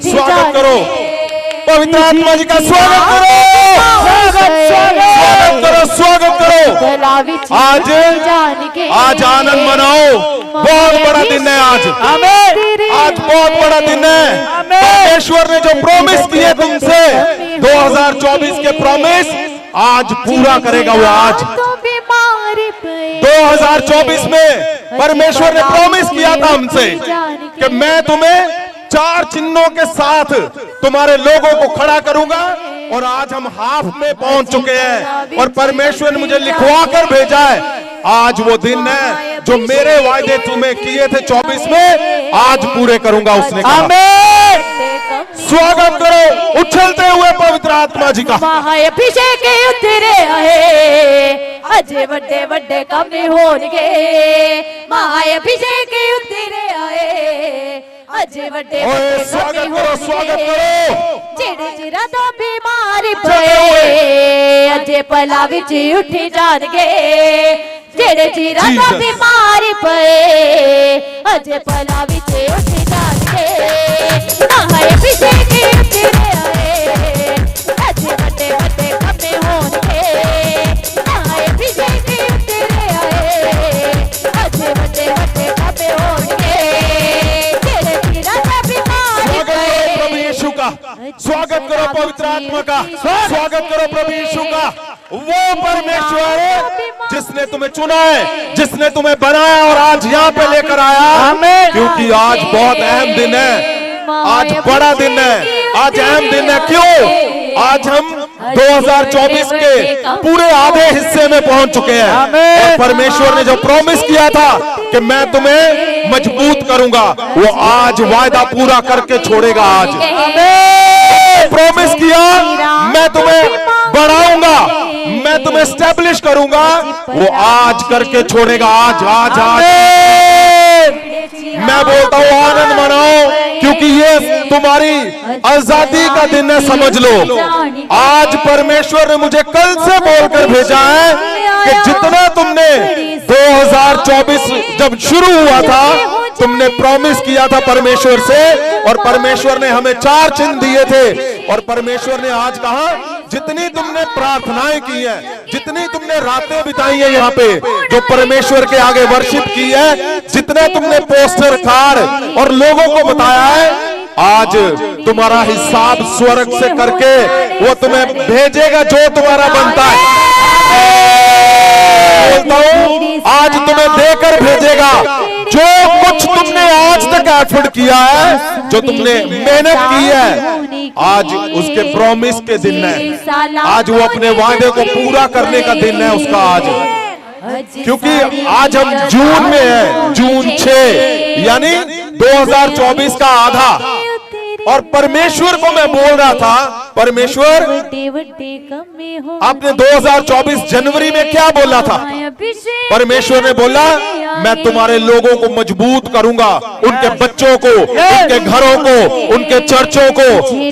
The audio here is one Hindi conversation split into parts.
स्वागत करो पवित्र आत्मा जी का स्वागत करो, स्वागत करो। आज आनंद मनाओ, बहुत बड़ा दिन है आज। आज बहुत बड़ा दिन है। परमेश्वर ने जो प्रॉमिस किए तुमसे 2024 के प्रॉमिस आज पूरा करेगा वो। आज 2024 में परमेश्वर ने प्रॉमिस किया था हमसे कि मैं तुम्हें 4 चिन्हों के साथ तुम्हारे लोगों को खड़ा करूंगा। और आज हम हाफ में पहुंच चुके हैं और परमेश्वर ने मुझे लिखवा कर भेजा है। आज वो दिन है जो मेरे वायदे तुम्हें किए थे 24 में, आज पूरे करूंगा उसने कहा। स्वागत करो उछलते हुए पवित्र आत्मा जी का। महाअभिषेक उतरे आए, अजे बड़े बड़े काम होंगे। महाअभिषेक उतरे आए, अजे बड़े स्वागत करो, स्वागत करो। चिड़ चिरा तो बीमारी पे अजे पला विच उठी जाणगे। चिड़ चिरा तो बीमारी पे अजे पला विच उठी जाणगे। महाअभिषेक उतरे आए, अजे बड़े बड़े काम होंगे। महाअभिषेक उतरे आए, अजे बड़े बड़े काम होंगे। स्वागत करो पवित्र आत्मा का, स्वागत करो प्रभु यीशु का। वो परमेश्वर जिसने तुम्हें चुना है, जिसने तुम्हें बनाया और आज यहाँ पे लेकर आया। क्योंकि आज बहुत अहम दिन है, आज बड़ा दिन है, आज अहम दिन है। क्यों? आज हम 2024 के पूरे आधे हिस्से में पहुंच चुके हैं। और परमेश्वर ने जो प्रॉमिस किया था कि मैं तुम्हें मजबूत करूंगा, वो आज वायदा पूरा करके छोड़ेगा। आज प्रॉमिस किया मैं तुम्हें बढ़ाऊंगा, मैं तुम्हें स्टैब्लिश करूंगा, वो आज करके छोड़ेगा। आज आज आज मैं बोलता हूँ आनंद मनाओ, क्योंकि ये तुम्हारी आजादी का दिन है। समझ लो, आज परमेश्वर ने मुझे कल से बोलकर भेजा है कि जितना तुमने 2024 जब शुरू हुआ था, तुमने प्रॉमिस किया था परमेश्वर से, और परमेश्वर ने हमें 4 चिन्ह दिए थे। और परमेश्वर ने आज कहा जितनी तुमने प्रार्थनाएं की है, जितनी तुमने रातें बिताई है यहाँ पे, जो परमेश्वर के आगे वर्शिप की है, जितना तुमने पोस्टर कार्ड और लोगों को बताया है, आज तुम्हारा हिसाब स्वर्ग से करके वो तुम्हें भेजेगा जो तुम्हारा बनता है। बोलता हूँ आज तुम्हें देकर भेजेगा जो कुछ तुमने आज तक एफर्ट किया है, जो तुमने मेहनत की है। आज उसके प्रॉमिस के दिन है, आज वो अपने वादे को पूरा करने का दिन है उसका आज। क्योंकि आज हम जून में है, जून 6 यानी 2024 का आधा। और परमेश्वर को मैं बोल रहा था, परमेश्वर आपने 2024 जनवरी में क्या बोला था? परमेश्वर ने बोला मैं तुम्हारे लोगों को मजबूत करूंगा, उनके बच्चों को, उनके घरों को, उनके चर्चों को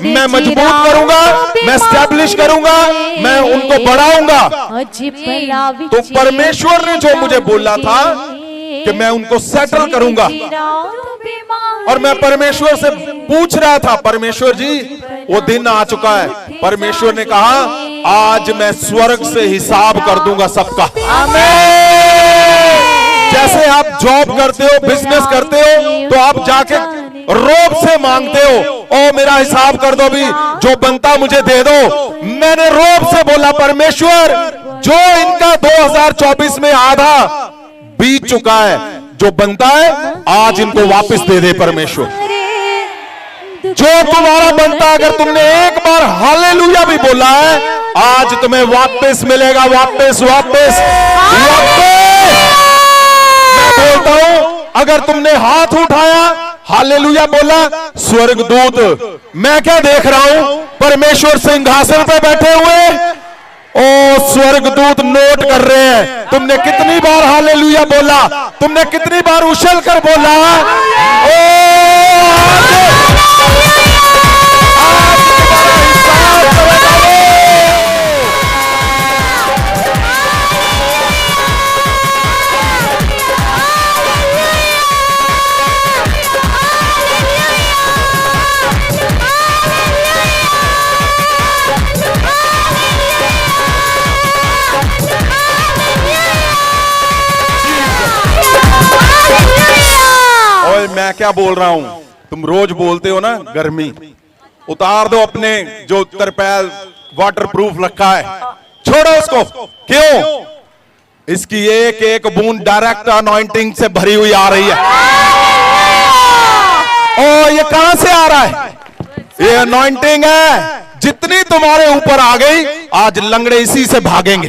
मैं मजबूत करूंगा, मैं स्टैब्लिश करूंगा, मैं उनको बढ़ाऊंगा। तो परमेश्वर ने जो मुझे बोला था कि मैं उनको सेटल करूंगा, और मैं परमेश्वर से पूछ रहा था, परमेश्वर जी वो दिन आ चुका है। परमेश्वर ने कहा आज मैं स्वर्ग से हिसाब कर दूंगा सबका। जैसे आप जॉब करते हो, बिजनेस करते हो, तो आप जाके रोब से मांगते हो, ओ मेरा हिसाब कर दो भी, जो बनता मुझे दे दो। मैंने रोब से बोला परमेश्वर, जो इनका 2024 में आधा बीत चुका है, जो बनता है आज इनको वापस दे दे परमेश्वर। जो तुम्हारा बनता, अगर तुमने एक बार हालेलुया भी बोला है, आज तुम्हें वापस मिलेगा, वापस वापस वापस। मैं बोलता हूं, अगर तुमने हाथ उठाया, हालेलुया बोला, स्वर्गदूत, मैं क्या देख रहा हूं, परमेश्वर सिंहासन पे बैठे हुए, ओ स्वर्गदूत नोट कर रहे हैं तुमने कितनी बार हालेलुया बोला, तुमने कितनी बार उछल कर बोला। मैं क्या बोल रहा हूं, तुम रोज बोलते हो ना गर्मी, उतार दो अपने जो तरपैल वाटरप्रूफ रखा है, छोड़ो उसको। क्यों? इसकी एक एक बूंद डायरेक्ट अनॉइंटिंग से भरी हुई आ रही है। ओ ये कहां से आ रहा है? ये अनॉइंटिंग है, जितनी तुम्हारे ऊपर आ गई, आज लंगड़े इसी से भागेंगे।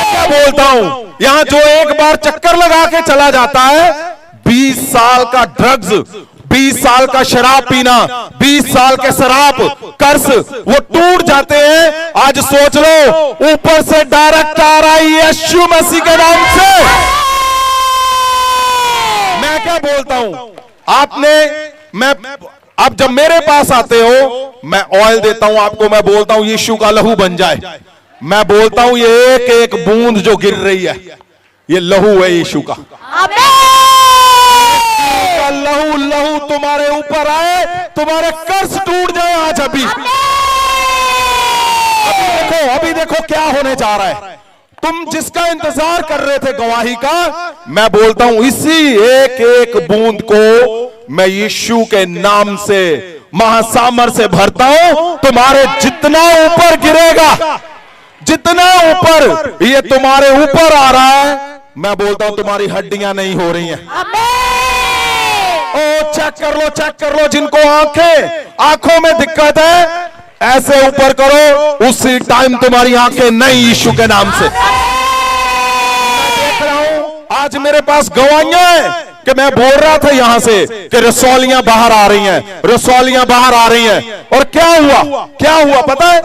क्या बोलता हूं, यहां जो एक बार चक्कर लगा के चला जाता है, 20 साल का ड्रग्स, 20 साल का शराब पीना, 20 साल के शराब कर्ज, वो टूट जाते हैं। आज सोच लो, ऊपर से डायरेक्ट आ रहा है यीशु मसीह के नाम से। मैं क्या बोलता हूं, मैं अब जब मेरे पास आते हो, मैं ऑयल देता हूं आपको, मैं बोलता हूं यीशु का लहू बन जाए। मैं बोलता हूं ये एक एक बूंद जो गिर रही है, ये लहू है यीशु का। लहू लहू तुम्हारे ऊपर आए, तुम्हारे कर्ज टूट जाए आज। अभी देखो क्या होने जा रहा है। तुम जिसका इंतजार कर रहे थे गवाही का, मैं बोलता हूं इसी एक एक बूंद को मैं यीशु के नाम से महासामर से भरता हूं। तुम्हारे जितना ऊपर गिरेगा, जितना ऊपर ये तुम्हारे ऊपर आ रहा है, मैं बोलता हूं तुम्हारी हड्डियां नहीं हो रही हैं। ओ चेक कर लो जिनको आंखों में दिक्कत है, ऐसे ऊपर करो, उसी टाइम तुम्हारी आंखें नहीं यीशु के नाम से। देख रहा हूं आज मेरे पास गवाहियां हैं कि मैं बोल रहा था यहां से कि रसौलियां बाहर आ रही हैं, रसौलियां बाहर आ रही हैं। और क्या हुआ पता है?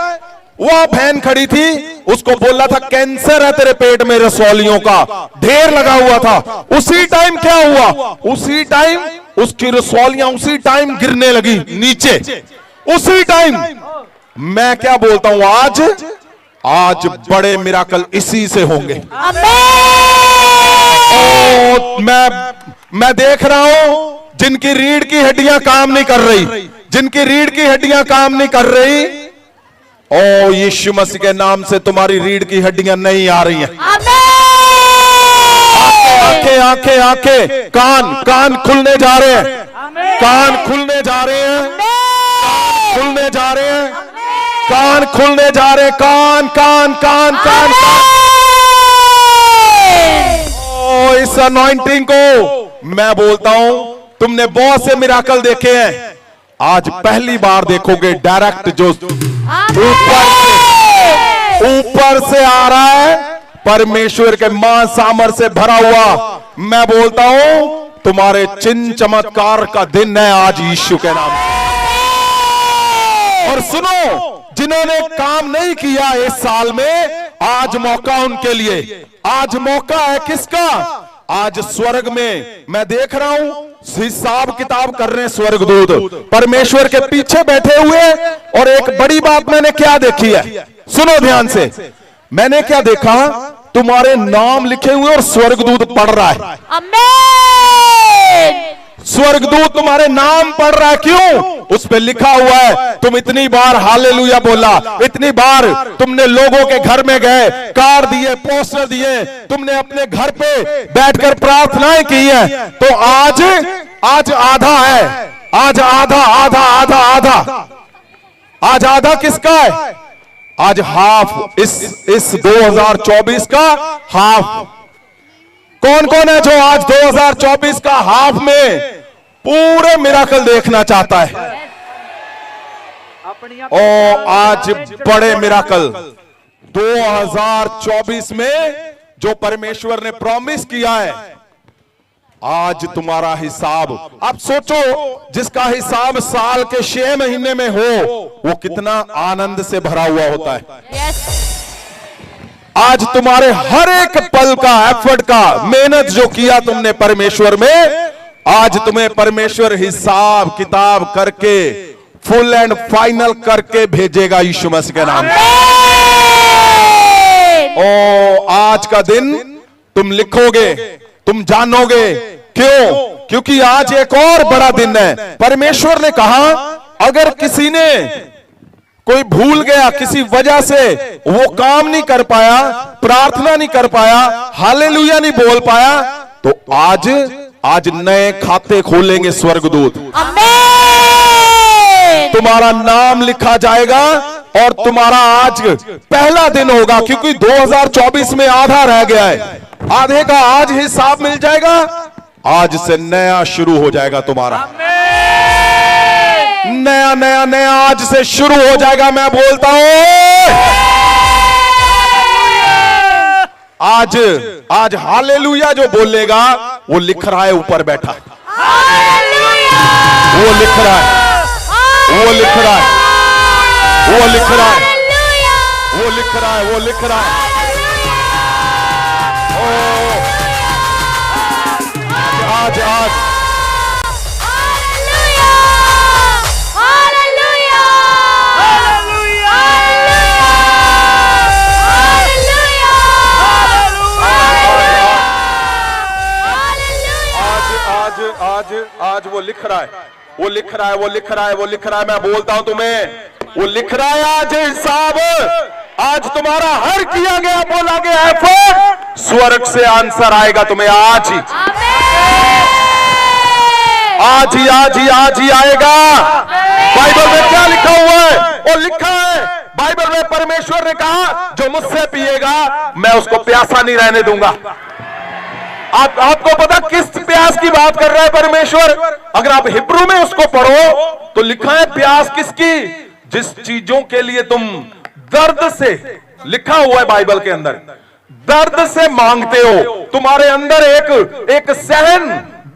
वह बहन खड़ी थी, उसको बोला था कैंसर है तेरे पेट में, रसौलियों का ढेर लगा हुआ था। उसी टाइम क्या हुआ? उसी टाइम उसकी रसौलियां उसी टाइम गिरने लगी नीचे, उसी टाइम। मैं क्या बोलता हूं, आज बड़े मिराकल इसी से होंगे। मैं देख रहा हूं जिनकी रीढ़ की हड्डियां काम नहीं कर रही, जिनकी रीढ़ की हड्डियां काम नहीं कर रही, ओ यीशु मसीह के नाम से तुम्हारी रीढ़ की हड्डियां नहीं आ रही हैं। आंखें कान खुलने जा रहे हैं, कान खुलने जा रहे हैं, खुलने जा रहे हैं, कान खुलने जा रहे हैं, कान। ओ इस अनॉइंटिंग को मैं बोलता हूं, तुमने बहुत से मिराकल देखे हैं, आज पहली बार देखोगे डायरेक्ट जो ऊपर से आ रहा है, परमेश्वर के महासामर से भरा हुआ। मैं बोलता हूं तुम्हारे चिन्ह चमत्कार का दिन है आज यीशु के नाम से। और सुनो, जिन्होंने काम नहीं किया इस साल में, आज मौका उनके लिए। आज मौका है किसका? आज स्वर्ग में मैं देख रहा हूं हिसाब किताब कर रहे हैं स्वर्गदूत, परमेश्वर के पीछे बैठे हुए। और एक बड़ी बात मैंने क्या देखी है, सुनो ध्यान से। मैंने क्या देखा, तुम्हारे नाम लिखे हुए और स्वर्गदूत पढ़ रहा है। आमीन। स्वर्गदूत तुम्हारे नाम पढ़ रहा है। क्यों? उस पे लिखा हुआ है, तुम इतनी बार हालेलुया बोला, इतनी बार तुमने लोगों के घर में गए, कार्ड दिए, पोस्टर दिए, तुमने अपने घर पे बैठकर प्रार्थनाएं की है, तो आज आज आधा है, आज आधा आधा आधा आधा, आज आधा किसका है? आज हाफ, इस 2024 का हाफ। कौन कौन है जो आज 2024 का हाफ में पूरे मिराकल देखना चाहता है? और आज बड़े मिराकल 2024 में जो परमेश्वर ने प्रॉमिस किया है, आज तुम्हारा हिसाब, अब सोचो जिसका हिसाब साल के 6 महीने में हो वो कितना आनंद से भरा हुआ होता है। आज तुम्हारे हर एक पल का, एफर्ट का, मेहनत जो किया तुमने परमेश्वर में, आज तुम्हें परमेश्वर हिसाब किताब करके फुल एंड फाइनल करके भेजेगा यीशु मसीह के नाम में। ओ आज का दिन तुम लिखोगे, तुम जानोगे। क्यों? क्योंकि आज एक और बड़ा दिन है। परमेश्वर ने कहा अगर किसी ने कोई भूल गया, किसी वजह से वो काम नहीं कर पाया, प्रार्थना नहीं कर पाया, हालेलुया नहीं बोल पाया, तो आज नए खाते खोलेंगे स्वर्गदूत। तुम्हारा नाम लिखा जाएगा और तुम्हारा आज पहला दिन होगा, क्योंकि 2024 में आधा रह गया है। आधे का आज हिसाब मिल जाएगा, आज से नया शुरू हो जाएगा तुम्हारा। नया नया नया आज से शुरू हो जाएगा। मैं बोलता हूं आज हालेलुया जो बोलेगा वो लिख रहा है, ऊपर बैठा वो लिख रहा है, वो लिख रहा है, वो लिख रहा है, वो लिख रहा है, वो लिख रहा है। आज आज आज वो लिख रहा है, वो लिख रहा है, वो लिख रहा है, वो लिख रहा है। मैं बोलता हूं तुम्हें, वो लिख रहा है आज हिसाब। आज तुम्हारा हर किया गया बोला गया एफर्ट स्वर्ग से आंसर आएगा तुम्हें आज ही, आज ही, आज ही, आज ही आएगा। बाइबल में क्या लिखा हुआ है? वो लिखा है बाइबल में, परमेश्वर ने कहा जो मुझसे पिएगा मैं उसको प्यासा नहीं रहने दूंगा। आपको पता किस प्यास की बात कर रहा है परमेश्वर? अगर आप हिब्रू में उसको पढ़ो तो लिखा है प्यास किसकी? जिस चीजों के लिए तुम दर्द से, लिखा हुआ है बाइबल के अंदर, दर्द से मांगते हो। तुम्हारे अंदर एक सहन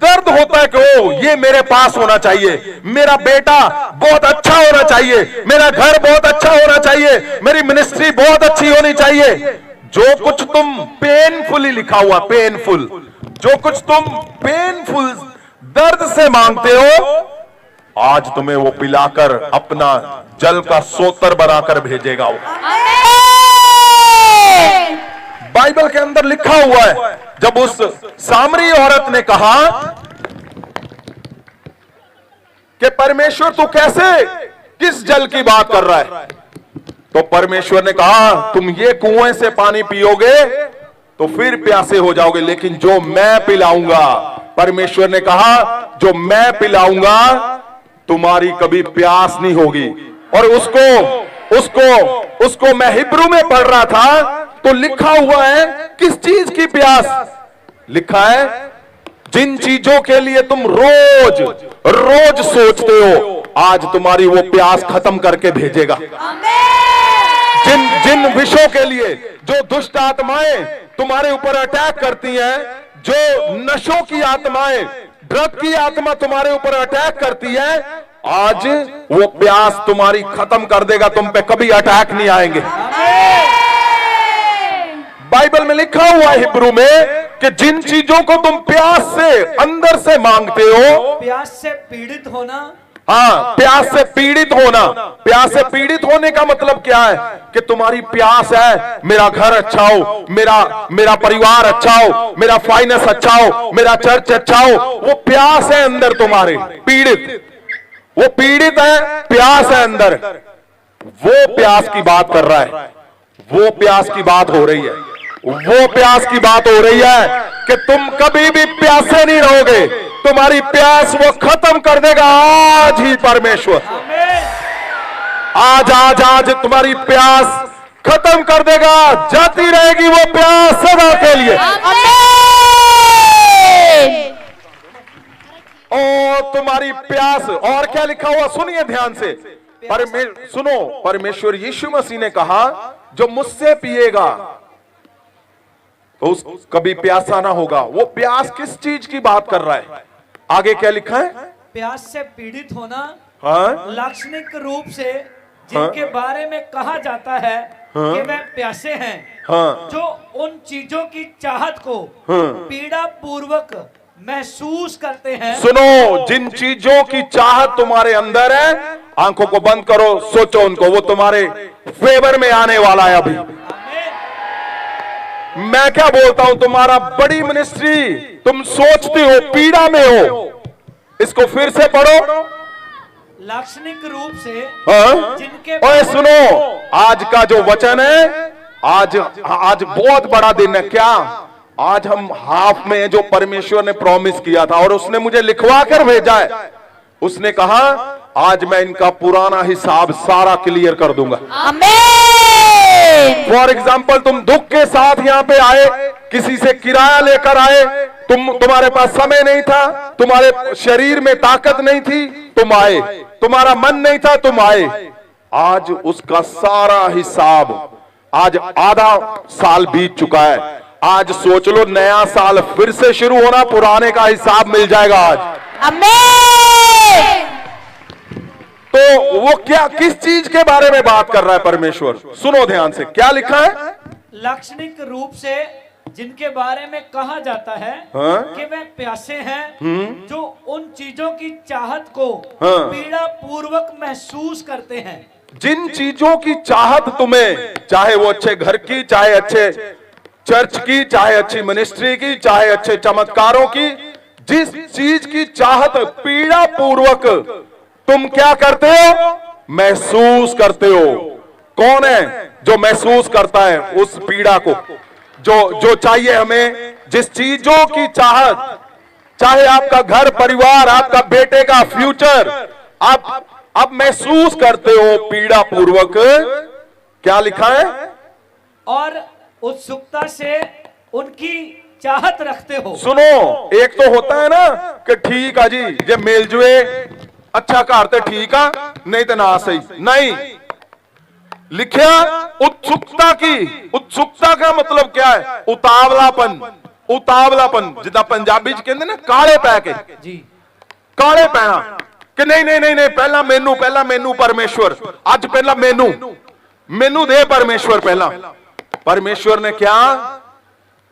दर्द होता है कि ओ ये मेरे पास होना चाहिए, मेरा बेटा बहुत अच्छा होना चाहिए, मेरा घर बहुत अच्छा होना चाहिए, मेरी मिनिस्ट्री बहुत अच्छी होनी चाहिए। जो कुछ तुम पेनफुली, लिखा हुआ पेनफुल, जो कुछ तुम पेनफुल दर्द से मांगते हो, आज तुम्हें वो पिलाकर अपना जल का सोतर बनाकर भेजेगा वो। बाइबल के अंदर लिखा हुआ है, जब उस सामरी औरत ने कहा कि परमेश्वर तू कैसे, किस जल की बात कर रहा है, तो परमेश्वर ने कहा तुम ये कुएं से पानी पियोगे तो फिर प्यासे हो जाओगे, लेकिन जो मैं पिलाऊंगा, परमेश्वर ने कहा जो मैं पिलाऊंगा तुम्हारी कभी प्यास नहीं होगी। और उसको मैं हिब्रू में पढ़ रहा था तो लिखा हुआ है किस चीज की प्यास? लिखा है जिन चीजों के लिए तुम रोज सोचते हो, आज तुम्हारी वो प्यास खत्म करके भेजेगा। जिन विषयों के लिए जो दुष्ट आत्माएं तुम्हारे ऊपर अटैक करती हैं, जो नशों की आत्माएं, ड्रग की आत्मा तुम्हारे ऊपर अटैक करती है, आज वो प्यास तुम्हारी खत्म कर देगा, तुम पे कभी अटैक नहीं आएंगे। बाइबल में लिखा हुआ है हिब्रू में कि जिन चीजों को तुम प्यास से अंदर से मांगते हो, प्यास से पीड़ित होना, हाँ, प्यास से पीड़ित होना। प्यास से पीड़ित होने का मतलब क्या है? कि तुम्हारी प्यास है मेरा घर अच्छा हो, मेरा परिवार अच्छा हो, मेरा फाइनेंस अच्छा हो, मेरा चर्च अच्छा हो। वो प्यास है अंदर तुम्हारे, पीड़ित, वो पीड़ित है, प्यास है अंदर। वो प्यास की बात कर रहा है, वो प्यास की बात हो रही है। वो प्यास की बात हो रही है कि तुम कभी भी प्यासे नहीं रहोगे। तुम्हारी प्यास वो खत्म कर देगा आज ही परमेश्वर। आज आज आज तुम्हारी प्यास खत्म कर देगा। जाती रहेगी वो प्यास सदा के लिए। और तुम्हारी प्यास, और क्या लिखा हुआ सुनिए ध्यान से। सुनो, परमेश्वर यीशु मसीह ने कहा जो मुझसे पिएगा तो उस कभी प्यासा ना होगा। वो प्यास किस चीज की बात कर रहा है? आगे क्या लिखा है? प्यास से पीड़ित होना। हाँ? लाक्षणिक रूप से जिनके बारे में कहा जाता है कि वे प्यासे हैं, हाँ? जो उन चीजों की चाहत को पीड़ा पूर्वक महसूस करते हैं। सुनो, जिन चीजों की चाहत तुम्हारे अंदर है, आंखों को बंद करो, सोचो उनको, वो तुम्हारे फेवर में आने वाला है। अभी मैं क्या बोलता हूं, तुम्हारा बड़ी मिनिस्ट्री, तुम सोचते हो पीड़ा में हो। इसको फिर से पढ़ो। लाक्षणिक रूप से जिनके, ओए सुनो, आज का जो वचन है, आज बहुत बड़ा दिन है। क्या आज हम हाफ में जो परमेश्वर ने प्रॉमिस किया था, और उसने मुझे लिखवा कर भेजा है। उसने कहा आज मैं इनका पुराना हिसाब सारा क्लियर कर दूंगा। फॉर एग्जाम्पल, तुम दुख के साथ यहां पे आए, किसी से किराया लेकर आए, तुम्हारे पास समय नहीं था, तुम्हारे शरीर में ताकत नहीं थी, तुम आए, तुम्हारा मन नहीं था, तुम आए। आज उसका सारा हिसाब, आज आधा साल बीत चुका है। आज सोच लो नया साल फिर से शुरू होना, पुराने का हिसाब मिल जाएगा आज। आमीन। तो वो क्या, किस चीज के बारे में बात कर रहा है परमेश्वर? सुनो ध्यान से, क्या लिखा है? लाक्षणिक रूप से जिनके बारे में कहा जाता है कि वे प्यासे हैं, जो उन चीजों की चाहत को पीड़ा पूर्वक महसूस करते हैं। जिन चीजों की चाहत तुम्हें, चाहे वो अच्छे घर की, चाहे अच्छे चर्च की, चाहे अच्छी मिनिस्ट्री की, चाहे अच्छे चमत्कारों की, जिस चीज की चाहत पीड़ा पूर्वक तुम क्या करते हो? महसूस करते हो। कौन है जो महसूस करता है उस पीड़ा को? जो चाहिए हमें, जिस चीजों की चाहत, चाहे आपका घर परिवार, आपका बेटे का फ्यूचर, आप महसूस करते हो पीड़ा पूर्वक। क्या लिखा है? और उत्सुकता से उनकी चाहत रखते हो। सुनो, एक तो होता है ना कि ठीक है जी, जे मेल जुए अच्छा घर तो ठीक है, नहीं तो ना सही नहीं। लिखा उत्सुकता की। उत्सुकता का मतलब क्या है? उतावलापन। उतावलापन, जिदा पंजाबी च कहते ना काले पै के जी, काले पैना कि नहीं नहीं नहीं नहीं, पहला मेनू परमेश्वर, आज पहला मेनू दे परमेश्वर पहला। परमेश्वर ने क्या,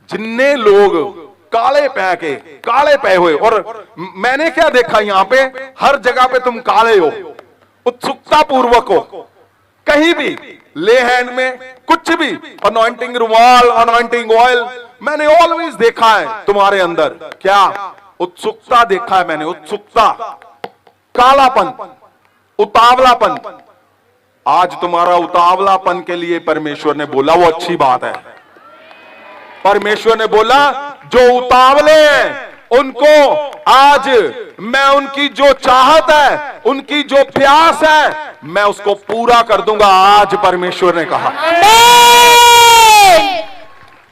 जिन्ने लोग काले पै हुए, और मैंने क्या देखा यहां पे, हर जगह पे तुम काले हो, उत्सुकता पूर्वक हो, कहीं भी ले हैंड में कुछ भी, अनॉइंटिंग रुमाल, अनॉइंटिंग ऑयल, मैंने ऑलवेज देखा है तुम्हारे अंदर क्या, उत्सुकता देखा है मैंने। उत्सुकता, कालापन, उतावलापन। आज तुम्हारा उतावलापन के लिए परमेश्वर ने बोला वो अच्छी बात है। परमेश्वर ने बोला जो उतावले हैं उनको आज मैं उनकी जो चाहत है, उनकी जो प्यास है, मैं उसको पूरा कर दूंगा आज, परमेश्वर ने कहा।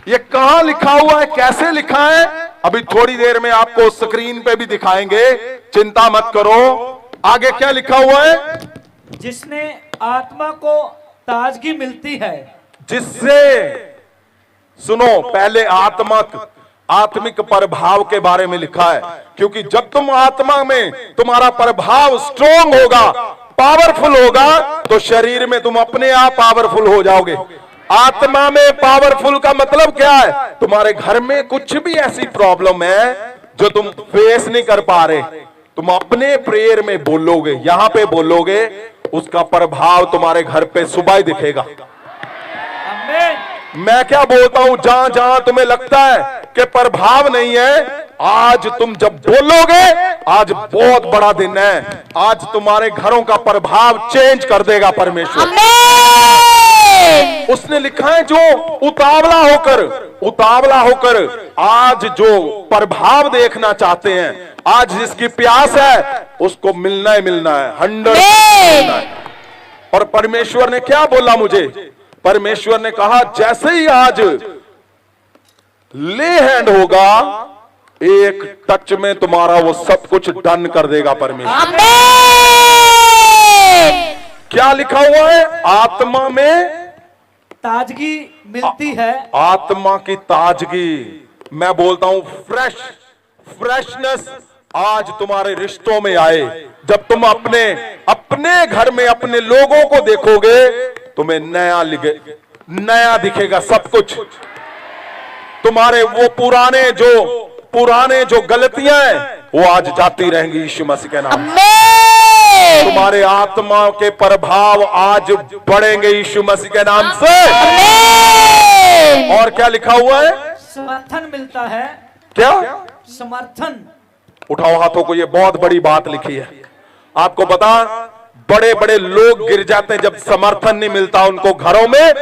ये कहां लिखा हुआ है, कैसे लिखा है, अभी थोड़ी देर में आपको स्क्रीन पे भी दिखाएंगे, चिंता मत करो। आगे क्या लिखा हुआ है? जिसने आत्मा को ताजगी मिलती है, जिससे, सुनो, पहले आत्मिक प्रभाव के बारे में लिखा है, क्योंकि जब तुम आत्मा में तुम्हारा प्रभाव स्ट्रॉन्ग होगा, पावरफुल होगा, तो शरीर में तुम अपने आप पावरफुल हो जाओगे। आत्मा में पावरफुल का मतलब क्या है? तुम्हारे घर में कुछ भी ऐसी प्रॉब्लम है जो तुम फेस नहीं कर पा रहे, तुम अपने प्रेयर में बोलोगे, यहां पे बोलोगे, उसका प्रभाव तुम्हारे घर पे सुबह ही दिखेगा। मैं क्या बोलता हूं, जहां जहां तुम्हें लगता है कि प्रभाव नहीं है, आज तुम जब बोलोगे, आज बहुत बड़ा दिन है, आज तुम्हारे घरों का प्रभाव चेंज कर देगा परमेश्वर। उसने लिखा है जो उतावला होकर आज जो प्रभाव देखना चाहते हैं, आज जिसकी प्यास है उसको मिलना ही मिलना है, 100%। और परमेश्वर ने क्या बोला मुझे? परमेश्वर ने कहा जैसे ही आज ले हैंड होगा, एक टच में तुम्हारा वो सब कुछ डन कर देगा परमेश्वर। क्या लिखा हुआ है? आत्मा में ताजगी मिलती है। आत्मा की ताजगी, मैं बोलता हूं फ्रेशनेस आज तुम्हारे रिश्तों में आए। जब तुम अपने घर में अपने लोगों को देखोगे, तुम्हें नया दिखेगा सब कुछ। तुम्हारे वो पुराने जो गलतियां हैं वो आज जाती रहेंगी यीशु मसीह के नाम। तुम्हारे आत्मा के प्रभाव आज बढ़ेंगे यीशु मसीह के नाम से। और क्या लिखा हुआ है? समर्थन मिलता है। क्या समर्थन? उठाओ हाथों को, ये बहुत बड़ी बात लिखी है। आपको पता, बड़े बड़े लोग गिर जाते हैं जब समर्थन नहीं मिलता उनको घरों में।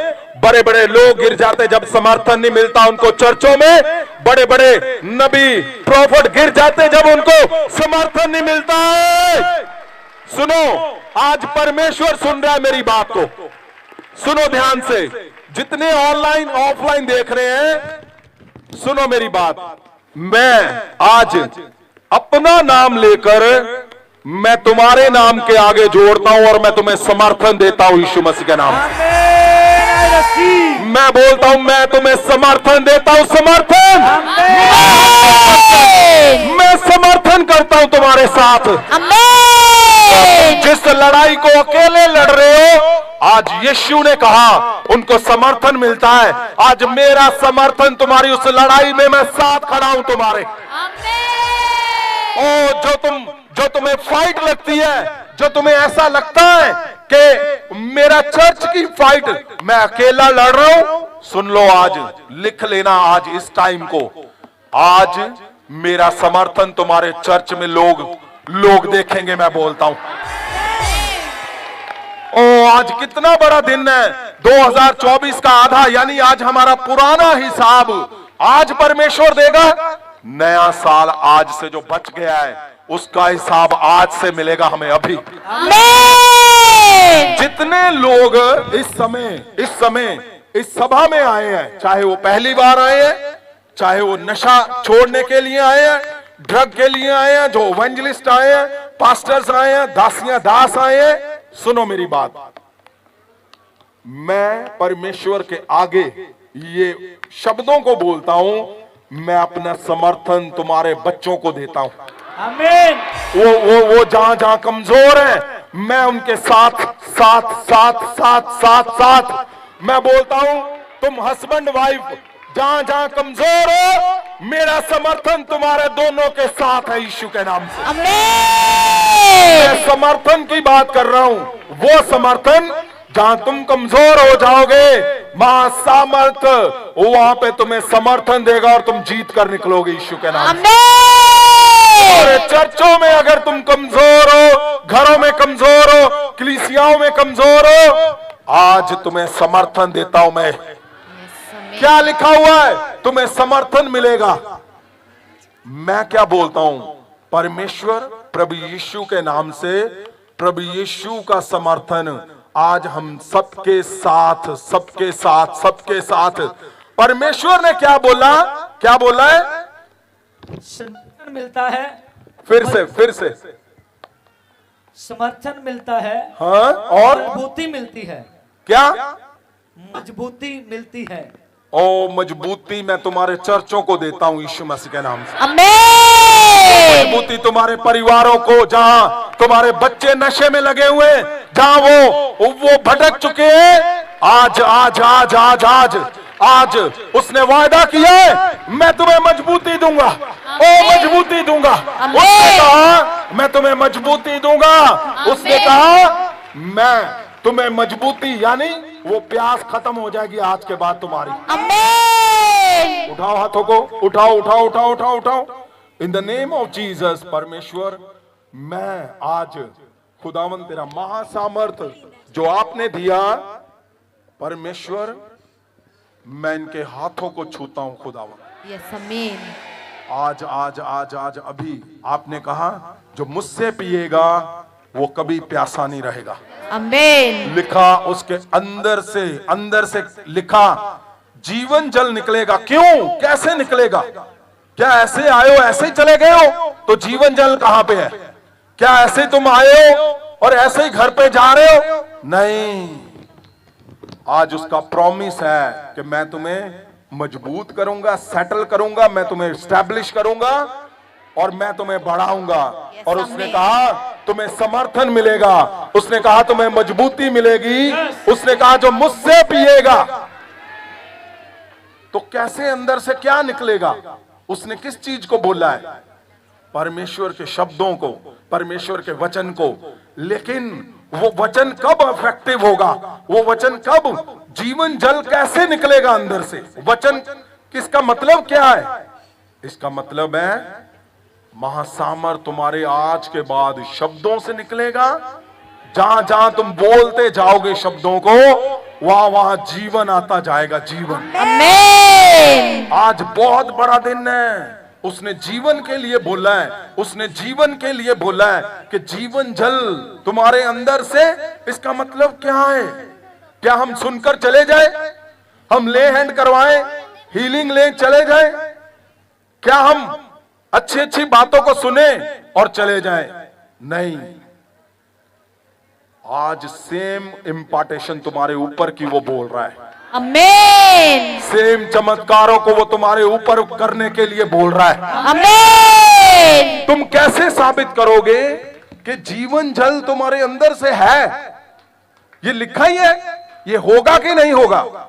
बड़े बड़े लोग गिर जाते हैं जब समर्थन नहीं मिलता उनको चर्चों में। बड़े बड़े नबी प्रॉफिट गिर जाते हैं जब उनको समर्थन नहीं मिलता है। सुनो, आज परमेश्वर सुन रहा है मेरी बात को, सुनो ध्यान से। जितने ऑनलाइन ऑफलाइन देख रहे हैं, सुनो मेरी बात। मैं आज अपना नाम लेकर मैं तुम्हारे नाम के आगे जोड़ता हूं और मैं तुम्हें समर्थन देता हूं यीशु मसीह के नाम। मैं बोलता हूं, मैं तुम्हें समर्थन देता हूं, समर्थन। मैं समर्थन करता हूं तुम्हारे साथ। जिस लड़ाई को अकेले लड़ रहे हो, आज यीशु ने कहा उनको समर्थन मिलता है। आज मेरा समर्थन तुम्हारी उस लड़ाई में, मैं साथ खड़ा हूं तुम्हारे। जो तुम्हें फाइट लगती है, जो तुम्हें ऐसा लगता है कि मेरा चर्च की फाइट मैं अकेला लड़ रहा हूं, सुन लो, आज लिख लेना आज इस टाइम को। आज मेरा समर्थन तुम्हारे चर्च में लोग देखेंगे। मैं बोलता हूं, आज कितना बड़ा दिन है। 2024 का आधा, यानी आज हमारा पुराना हिसाब आज परमेश्वर देगा। नया साल आज से जो बच गया है उसका हिसाब आज से मिलेगा हमें अभी। जितने लोग इस समय इस सभा में आए हैं, चाहे वो पहली बार आए हैं, चाहे वो नशा छोड़ने के लिए आए हैं, ड्रग के लिए आए हैं, जो इवेंजलिस्ट आए हैं, पास्टर्स आए हैं, दास आए हैं, सुनो मेरी बात। मैं परमेश्वर के आगे ये शब्दों को बोलता हूं, मैं अपना समर्थन तुम्हारे बच्चों को देता हूं। आमीन। वो जहां कमजोर है, मैं उनके साथ मैं बोलता हूं, तुम हस्बैंड वाइफ जहां कमजोर हो, मेरा समर्थन तुम्हारे दोनों के साथ है यीशु के नाम से। मैं समर्थन की बात कर रहा हूं, वो समर्थन जहां तुम कमजोर हो जाओगे, महासामर्थ वहां पे तुम्हें समर्थन देगा और तुम जीत कर निकलोगे यीशु के नाम से। और चर्चों में अगर तुम कमजोर हो, घरों में कमजोर हो, कलीसियाओं में कमजोर हो, आज तुम्हें समर्थन देता हूं मैं। क्या लिखा हुआ है? तुम्हें समर्थन मिलेगा। मैं क्या बोलता हूं? परमेश्वर प्रभु यीशु के नाम से, प्रभु यीशु का समर्थन आज हम सबके साथ। परमेश्वर ने क्या बोला है? समर्थन मिलता है। फिर से समर्थन मिलता है। हाँ, और मजबूती मिलती है। क्या? मजबूती मिलती है। मजबूती मैं तुम्हारे चर्चों को देता हूं यीशु मसीह के नाम से। मजबूती तुम्हारे परिवारों को, जहां तुम्हारे बच्चे नशे में लगे हुए, जहां वो भटक चुके हैं, आज उसने वायदा किया है, मैं तुम्हें मजबूती दूंगा। मजबूती दूंगा। उसने कहा मैं तुम्हें मजबूती दूंगा। उसने कहा मैं तुम्हें मजबूती, यानी वो प्यास खत्म हो जाएगी आज के बाद तुम्हारी। उठाओ हाथों को, उठाओ इन द नेम ऑफ जीसस। परमेश्वर, मैं आज खुदावन तेरा महासामर्थ जो आपने दिया, परमेश्वर, मैं इनके हाथों को छूता हूं खुदावन। यस आमीन। आज आज आज आज अभी आपने कहा जो मुझसे पिएगा वो कभी प्यासा नहीं रहेगा। आमीन। लिखा उसके अंदर से लिखा जीवन जल निकलेगा। क्यों, कैसे निकलेगा? क्या ऐसे आए हो ऐसे ही चले गए हो? तो जीवन जल कहां पे है? क्या ऐसे तुम आए हो और ऐसे ही घर पे जा रहे हो? नहीं, आज उसका प्रॉमिस है कि मैं तुम्हें मजबूत करूंगा, सेटल करूंगा, मैं तुम्हें एस्टैब्लिश करूंगा और मैं तुम्हें बढ़ाऊंगा। और उसने कहा तुम्हें समर्थन मिलेगा, उसने कहा तुम्हें मजबूती मिलेगी, उसने कहा जो मुझसे पिएगा। तो कैसे अंदर से क्या निकलेगा? उसने किस चीज को बोला है? परमेश्वर के शब्दों को, परमेश्वर के वचन को। लेकिन वो वचन कब इफेक्टिव होगा? वो वचन कब, जीवन जल कैसे निकलेगा अंदर से? वचन किसका मतलब क्या है? इसका मतलब है महासामर्थ तुम्हारे आज के बाद शब्दों से निकलेगा। जहां जहां तुम बोलते जाओगे शब्दों को, वहां वहां जीवन आता जाएगा। जीवन। आमीन। आज बहुत बड़ा दिन है। उसने जीवन के लिए बोला है, उसने जीवन के लिए बोला है कि जीवन जल तुम्हारे अंदर से। इसका मतलब क्या है? क्या हम सुनकर चले जाए? हम ले हैंड करवाएं, हीलिंग ले चले जाए? क्या हम अच्छी अच्छी बातों को सुने और चले जाएं? नहीं, आज सेम इम्पार्टेशन तुम्हारे ऊपर की वो बोल रहा है। आमीन। सेम चमत्कारों को वो तुम्हारे ऊपर करने के लिए बोल रहा है। आमीन। तुम कैसे साबित करोगे कि जीवन जल तुम्हारे अंदर से है? ये लिखा ही है, ये होगा कि नहीं होगा?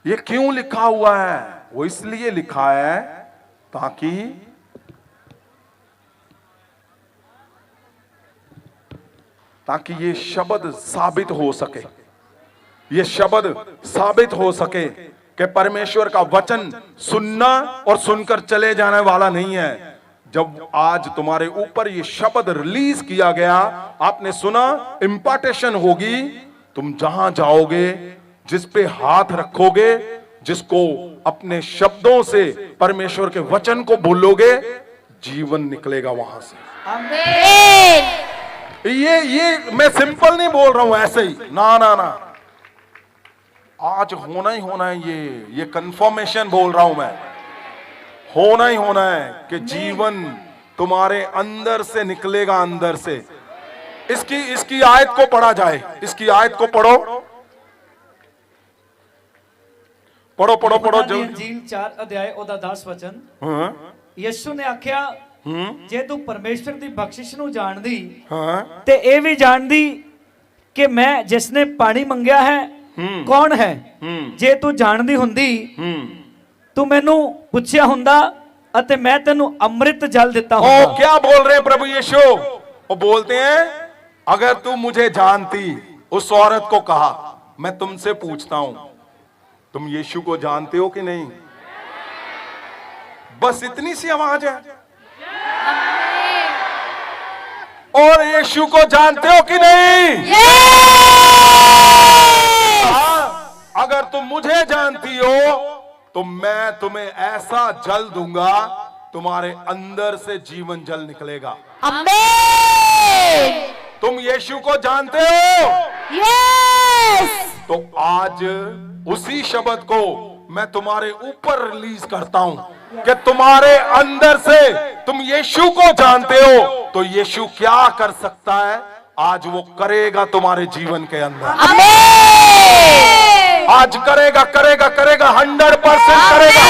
ये क्यों लिखा हुआ है? वो इसलिए लिखा है ताकि ये शब्द साबित हो सके, ये शब्द साबित हो सके कि परमेश्वर का वचन सुनना और सुनकर चले जाने वाला नहीं है। जब आज तुम्हारे ऊपर ये शब्द रिलीज किया गया, आपने सुना, इम्पार्टेशन होगी। तुम जहां जाओगे, जिस पे हाथ रखोगे, जिसको अपने शब्दों से परमेश्वर के वचन को बोलोगे, जीवन निकलेगा वहां से। आमीन। ये मैं सिंपल नहीं बोल रहा हूं ऐसे ही, ना ना ना, आज होना ही होना है। ये कंफर्मेशन बोल रहा हूं मैं, होना ही होना है कि जीवन तुम्हारे अंदर से निकलेगा, अंदर से। इसकी आयत को पढ़ा जाए, इसकी आयत को पढ़ो पढ़ो पढ़ो पढ़ो अंजील 4 अध्याय ओदा 10 वचन। यीशु ने आख्या, जे तू परमेश्वर दी बख्शिश नू जानदी ते ए भी जानदी कि मैं जिसने पानी मंगया है कौन है। जे तू जानदी हुंदी तू मैनू पुछया हुंदा अते मैं तेनू अमृत जल देता हूं। ओ, क्या बोल रहे हैं प्रभु यीशु? वो बोलते हैं, अगर तू मुझे जानती, उस औरत को कहा, मैं तुमसे पूछता हूं, तुम यीशु को जानते हो कि नहीं? बस इतनी सी आवाज है। और यीशु को जानते हो कि नहीं? अगर तुम मुझे जानती हो तो मैं तुम्हें ऐसा जल दूंगा, तुम्हारे अंदर से जीवन जल निकलेगा। आमीन। तुम यीशु को जानते हो? यस। तो आज उसी शब्द को मैं तुम्हारे ऊपर रिलीज करता हूं कि तुम्हारे अंदर से, तुम यीशु को जानते हो तो यीशु क्या कर सकता है, आज वो करेगा तुम्हारे जीवन के अंदर। आमीन। आज करेगा करेगा करेगा, 100% करेगा।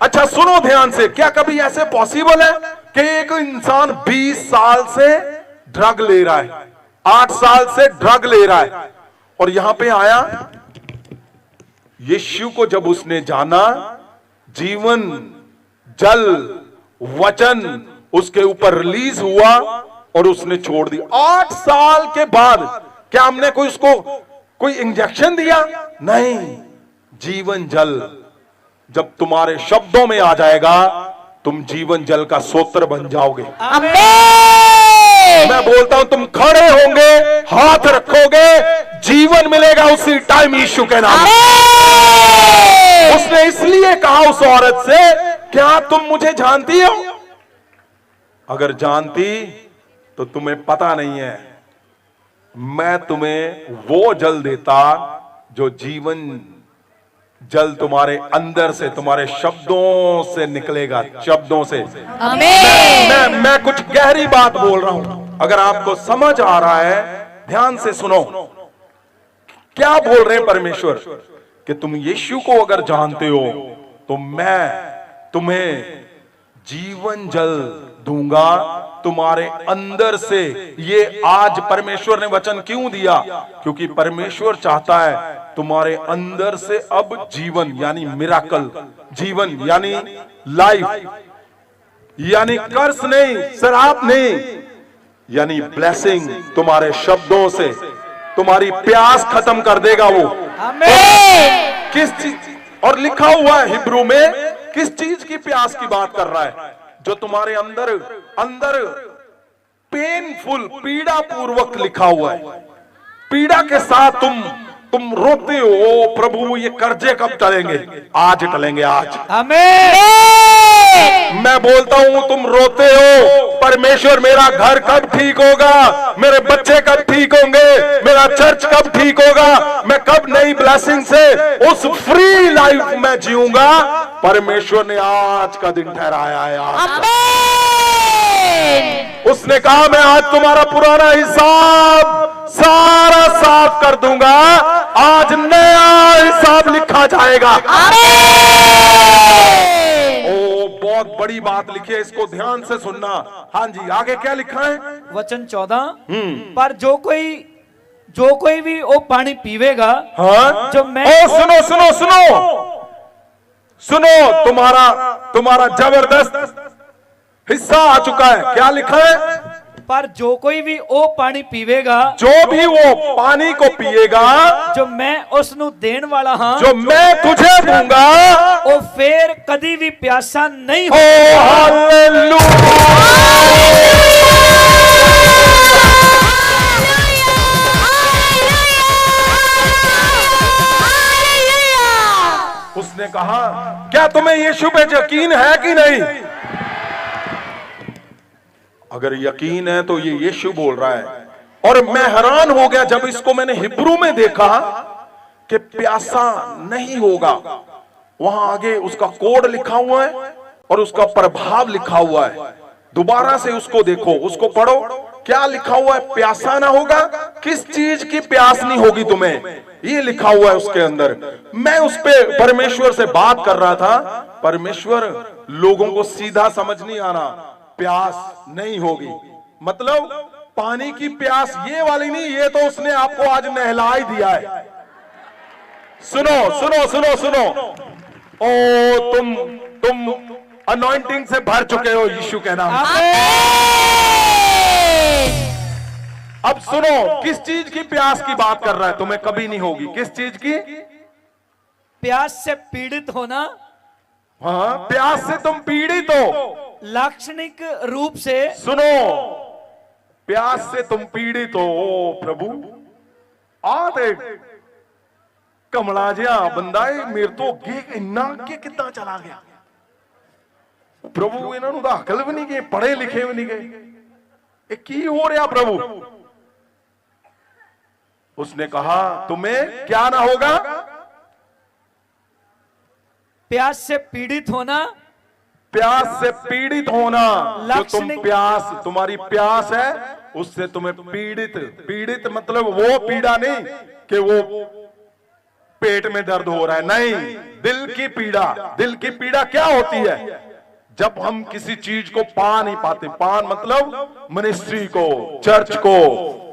अच्छा सुनो ध्यान से, क्या कभी ऐसे पॉसिबल है कि एक इंसान 20 साल से ड्रग ले रहा है, 8 साल से ड्रग ले रहा है, और यहां पे आया, यीशु को जब उसने जाना, जीवन जल वचन उसके ऊपर रिलीज हुआ और उसने छोड़ दिया। 8 साल के बाद क्या हमने कोई इंजेक्शन दिया? नहीं, जीवन जल जब तुम्हारे शब्दों में आ जाएगा, तुम जीवन जल का सोत्र बन जाओगे। आमीन। मैं बोलता हूं, तुम खड़े होंगे, हाथ रखोगे, जीवन यीशु के नाम। उसने इसलिए कहा उस औरत से, क्या तुम मुझे जानती हो? अगर जानती तो तुम्हें पता नहीं है, मैं तुम्हें वो जल देता जो जीवन जल तुम्हारे अंदर से, तुम्हारे शब्दों से निकलेगा, शब्दों से। मैं कुछ गहरी बात बोल रहा हूं, अगर आपको समझ आ रहा है ध्यान से सुनो। क्या बोल रहे हैं परमेश्वर कि तुम यीशु को अगर जानते हो तो मैं तुम्हें जीवन जल दूंगा तुम्हारे अंदर से। ये आज परमेश्वर ने वचन क्यों दिया? क्योंकि परमेश्वर चाहता है तुम्हारे अंदर से अब जीवन यानी मिराकल, जीवन यानी लाइफ, यानी कर्स नहीं, शराब नहीं, यानी ब्लेसिंग तुम्हारे शब्दों से तुम्हारी प्यास खत्म कर देगा वो। किस चीज? और लिखा हुआ है हिब्रू में, किस चीज की प्यास की बात कर रहा है? जो तुम्हारे अंदर अंदर पेनफुल, पीड़ा पूर्वक लिखा हुआ है। पीड़ा के साथ तुम रोते हो, प्रभु ये कर्जे कब टलेंगे? आज टलेंगे, आज। मैं बोलता हूं तुम रोते हो, परमेश्वर मेरा घर कब ठीक होगा, मेरे बच्चे कब ठीक होंगे, मेरा चर्च कब ठीक होगा, मैं कब नई ब्लेसिंग से उस फ्री लाइफ में जीऊंगा। परमेश्वर ने आज का दिन ठहराया है। आज उसने कहा मैं आज तुम्हारा पुराना हिसाब सारा साफ कर दूंगा, आज नया हिसाब लिखा जाएगा। ओ बहुत बड़ी बात लिखी है, इसको ध्यान से सुनना। हाँ जी, आगे क्या लिखा है? वचन 14, पर जो कोई भी वो पानी पीवेगा, हाँ? जो मैं सुनो सुनो सुनो सुनो, तुम्हारा जबरदस्त हिस्सा आ चुका है। क्या लिखा है? पर जो कोई भी वो पानी पीवेगा, जो भी वो पानी को पिएगा, जो मैं उसनु देन वाला हाँ, जो मैं तुझे दूंगा, वो फिर कभी भी प्यासा नहीं हो। उसने कहा क्या तुम्हें यीशु पे यकीन है कि नहीं? अगर यकीन है तो ये यीशु बोल रहा है। और मैं हैरान हो गया जब इसको मैंने हिब्रू में देखा कि प्यासा नहीं होगा। वहां आगे उसका कोड लिखा हुआ है और उसका प्रभाव लिखा हुआ है। दोबारा से उसको देखो, उसको पढ़ो, क्या लिखा हुआ है? प्यासा ना होगा। किस चीज की प्यास नहीं होगी तुम्हें, ये लिखा हुआ है उसके अंदर। मैं उस पे परमेश्वर से बात कर रहा था। परमेश्वर, लोगों को सीधा समझ नहीं आना, प्यास नहीं होगी मतलब पानी की प्यास ये वाली नहीं, ये तो उसने आपको आज नहला ही दिया है। सुनो सुनो सुनो सुनो, ओ तुम अनॉइंटिंग से भर चुके हो यीशु के नाम। अब सुनो, किस चीज की प्यास की बात कर रहा है? तुम्हें कभी नहीं होगी। किस चीज की? प्यास से पीड़ित होना। हाँ, प्यास से तुम पीड़ित हो। लाक्षणिक रूप से सुनो, प्यास से तुम पीड़ित हो। ओ प्रभु, आ देख कमला जिया बंदा है मेरे तो अगे इन्ना अगे कितना चला गया। प्रभु इन्हों तो अकल भी नहीं गए, पढ़े लिखे भी नहीं गए, ये की हो रहा प्रभु? उसने कहा तुम्हें क्या ना होगा? प्यास से पीड़ित होना। प्यास से पीड़ित होना। जो तुम प्यास, तुम्हारी प्यास है उससे तुम्हें पीड़ित मतलब वो पीड़ा नहीं कि वो पेट में दर्द हो रहा है, नहीं, दिल की पीड़ा। दिल की पीड़ा क्या होती है? जब हम किसी चीज को पा नहीं पाते। पान मतलब मिनिस्ट्री को, चर्च को,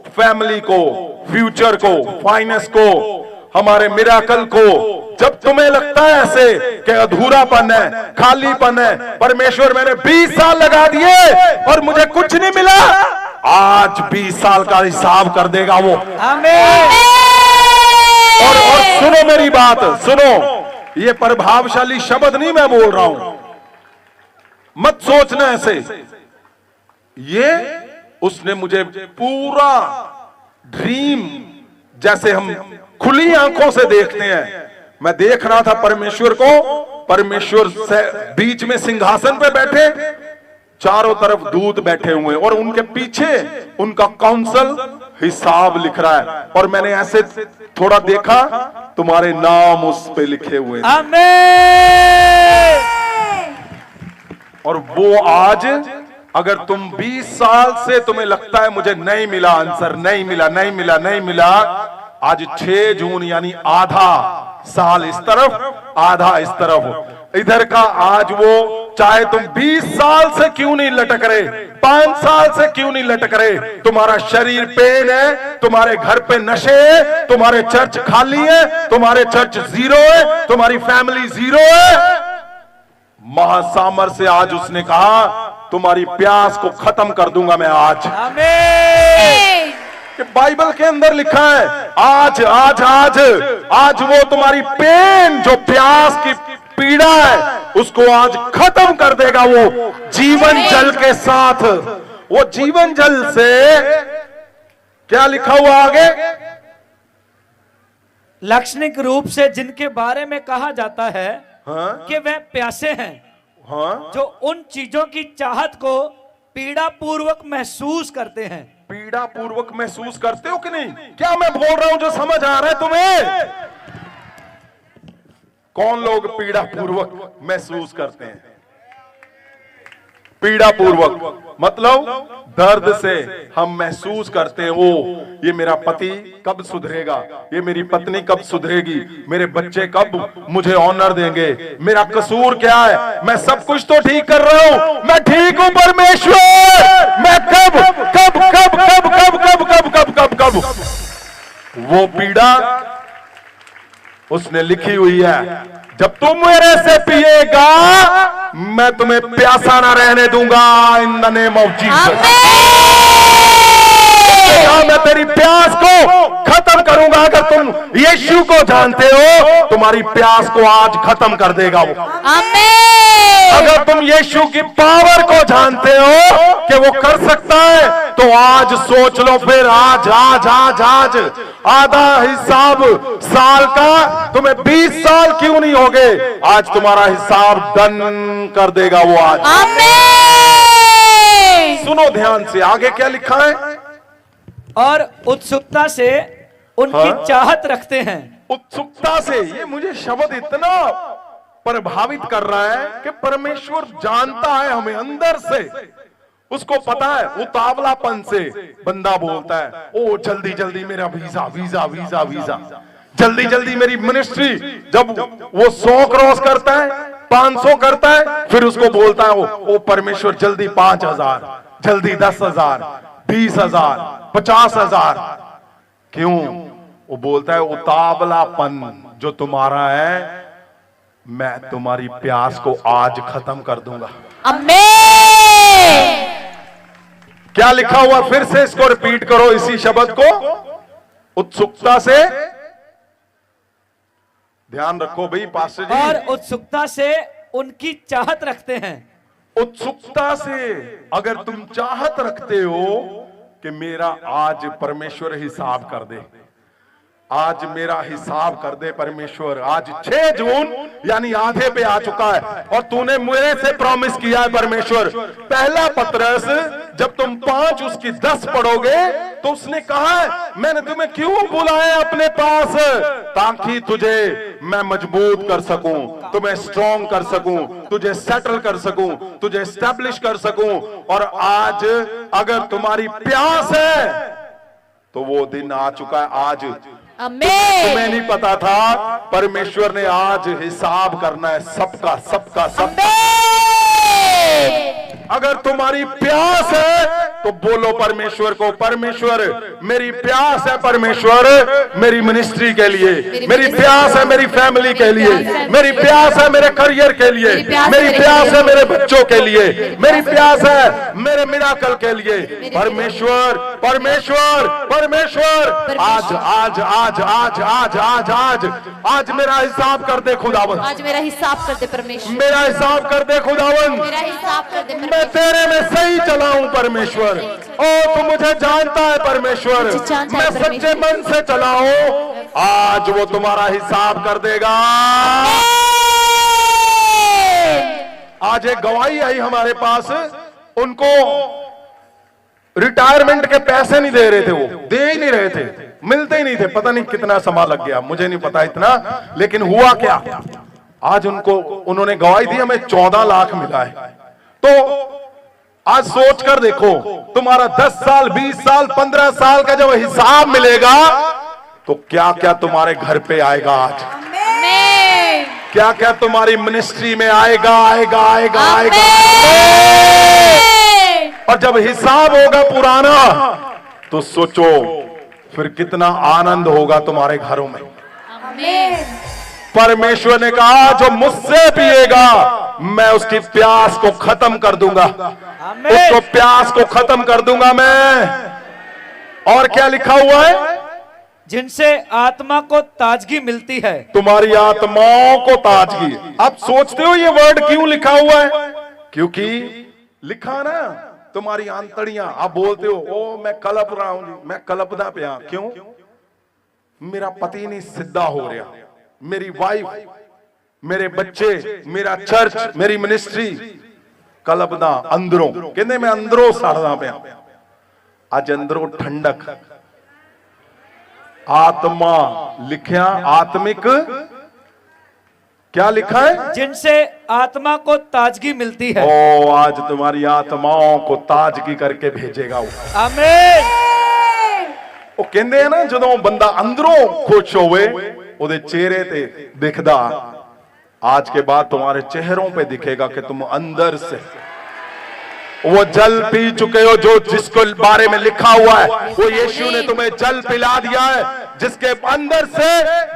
फैमिली को, फ्यूचर को, फाइनेंस को, हमारे मिराकल को। जब तुम्हें लगता है ऐसे कि अधूरापन है, खालीपन है, परमेश्वर मैंने 20 साल लगा दिए और मुझे कुछ नहीं मिला, आज 20 साल का हिसाब कर देगा वो। आमीन। और सुनो मेरी बात, सुनो, ये प्रभावशाली शब्द नहीं मैं बोल रहा हूं, मत सोचना ऐसे। ये उसने मुझे पूरा ड्रीम जैसे हम खुली आंखों से देखते हैं। मैं देख रहा था परमेश्वर को, परमेश्वर से बीच में सिंहासन पे बैठे, चारों तरफ दूत बैठे हुए और उनके पीछे उनका काउंसिल हिसाब लिख रहा है। और मैंने ऐसे थोड़ा देखा, तुम्हारे नाम उस पे लिखे हुए हैं। आमीन। और वो आज, अगर तुम 20 साल से तुम्हें लगता है मुझे नहीं मिला आंसर, नहीं मिला, नहीं मिला, नहीं मिला, आज 6 जून यानी आधा साल इस तरफ आधा इस तरफ इधर का, आज वो चाहे तुम 20 साल से क्यों नहीं लटक रहे, 5 साल से क्यों नहीं लटक रहे, तुम्हारा शरीर पेन है, तुम्हारे घर पे नशे है, तुम्हारे चर्च खाली है, तुम्हारे चर्च जीरो है, तुम्हारी फैमिली जीरो है, महासामर से आज उसने कहा तुम्हारी प्यास को खत्म कर दूंगा मैं आज। आमीन। कि बाइबल के अंदर लिखा है आज आज आज आज वो तुम्हारी पेन, जो प्यास की पीड़ा है, उसको आज खत्म कर देगा वो जीवन जल के साथ। वो जीवन जल से क्या लिखा हुआ आगे? लाक्षणिक रूप से जिनके बारे में कहा जाता है हाँ? कि वह प्यासे हैं, हाँ? जो उन चीजों की चाहत को पीड़ा पूर्वक महसूस करते हैं। पीड़ा पूर्वक महसूस करते हो कि नहीं? क्या मैं बोल रहा हूं जो समझ आ रहा है तुम्हें? कौन लोग पीड़ा पूर्वक महसूस करते हैं? पीड़ा पूर्वक मतलब दर्द से हम महसूस करते हैं, ओ ये मेरा पति कब सुधरेगा, ये मेरी पत्नी कब सुधरेगी, मेरे बच्चे कब मुझे ऑनर देंगे, मेरा कसूर क्या है, मैं सब कुछ तो ठीक कर रहा हूं, मैं ठीक हूं परमेश्वर, मैं कब कब कब कब कब कब कब कब कब कब वो पीड़ा उसने लिखी हुई है। जब तुम मेरे से पिएगा मैं तुम्हें प्यासा ना रहने दूंगा, इन द नेम ऑफ जीसस। मैं तेरी प्यास को खत्म करूंगा। अगर तुम यीशु को जानते हो तुम्हारी प्यास को आज खत्म कर देगा वो। अगर तुम यीशु की पावर को जानते हो कि वो कर सकता है, तो आज सोच लो फिर, आज आज आज आज आधा हिसाब साल का तुम्हें 20 साल क्यों नहीं हो गए, आज तुम्हारा हिसाब डन कर देगा वो आज। सुनो ध्यान से, आगे क्या लिखा है? और उत्सुकता से उनकी हाँ? चाहत रखते हैं। उत्सुकता से, ये मुझे शब्द इतना प्रभावित कर रहा है कि परमेश्वर जानता है हमें अंदर से, उसको पता है। उतावलापन से बंदा बोलता है, ओ जल्दी जल्दी मेरा वीजा वीजा वीजा वीजा, जल्दी जल्दी मेरी मिनिस्ट्री। जब वो 100 क्रॉस करता है, 500 करता है, फिर उसको बोलता है ओ परमेश्वर जल्दी 5000, जल्दी 10,000, 20,000, 50,000। क्यों? वो बोलता है उतावलापन जो तुम्हारा है, मैं तुम्हारी प्यास को आज खत्म कर दूंगा। आमीन। क्या लिखा हुआ? फिर से इसको रिपीट करो, इसी शब्द को। उत्सुकता से, ध्यान रखो भाई पास्टर जी। और उत्सुकता से उनकी चाहत रखते हैं। उत्सुकता से अगर तुम चाहत रखते हो कि मेरा आज परमेश्वर हिसाब कर दे, आज मेरा हिसाब कर दे परमेश्वर। आज 6 जून यानी आधे पे आ चुका है और तूने मेरे से प्रॉमिस किया है परमेश्वर। पहला पत्रस जब तुम 5 उसकी 10 पढ़ोगे तो उसने कहा है मैंने तुम्हें क्यों बुलाया अपने पास, ताकि तुझे मैं मजबूत कर सकूं, तुम्हें स्ट्रॉन्ग कर सकूं, तुझे सेटल कर सकूं, तुझे एस्टैब्लिश कर सकूं। और आज अगर तुम्हारी प्यास है तो वो दिन आ चुका है। आज तुम्हें नहीं पता था, परमेश्वर ने आज हिसाब करना है सबका सबका सबका। अगर तुम्हारी प्यास है तो बोलो परमेश्वर को, परमेश्वर मेरी प्यास है, परमेश्वर मेरी मिनिस्ट्री के लिए, मेरी प्यास है मेरी फैमिली के लिए, मेरी प्यास है मेरे करियर के लिए, मेरी प्यास है मेरे बच्चों के लिए, मेरी प्यास है मेरे मिराकल के लिए। परमेश्वर परमेश्वर परमेश्वर आज आज आज आज आज आज आज आज मेरा हिसाब कर दे खुदावन, आज मेरा हिसाब कर दे परमेश्वर, मेरा हिसाब कर दे खुदावन, मेरा हिसाब कर दे मैं परमेश्वर। तेरे में सही चला हूं परमेश्वर, ओ तू मुझे जानता है परमेश्वर, मुझे जानता है मैं सच्चे मन से चला हूं, आज वो तुम्हारा हिसाब कर देगा। आज एक गवाही आई हमारे पास, उनको रिटायरमेंट के पैसे नहीं दे रहे थे, वो दे ही नहीं रहे थे, मिलते ही नहीं थे, पता नहीं कितना समय लग गया, मुझे नहीं पता इतना, लेकिन हुआ क्या, आज उनको उन्होंने गवाही दी हमें 14 लाख मिला है। तो आज सोच कर देखो, तुम्हारा 10 साल 20 साल 15 साल का जब हिसाब मिलेगा तो क्या क्या तुम्हारे घर पे आएगा, आज क्या क्या तुम्हारी मिनिस्ट्री में आएगा आएगा आएगा आएगा। और जब हिसाब होगा पुराना तो सोचो फिर कितना आनंद होगा तुम्हारे घरों में। परमेश्वर ने कहा जो मुझसे पिएगा मैं उसकी प्यास को खत्म कर दूंगा, उसको प्यास को खत्म कर दूंगा मैं। और क्या लिखा हुआ है, जिनसे आत्मा को ताजगी मिलती है, तुम्हारी आत्माओं को ताजगी। आप सोचते हो ये वर्ड क्यों लिखा हुआ है, क्योंकि लिखा ना तुम्हारी आंतड़ियां। आप बोलते हो ओ मैं कलप रहा हूं जी, मैं कलपदा पे आ, क्यों, मेरा पति नहीं सिद्धा हो रहा, मेरी वाइफ, मेरे बच्चे, मेरा चर्च, मेरी मिनिस्ट्री कलपदा अंदरों, कहते मैं अंदरों सड़दा पे आज अंदरों ठंडक आत्मा लिखा, आत्मिक क्या लिखा है, जिनसे आत्मा को ताजगी मिलती है। ओ आज तुम्हारी आत्माओं को ताजगी करके भेजेगा वो। आमीन। वो कहते हैं ना जो बंदा अंदरों खुश होवे ओदे चेहरे ते दिखदा, आज के बाद तुम्हारे चेहरों पे दिखेगा कि तुम अंदर से वो जल पी चुके हो, जो जिसको बारे में लिखा हुआ है वो यीशु ने तुम्हें जल पिला दिया है, जिसके अंदर से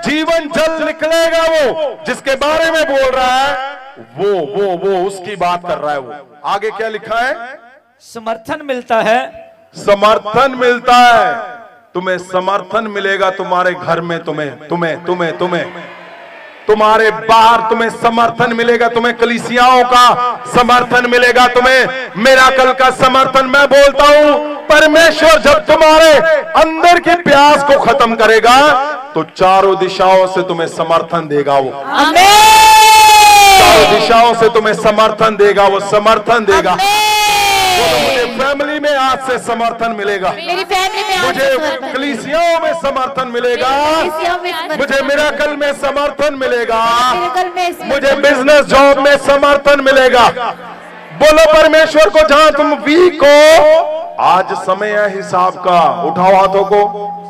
जीवन जल निकलेगा, वो जिसके बारे में बोल रहा है वो उसकी बात कर रहा है। वो आगे क्या लिखा है, समर्थन मिलता है, समर्थन मिलता है, तुम्हें समर्थन मिलेगा तुम्हारे घर में, तुम्हें तुम्हें तुम्हें तुम्हें तुम्हारे बाहर तुम्हें समर्थन मिलेगा, तुम्हें कलीसियाओं का समर्थन मिलेगा, तुम्हें मिराकल का समर्थन। मैं बोलता हूं परमेश्वर जब तुम्हारे अंदर की प्यास को खत्म करेगा तो चारों दिशाओं से तुम्हें समर्थन देगा, वो चारों दिशाओं से तुम्हें समर्थन देगा, वो समर्थन देगा। तो मुझे फैमिली में आज से समर्थन मिलेगा, मेरी फैमिली में मुझे कलीसियाओं में समर्थन मिलेगा, मुझे मिराकल में समर्थन मिलेगा, मुझे बिजनेस जॉब में समर्थन मिलेगा। बोलो परमेश्वर को जहां तुम वीक हो, आज समय है हिसाब का। उठाओ हाथों को,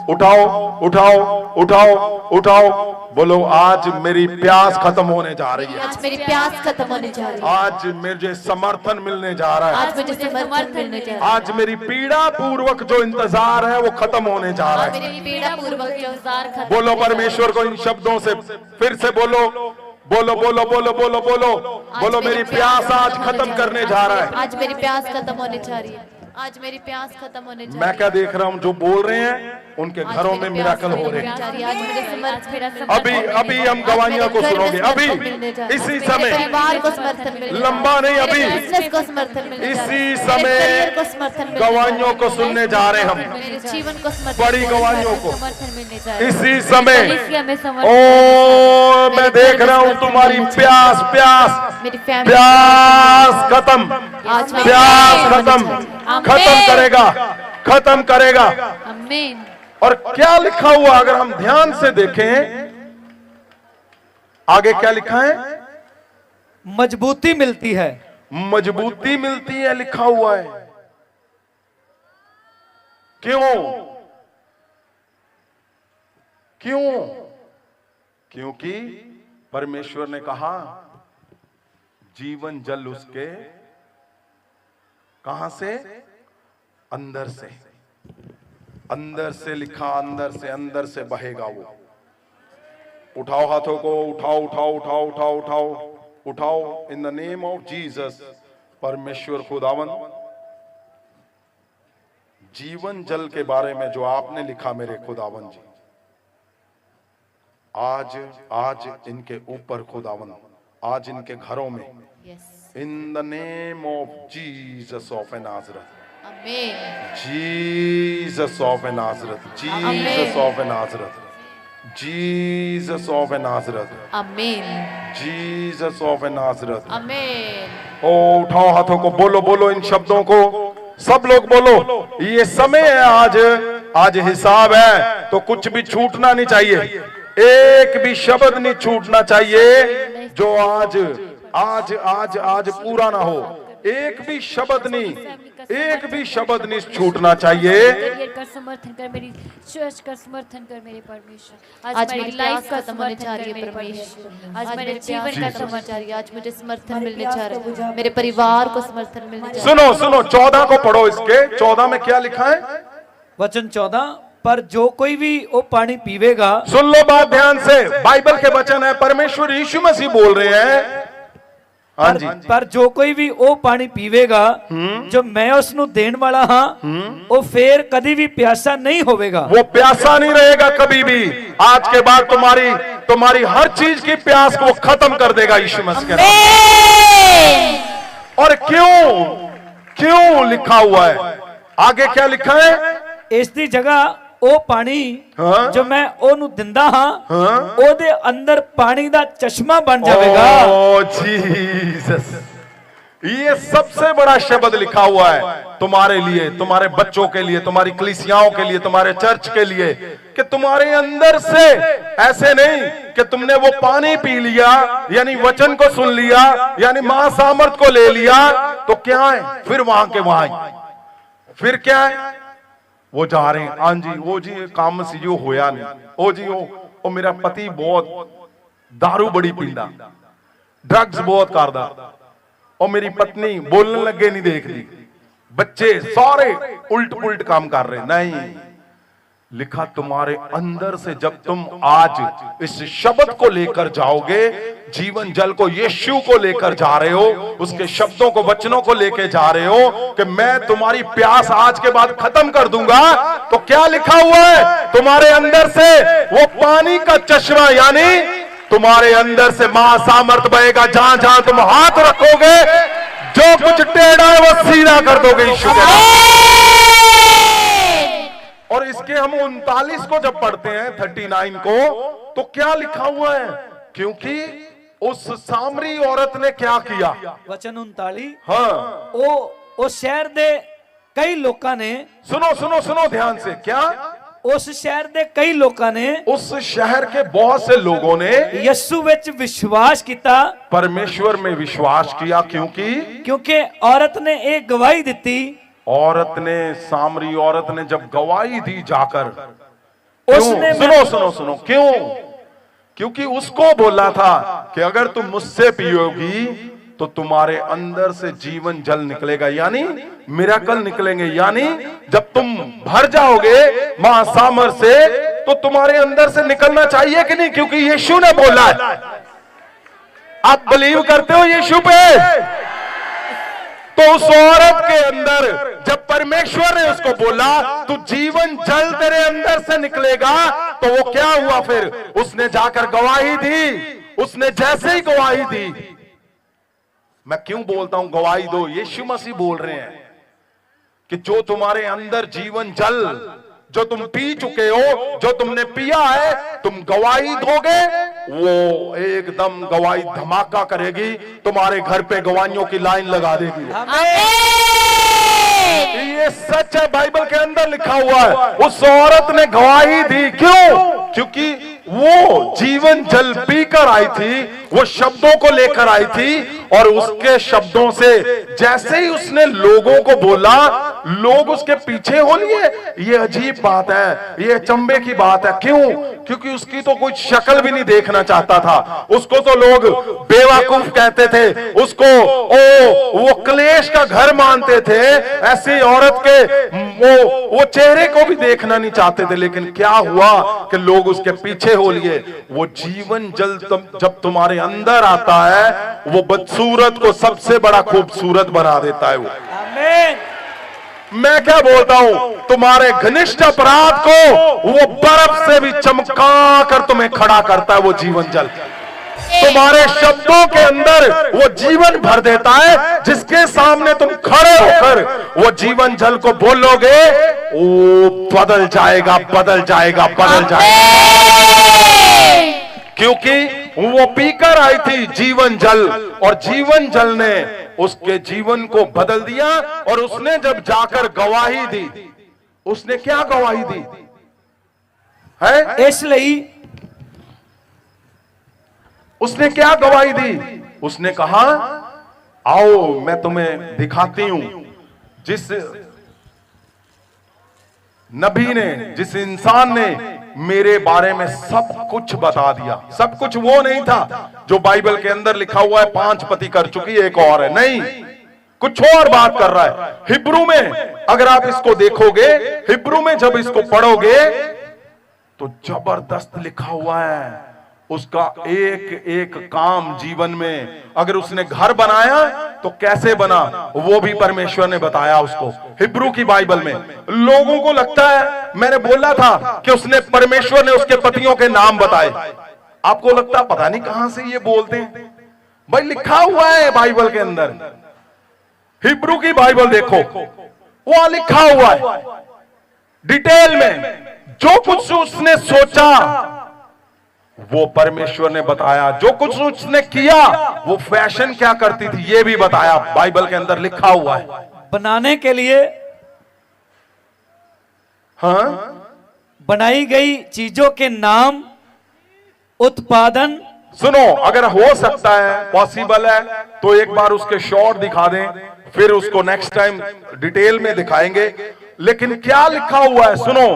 उठाओ उठाओ उठाओ उठाओ, बोलो आज मेरी प्यास खत्म होने जा रही है, आज मेरी प्यास खत्म होने जा रही है, आज मुझे समर्थन मिलने जा रहा है, आज मुझे समर्थन मिलने जा रहा है, आज मेरी पीड़ा पूर्वक जो इंतजार है वो खत्म होने जा रहा है। मेरी पीड़ा पूर्वक जो इंतजार खत्म। बोलो परमेश्वर को इन शब्दों से, फिर से बोलो बोलो बोलो बोलो बोलो बोलो बोलो, मेरी प्यास आज खत्म करने जा रहा है, आज मेरी प्यास खत्म होने जा रही है, आज मेरी प्यास खत्म होने जा रही है। मैं क्या देख रहा हूँ, जो बोल रहे हैं उनके घरों में मिराकल हो रहे हैं। अभी अभी हम गवाहियों को सुनोगे, अभी इसी समय, परिवार को समर्थन मिलेगा, लंबा नहीं, अभी बिजनेस को समर्थन मिलेगा, इसी समय गवाहियों को सुनने जा रहे हैं हम, मेरे जीवन को समर्थन, बड़ी गवाहियों को समर्थन मिलने जा रहा है इसी समय। समर्थन। ओ मैं देख रहा हूँ तुम्हारी प्यास प्यास मेरी फैमिली प्यास खत्म, आज प्यास खत्म खत्म करेगा, खत्म करेगा। आमीन। और क्या लिखा हुआ अगर हम ध्यान से देखें, आगे क्या लिखा है, मजबूती मिलती है, मजबूती मिलती है लिखा हुआ है। क्यों, क्यों, क्योंकि परमेश्वर ने कहा जीवन जल उसके कहां से, अंदर से, अंदर से लिखा, अंदर से बहेगा वो। उठाओ हाथों को, उठाओ उठाओ उठाओ उठाओ उठाओ उठाओ इन द नेम ऑफ जीसस। परमेश्वर खुदावन जीवन जल के बारे में जो आपने लिखा मेरे खुदावन जी, आज इनके ऊपर खुदावन, आज इनके घरों में, इन the name of Jesus of Nazareth, Jesus of Nazareth, Jesus of Nazareth, Jesus of Nazareth, आमीन, जीसस ऑफ नाज़रेथ, आमीन। ओ उठाओ हाथों को, बोलो बोलो इन शब्दों को, सब लोग बोलो। ये समय है, आज हिसाब है, तो कुछ भी छूटना नहीं चाहिए, एक भी शब्द नहीं छूटना चाहिए जो आज पूरा ना हो। एक भी शब्द नहीं, एक भी शब्द नहीं छूटना चाहिए। कर समर्थन कर मेरी चर्च का समर्थन कर मेरे परमेश्वर। आज मेरी लाइफ का समर्थन जा रही है परमेश्वर, आज मेरे जीवन का समर्थन जा रही है, आज मुझे समर्थन मिलने जा रहा है, मेरे परिवार को समर्थन मिलने जा रहा है। सुनो 14 को पढ़ो, इसके 14 में क्या लिखा है? वचन 14, पर जो कोई भी वो पानी पीवेगा। सुन लो बात ध्यान से, बाइबल के वचन है, परमेश्वर यीशु मसीह बोल रहे हैं। हाँ जी, पर जो कोई भी वो पानी पीवेगा जो मैं उसनु देन वाला हाँ, वो फिर कभी भी प्यासा नहीं होवेगा। वो प्यासा नहीं रहेगा कभी भी। आज के बाद तुम्हारी हर चीज की प्यास को खत्म कर देगा यीशु मसीह के नाम। और क्यों लिखा हुआ है? आगे क्या लिखा है? इसकी जगह ਉਹ ਪਾਣੀ ਜੋ ਮੈਂ ਉਹਨੂੰ ਦਿੰਦਾ ਹਾਂ ਉਹਦੇ ਅੰਦਰ ਪਾਣੀ ਦਾ ਚਸ਼ਮਾ ਬਣ ਜਾਵੇਗਾ। ओ जीसस, ये सबसे बड़ा शब्द लिखा हुआ है तुम्हारे लिए, तुम्हारे बच्चों के लिए, तुम्हारी कलीसियाओं के लिए, तुम्हारे चर्च के लिए, कि तुम्हारे अंदर से ऐसे नहीं कि तुमने वो पानी पी लिया यानी वचन को सुन लिया यानी महासामर्थ को ले लिया तो क्या है, फिर वहां के वहां, फिर क्या है, वो जा रहे हैं। हाँ जी, वो जी काम सी जो होया नहीं, ओ जी ओ मेरा पति बहुत दारू बड़ी पींदा, ड्रग्स बहुत करदा, और मेरी पत्नी बोलने लगे नहीं देखती, बच्चे सारे उल्ट पुल्ट काम कर रहे। नहीं, लिखा तुम्हारे अंदर से जब तुम आज इस शब्द को लेकर जाओगे, जीवन जल को, यीशु को लेकर जा रहे हो, उसके शब्दों को, वचनों को लेकर जा रहे हो कि मैं तुम्हारी प्यास आज के बाद खत्म कर दूंगा, तो क्या लिखा हुआ है? तुम्हारे अंदर से वो पानी का चश्मा यानी तुम्हारे अंदर से महासामर्थ बहेगा। जहां जहां तुम हाथ रखोगे, जो कुछ टेढ़ा है वो सीधा कर दोगे यीशु के नाम। और इसके हम 39 को जब पढ़ते हैं, 39 को, तो क्या लिखा हुआ है? क्योंकि उस सामरी औरत ने क्या किया? वचन 39, हाँ, वो शहर दे कई लोगों ने, सुनो ध्यान से, क्या? उस शहर दे कई लोगों ने, उस शहर के बहुत से लोगों ने यीशु विच विश्वास किया, परमेश्वर में विश्वास किया। क्योंकि औरत ने एक गवाही दी। औरत ने, सामरी औरत ने जब गवाही दी जाकर, उसने, सुनो क्यों? क्योंकि उसको बोला था कि अगर तुम मुझसे पियोगी तो तुम्हारे अंदर से जीवन जल निकलेगा, यानी मिरेकल निकलेंगे, यानी जब तुम भर जाओगे महासामर से तो तुम्हारे अंदर से निकलना चाहिए कि नहीं? क्योंकि यीशु ने बोला है। आप बिलीव करते हो यीशु पे? तो उस औरत के अंदर जब परमेश्वर ने उसको बोला तू जीवन जल तेरे अंदर से निकलेगा, तो वो क्या हुआ? फिर उसने जाकर गवाही दी। उसने जैसे ही गवाही दी, मैं क्यों बोलता हूं गवाही दो, यीशु मसीह बोल रहे हैं कि जो तुम्हारे अंदर जीवन जल, जो तुम पी चुके हो, जो तुमने पिया है, तुम गवाही दोगे, वो एकदम गवाही धमाका करेगी, तुम्हारे घर पे गवाहियों की लाइन लगा देगी। ये सच है, बाइबल के अंदर लिखा हुआ है। उस औरत ने गवाही दी, क्यों? क्योंकि वो जीवन जल पीकर आई थी, वो शब्दों को लेकर आई थी, और उसके शब्दों से जैसे ही उसने लोगों को बोला, लोग उसके पीछे हो लिए। ये अजीब बात है, ये अचंभे की बात है। क्यों? क्योंकि उसकी तो कोई शक्ल भी नहीं देखना चाहता था। उसको तो लोग बेवकूफ कहते थे, उसको वो क्लेश का घर मानते थे। ऐसी औरत के वो चेहरे को भी देखना नहीं चाहते थे। लेकिन क्या हुआ कि लोग उसके पीछे हो लिए। वो जीवन जल जब तुम्हारे अंदर आता है, वो बदसूरत को सबसे बड़ा खूबसूरत बना देता है। वो आमीन। मैं क्या बोलता हूं, तुम्हारे घनिष्ठ अपराध को वो बर्फ से भी चमका कर तुम्हें खड़ा करता है वो जीवन जल। तुम्हारे शब्दों के अंदर वो जीवन भर देता है, जिसके सामने तुम खड़े होकर वो जीवन जल को बोलोगे, वो बदल जाएगा, बदल जाएगा, बदल जाएगा। क्योंकि वो पीकर आई थी जीवन जल, और जीवन जल ने उसके जीवन को बदल दिया। और उसने जब जाकर गवाही दी, उसने क्या गवाही दी है? इसलिए उसने क्या गवाही दी? उसने कहा, आओ मैं तुम्हें दिखाती हूं। जिस नबी ने, जिस इंसान ने मेरे बारे में सब कुछ बता दिया। सब कुछ वो नहीं था जो बाइबल के अंदर लिखा हुआ है 5 पति कर चुकी एक और है, नहीं, कुछ और बात कर रहा है। हिब्रू में अगर आप इसको देखोगे, हिब्रू में जब इसको पढ़ोगे तो जबरदस्त लिखा हुआ है। उसका एक एक काम जीवन में, अगर उसने घर बनाया तो कैसे बना वो भी परमेश्वर ने बताया उसको, हिब्रू की बाइबल में। लोगों को लगता है, मैंने बोला था कि उसने, परमेश्वर ने उसके पतियों के नाम बताए। आपको लगता पता नहीं कहां से ये बोलते हैं, भाई लिखा हुआ है बाइबल के अंदर। हिब्रू की बाइबल देखो, वहां लिखा हुआ है डिटेल में, जो कुछ उसने सोचा वो परमेश्वर ने बताया। जो कुछ उसने किया, वो फैशन क्या करती थी ये भी बताया, बाइबल के अंदर लिखा हुआ है। बनाने के लिए, हाँ, बनाई गई चीजों के नाम, उत्पादन। सुनो, अगर हो सकता है, पॉसिबल है, तो एक बार उसके शॉट दिखा दें, फिर उसको नेक्स्ट टाइम डिटेल में दिखाएंगे। लेकिन क्या लिखा हुआ है सुनो,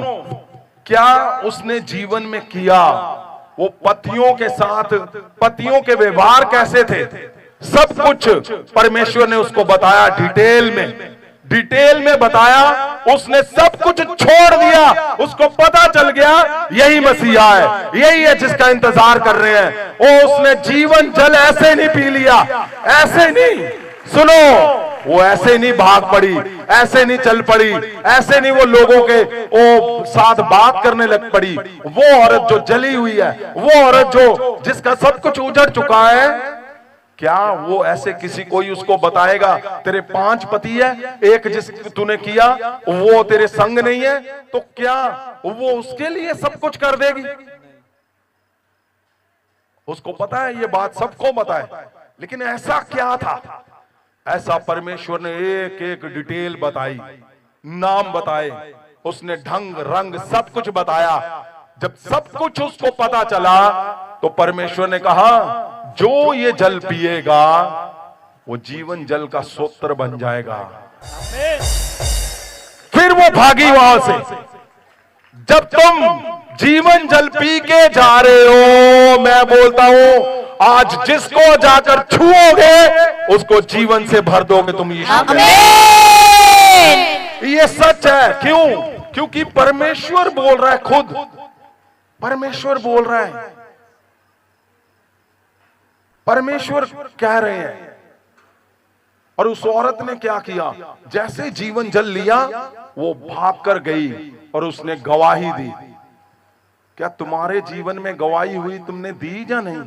क्या उसने जीवन में किया, वो पतियों के साथ, पतियों के व्यवहार कैसे थे, सब कुछ परमेश्वर ने उसको बताया डिटेल में। डिटेल में बताया, उसने सब कुछ छोड़ दिया। उसको पता चल गया यही मसीहा है, यही है जिसका इंतजार कर रहे हैं। वो उसने जीवन जल ऐसे नहीं पी लिया, ऐसे नहीं, सुनो, वो ऐसे नहीं भाग पड़ी, ऐसे नहीं चल पड़ी, ऐसे नहीं वो लोगों के वो साथ बात करने लग पड़ी। वो औरत जो जली हुई है, वो औरत जो, जिसका सब कुछ उजड़ चुका है, क्या वो ऐसे किसी कोई उसको बताएगा तेरे 5 पति है, एक जिस तूने किया वो तेरे संग नहीं है, तो क्या वो उसके लिए सब कुछ कर देगी? उसको पता है, ये बात सबको पता है। लेकिन ऐसा क्या था? ऐसा परमेश्वर ने एक एक डिटेल बताई, नाम बताए, उसने ढंग रंग सब कुछ बताया। जब सब कुछ उसको पता चला तो परमेश्वर ने कहा, जो ये जल पिएगा वो जीवन जल का सूत्र बन जाएगा। फिर वो भागी वहां से। जब तुम जीवन जल पी के जा रहे हो, मैं बोलता हूं, आज जिसको जाकर छुओगे उसको जीवन से भर दोगे तुम यीशु में। ये सच है। क्यों? क्योंकि परमेश्वर बोल रहा है, खुद परमेश्वर बोल रहा है, परमेश्वर कह रहे हैं। और उस औरत ने क्या किया? जैसे जीवन जल लिया, वो भागकर गई और उसने गवाही दी। क्या तुम्हारे जीवन में गवाही हुई? तुमने दी या नहीं?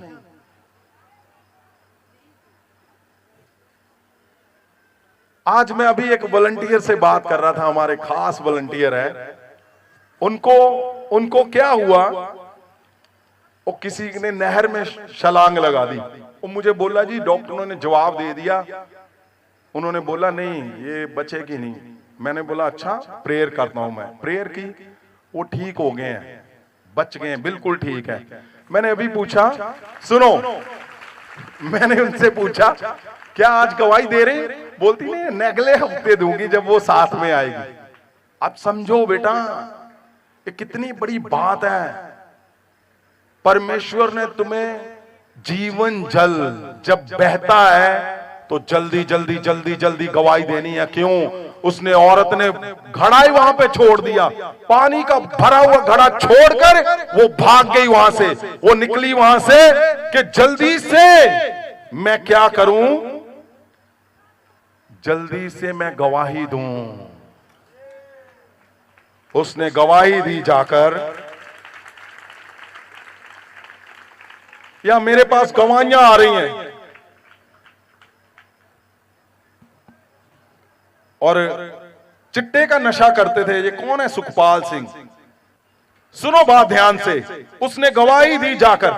आज मैं अभी एक वॉलंटियर से बात कर रहा था, हमारे खास वॉलंटियर है। उनको क्या हुआ, वो किसी ने नहर में छलांग लगा दी। वो मुझे बोला, जी डॉक्टरों ने जवाब दे दिया, उन्होंने बोला नहीं ये बचेगी नहीं। मैंने बोला अच्छा, प्रेयर करता हूं मैं। प्रेयर की, वो ठीक हो गए हैं, बच गए हैं, बिल्कुल ठीक है। मैंने अभी पूछा, सुनो, मैंने उनसे पूछा क्या आज गवाही दे रहे? बोलती नहीं, अगले हफ्ते दूंगी जब वो साथ में आएगी। अब समझो बेटा, ये कितनी बड़ी बात है। परमेश्वर ने तुम्हें जीवन जल जब बहता है तो जल्दी जल्दी जल्दी जल्दी गवाही देनी है। क्यों? उसने, औरत ने घड़ा ही वहां पे छोड़ दिया, पानी का भरा हुआ घड़ा छोड़कर वो भाग गई वहां से। वो निकली वहां से कि जल्दी से मैं क्या करूं, जल्दी से मैं गवाही दूं। उसने गवाही दी जाकर, या मेरे पास गवाहियां आ रही हैं और चिट्टे का नशा करते थे। ये कौन है? सुखपाल सिंह। सुनो बात ध्यान से, उसने गवाही दी जाकर।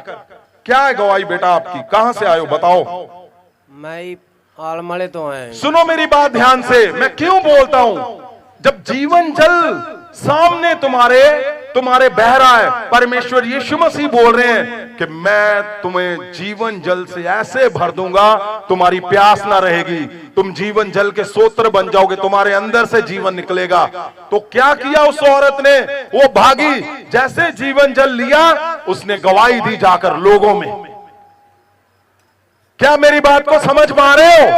क्या है गवाही बेटा आपकी? कहां से आए हो बताओ? मैं आलमले तो आया हूं। सुनो मेरी बात ध्यान से, मैं क्यों बोलता हूं। जब जीवन जल सामने तुम्हारे बह रहा है, परमेश्वर यीशु मसीह बोल रहे हैं कि मैं तुम्हें जीवन जल से ऐसे भर दूंगा, तुम्हारी प्यास ना रहेगी, तुम जीवन जल के सोत्र बन जाओगे, तुम्हारे अंदर से जीवन निकलेगा। तो क्या किया उस औरत ने? वो भागी, जैसे जीवन जल लिया उसने गवाही दी जाकर लोगों में। क्या मेरी बात को समझ पा रहे हो?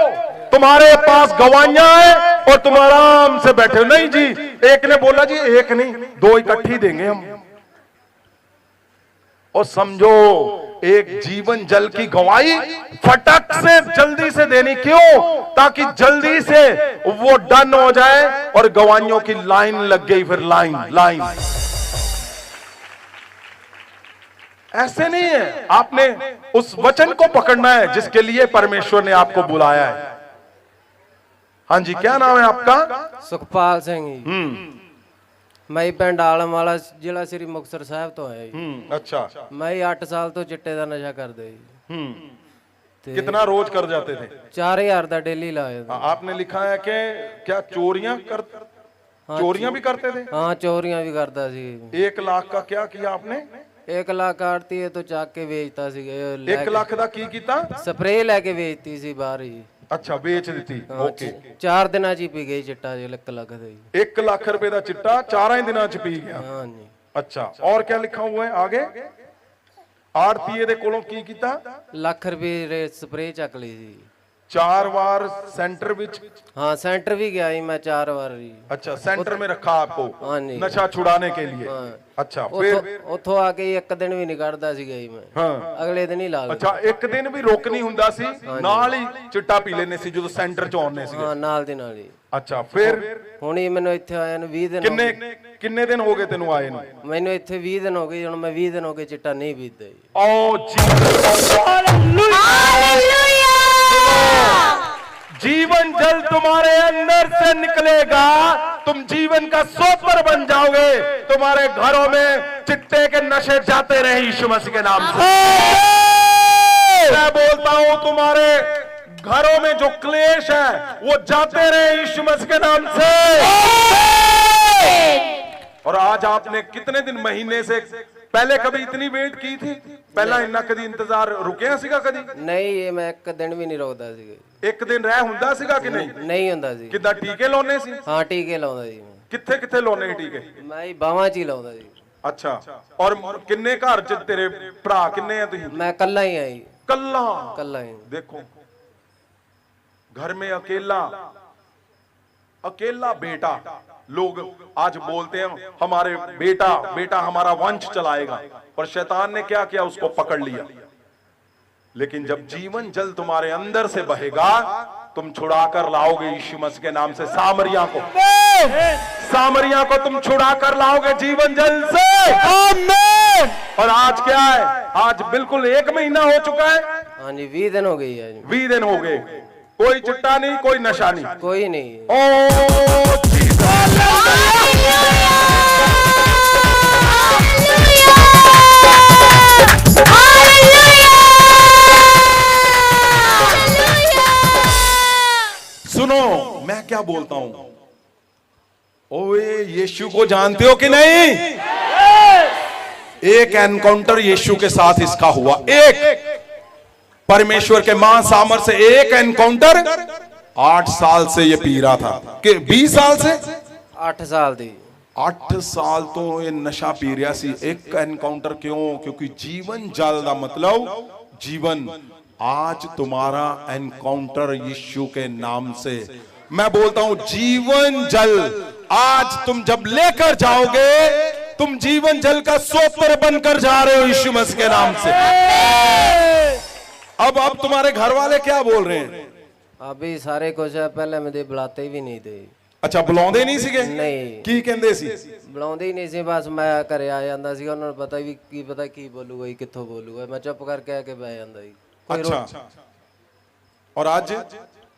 तुम्हारे पास गवाहियां हैं और तुम आराम से बैठे हो। नहीं जी, एक ने बोला जी एक नहीं, दो इकट्ठी देंगे हम। और समझो, एक जीवन जल की गवाही फटक से जल्दी से देनी। क्यों? ताकि जल्दी से वो डन हो जाए और गवाहियों की लाइन लग गई। फिर लाइन ऐसे नहीं है। आपने उस वचन को पकड़ना है जिसके लिए परमेश्वर ने आपको बुलाया है। हाँ जी, क्या नाम है आपका? सुखपाल सिंह जी। मैं पिंड आलमवाला, जिला श्री मुक्तसर साहब तो है जी। अच्छा। मैं 8 साल तो चिट्टे का नशा करदे जी। कितना रोज कर जाते थे? 4000 ਦਾ डेली लाए थे। आपने लिखा है कि क्या चोरियां भी करते थे? हाँ, चोरियां भी करता सी। 1 लाख का क्या किया आपने? 1 ਲੱਖ ਆੜਤੀ ਹੈ तो ਚੱਕ ਕੇ ਵੇਚਦਾ ਸੀ। 1 ਲੱਖ ਦਾ ਕੀ ਕੀਤਾ? ਸਪਰੇ ਲੈ ਕੇ ਵੇਚਤੀ ਸੀ ਬਾਹਰ ਹੀ। ਅੱਛਾ, ਵੇਚ ਦਿੱਤੀ। ਓਕੇ। 4 ਦਿਨਾਂ ਚ ਹੀ ਪੀ ਗਈ ਚਿੱਟਾ ਜੀ 1 ਲੱਖ ਦਾ ਜੀ। 1 ਲੱਖ रुपए ਦਾ चिट्टा 4 ही दिनों ਚ ਪੀ ਗਿਆ। हाँ जी। अच्छा, और क्या लिखा हुआ है आगे? ਆੜਤੀਏ ਦੇ ਕੋਲੋਂ ਕੀ ਕੀਤਾ? 1 ਲੱਖ ਰੁਪਏ ਸਪਰੇ ਚੱਕ ਲਈ ਸੀ। 4 बार सेंटर विच? हाँ, सेंटर भी गया ही मैं 4 बार जी। अच्छा, सेंटर में रखा आपको हाँ जी। नशा छुड़ाने के लिए। हाँ। अच्छा, फिर उतो आके 1 दिन भी नहीं ਕੱਢਦਾ ਸੀ ਗਈ मैं। हाँ। अगले दिन ही ला ली। अच्छा, 1 दिन भी ਰੁਕ ਨਹੀਂ ਹੁੰਦਾ ਸੀ, ਨਾਲ ਹੀ ਚਿੱਟਾ ਪੀ ਲੈਨੇ ਸੀ ਜਦੋਂ ਸੈਂਟਰ ਚ ਆਉਂਦੇ ਸੀ। हाँ, ਨਾਲ ਦੀ ਨਾਲ ਹੀ। ਅੱਛਾ, ਫਿਰ ਹੁਣ ਹੀ ਮੈਨੂੰ ਇੱਥੇ ਆਇਆ ਨੂੰ 20 ਦਿਨ ਹੋ ਗਏ। ਕਿੰਨੇ ਦਿਨ ਹੋ ਗਏ ਤੈਨੂੰ ਆਏ ਨੂੰ? ਮੈਨੂੰ ਇੱਥੇ 20 ਦਿਨ ਹੋ ਗਏ। ਹੁਣ ਮੈਂ 20 ਦਿਨ ਹੋ ਗਏ ਚਿੱਟਾ ਨਹੀਂ ਪੀਂਦਾ ਜੀ। ਓ जी, जीवन जल तुम्हारे अंदर से निकलेगा, तुम जीवन का सोपर बन जाओगे। तुम्हारे घरों में चिट्टे के नशे जाते रहे यीशु मसीह के नाम से। मैं बोलता हूं, तुम्हारे घरों में जो क्लेश है वो जाते रहे यीशु मसीह के नाम से। और आज आपने कितने दिन, महीने से पहले कभी इतनी वेट की थी? पहला इन्ना कभी इंतजार रुकिया सीगा कभी? नहीं, ये मैं 1 दिन भी नहीं ਰੋਕਦਾ ਸੀ। 1 दिन ਰਹਿ ਹੁੰਦਾ ਸੀਗਾ ਕਿ ਨਹੀਂ? ਨਹੀਂ ਹੁੰਦਾ ਸੀ। ਕਿੱਦਾਂ ਟੀਕੇ ਲਾਉਣੇ ਸੀ? ਹਾਂ, ਟੀਕੇ ਲਾਉਂਦਾ ਜੀ ਮੈਂ। ਕਿੱਥੇ ਲਾਉਣੇ ਟੀਕੇ? ਮੈਂ ਹੀ ਬਾਹਾਂ 'ਚ ਹੀ ਲਾਉਂਦਾ ਜੀ। ਅੱਛਾ, ਔਰ ਕਿੰਨੇ ਘਰ ਚ ਤੇਰੇ ਭਰਾ ਕਿੰਨੇ ਆ ਤੁਸੀਂ? ਮੈਂ ਕੱਲਾ ਹੀ ਆਈ। ਕੱਲਾ ही। देखो, घर में अकेला बेटा। लोग आज बोलते हैं हमारे बेटा हमारा वंश चलाएगा, और शैतान ने क्या किया? उसको पकड़ लिया। लेकिन जब जीवन जल तुम्हारे अंदर से बहेगा, तुम छुड़ा कर लाओगे यीशु मसीह के नाम से सामरिया को तुम छुड़ा कर लाओगे जीवन जल से। आमीन। और आज क्या है? आज बिल्कुल 1 महीना हो चुका है। हाँ जी, 20 दिन हो गई है। 20 दिन हो गए, कोई चिट्टा नहीं, कोई नशा नहीं, कोई नहीं। ओ सुनो, मैं क्या बोलता हूं? ओए, यीशु को जानते हो कि नहीं? एक एनकाउंटर यीशु के साथ इसका हुआ। एक परमेश्वर के महासामर्थ से एक एनकाउंटर। 8 साल से ये पी रहा था कि 20 साल से? 8 साल दी। 8 साल तो ये नशा पी रहा सी। एक एनकाउंटर क्यों? क्योंकि जीवन जल का मतलब जीवन। आज तुम्हारा एनकाउंटर यीशु के नाम से। मैं बोलता हूं, जीवन जल आज तुम जब लेकर जाओगे, तुम जीवन जल का सोपर बनकर जा रहे हो यीशु मसीह के नाम से। अब तुम्हारे घर वाले क्या बोल रहे हैं? अभी सारे कुछ है, पहले मुझे बुलाते भी नहीं थे। ਅੱਛਾ ਬੁਲਾਉਂਦੇ ਨਹੀਂ ਸੀਗੇ? ਨਹੀਂ ਕੀ ਕਹਿੰਦੇ ਸੀ? ਬੁਲਾਉਂਦੇ ਹੀ ਨਹੀਂ ਸੀ, ਬਸ ਮੈਂ ਘਰੇ ਆ ਜਾਂਦਾ ਸੀ, ਉਹਨਾਂ ਨੂੰ ਪਤਾ ਵੀ ਕੀ ਬੋਲੂਗਾ ਜੀ, ਕਿੱਥੋਂ ਬੋਲੂਗਾ, ਮੈਂ ਚੁੱਪ ਕਰਕੇ ਆ ਕੇ ਬਹਿ ਜਾਂਦਾ ਜੀ। अच्छा और आज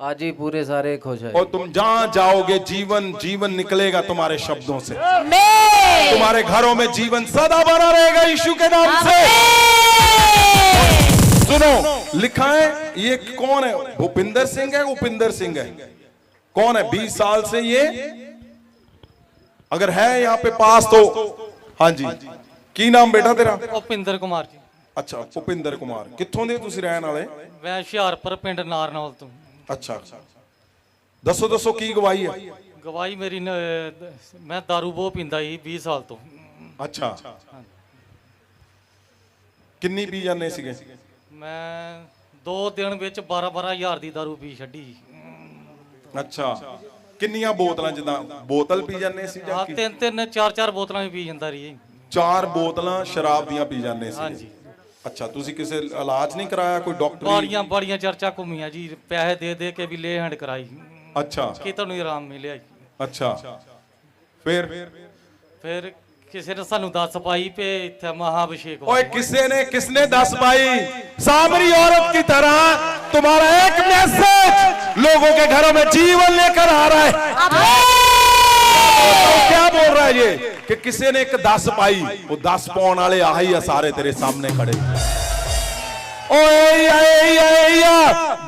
आज ही पूरे सारे खुश है। और तुम जहां जाओगे जीवन जीवन निकलेगा तुम्हारे शब्दों से, आमीन तुम्हारे घरों में जीवन सदा बना रहेगा यीशु के नाम से। सुनो लिखा है, ये कौन है? भूपिंदर सिंह है, उपिंदर सिंह है, कौन है? 20 साल से ये अगर है यहाँ पे पास तो हाँ जी। की नाम बेटा तेरा? ਭੁਪਿੰਦਰ ਕੁਮਾਰ ਜੀ। अच्छा भूपिंदर कुमार, कित्थों दे तुसी रहन वाले? ਮੈਂ ਹੁਸ਼ਿਆਰਪੁਰ ਪਿੰਡ ਨਾਰਨੌਲ ਤੋਂ। अच्छा दसो दसो की गवाही है? ਗਵਾਹੀ ਮੇਰੀ ਮੈਂ दारू ਬਹੁਤ ਪੀਂਦਾ ਸੀ 20 ਸਾਲ ਤੋਂ। अच्छा किन्नी पी जाने सीगे? ਮੈਂ 2 ਦਿਨ ਵਿੱਚ 12-12 ਹਜ਼ਾਰ ਦੀ दारू ਪੀ ਛੱਡੀ। अच्छा किन्नियां बोतलां, जिदा बोतल पी जाने सी ਹਾਂ जां 3-3 4-4 ਬੋਤਲਾਂ ਵੀ ਪੀ ਜਾਂਦਾ ਰਹੀ। 4 बोतलां शराब दियां पी जाने सी? ਹਾਂਜੀ। अच्छा तुसी किसे इलाज नहीं कराया, कोई डॉक्टर? ਬੜੀਆਂ ਚਰਚਾ ਘੁੰਮੀਆਂ ਜੀ, ਪੈਸੇ ਦੇ ਦੇ ਕੇ ਵੀ ਲੈ ਹੈਂਡ ਕਰਾਈ अच्छा ਕਿ ਤੁਹਾਨੂੰ ਆਰਾਮ ਮਿਲਿਆ ਜੀ। अच्छा फिर ਫਿਰ ਕਿਸੇ ਨੇ ਸਾਨੂੰ ਦੱਸ ਪਾਈ ਪੇ ਇੱਥੇ ਮਹਾਭਿਸ਼ੇਕ ओए किसने दस पाई? सामरी औरत की तरह तुम्हारा एक मैसेज लोगों के घरों में जीवन लेकर आ रहा है। तो क्या बोल रहा है ये कि किसी ने एक 10 पाई? वो 10 पाउन वाले आ ही सारे तेरे सामने खड़े।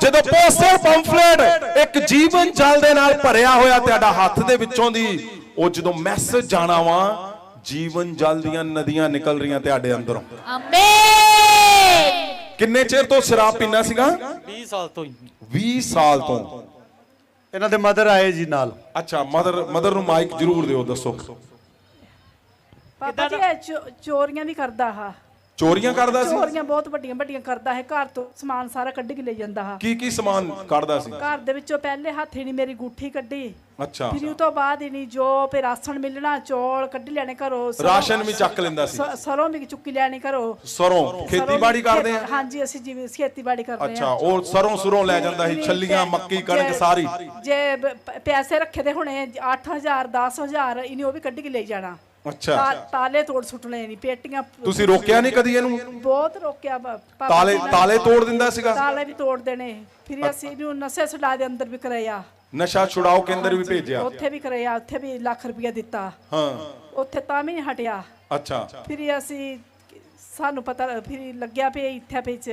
ਜਦੋਂ ਪੋਸਟਰ ਪੰਫਲੇਟ ਇੱਕ ਜੀਵਨ ਜਲ ਦੇ ਨਾਲ ਭਰਿਆ ਹੋਇਆ ਤੁਹਾਡਾ ਹੱਥ ਦੇ ਵਿੱਚੋਂ ਦੀ, ਉਹ ਜਦੋਂ ਮੈਸੇਜ ਜਾਣਾ ਵਾ, ਜੀਵਨ ਜਲ ਦੀਆਂ ਨਦੀਆਂ ਨਿਕਲ ਰਹੀਆਂ ਤੁਹਾਡੇ ਅੰਦਰੋਂ। आमीन ਕਿੰਨੇ ਚਿਰ ਤੋਂ ਸ਼ਰਾਬ ਪੀਣਾ ਸੀਗਾ? 20 ਸਾਲ ਤੋਂ ਹੀ। 20 ਸਾਲ ਤੋਂ। ਇਹਨਾਂ ਦੇ ਮਦਰ ਆਏ ਜੀ ਨਾਲ। ਅੱਛਾ ਮਦਰ ਨੂੰ ਮਾਈਕ ਜ਼ਰੂਰ ਦਿਓ, ਦੱਸੋ। ਪਾਪਾ ਜੀ ਇਹ ਚੋਰੀਆਂ ਵੀ ਕਰਦਾ ਹਾ। ਚੋਰੀਆਂ ਕਰਦਾ ਸੀ? ਚੋਰੀਆਂ ਬਹੁਤ ਵੱਡੀਆਂ ਵੱਡੀਆਂ ਕਰਦਾ ਹੈ, ਘਰ ਤੋਂ ਸਮਾਨ ਸਾਰਾ ਕੱਢ ਕੇ ਲੈ ਜਾਂਦਾ ਹਾ। ਕੀ ਸਮਾਨ ਕੱਢਦਾ ਸੀ? ਘਰ ਦੇ ਵਿੱਚੋਂ ਪਹਿਲੇ ਹੱਥ ਹੀ ਨਹੀਂ ਮੇਰੀ ਗੁੱਠੀ ਕੱਢੀ। ਅੱਛਾ ਫਿਰ ਉਹ ਤੋਂ ਬਾਅਦ ਹੀ ਨਹੀਂ ਜੋ ਪੇ ਰਾਸ਼ਨ ਮਿਲਣਾ, ਚੌਲ ਕੱਢ ਲੈਣੇ ਘਰੋਂ, ਰਾਸ਼ਨ ਵੀ ਚੱਕ ਲੈਂਦਾ ਸੀ? ਸਰੋਂ ਵੀ ਚੁੱਕੀ ਲੈਣੀ ਘਰੋਂ। ਸਰੋਂ ਖੇਤੀਬਾੜੀ ਕਰਦੇ ਆ? ਹਾਂਜੀ ਅਸੀਂ ਜਿਵੇਂ ਖੇਤੀਬਾੜੀ ਕਰਦੇ ਅੱਛਾ ਆ। ਉਹ ਸਰੋਂ ਲੈ ਜਾਂਦਾ ਸੀ, ਛੱਲੀਆਂ ਮੱਕੀ ਕਣਕ ਸਾਰੀ? ਜੇ ਪੈਸੇ ਰੱਖੇ ਦੇ ਹੋਣੇ 8000 10000 ਇਹਨੇ ਉਹ ਵੀ ਕੱਢ ਕੇ ਲੈ ਜਾਣਾ। ਅੱਛਾ ਤਾਲੇ ਤੋੜ ਸੁੱਟਣੇ ਨਹੀਂ, ਪੇਟੀਆਂ। ਤੁਸੀਂ ਰੋਕਿਆ ਨਹੀਂ ਕਦੀ ਇਹਨੂੰ? ਬਹੁਤ ਰੋਕਿਆ ਪਾਪਾ। ਤਾਲੇ ਤੋੜ ਦਿੰਦਾ ਸੀਗਾ? ਤਾਲੇ ਵੀ ਤੋੜ ਦੇਣੇ। ਫਿਰ ਅਸੀਂ ਇਹਨੂੰ ਨਸ਼ੇ ਛੁਡਾ ਦੇ ਅੰਦਰ ਵੀ ਕਰਾਇਆ, ਨਸ਼ਾ ਛੁਡਾਓ ਕੇਂਦਰ ਵੀ ਭੇਜਿਆ? ਉੱਥੇ ਵੀ ਕਰਾਇਆ, ਉੱਥੇ ਵੀ ਲੱਖ ਰੁਪਇਆ ਦਿੱਤਾ। ਹਾਂ ਉੱਥੇ ਤਾਂ ਵੀ ਨਹੀਂ ਹਟਿਆ। ਅੱਛਾ ਫਿਰ ਅਸੀਂ ਸਾਨੂੰ ਪਤਾ ਫਿਰ ਲੱਗਿਆ ਵੀ ਇੱਥੇ ਵਿੱਚ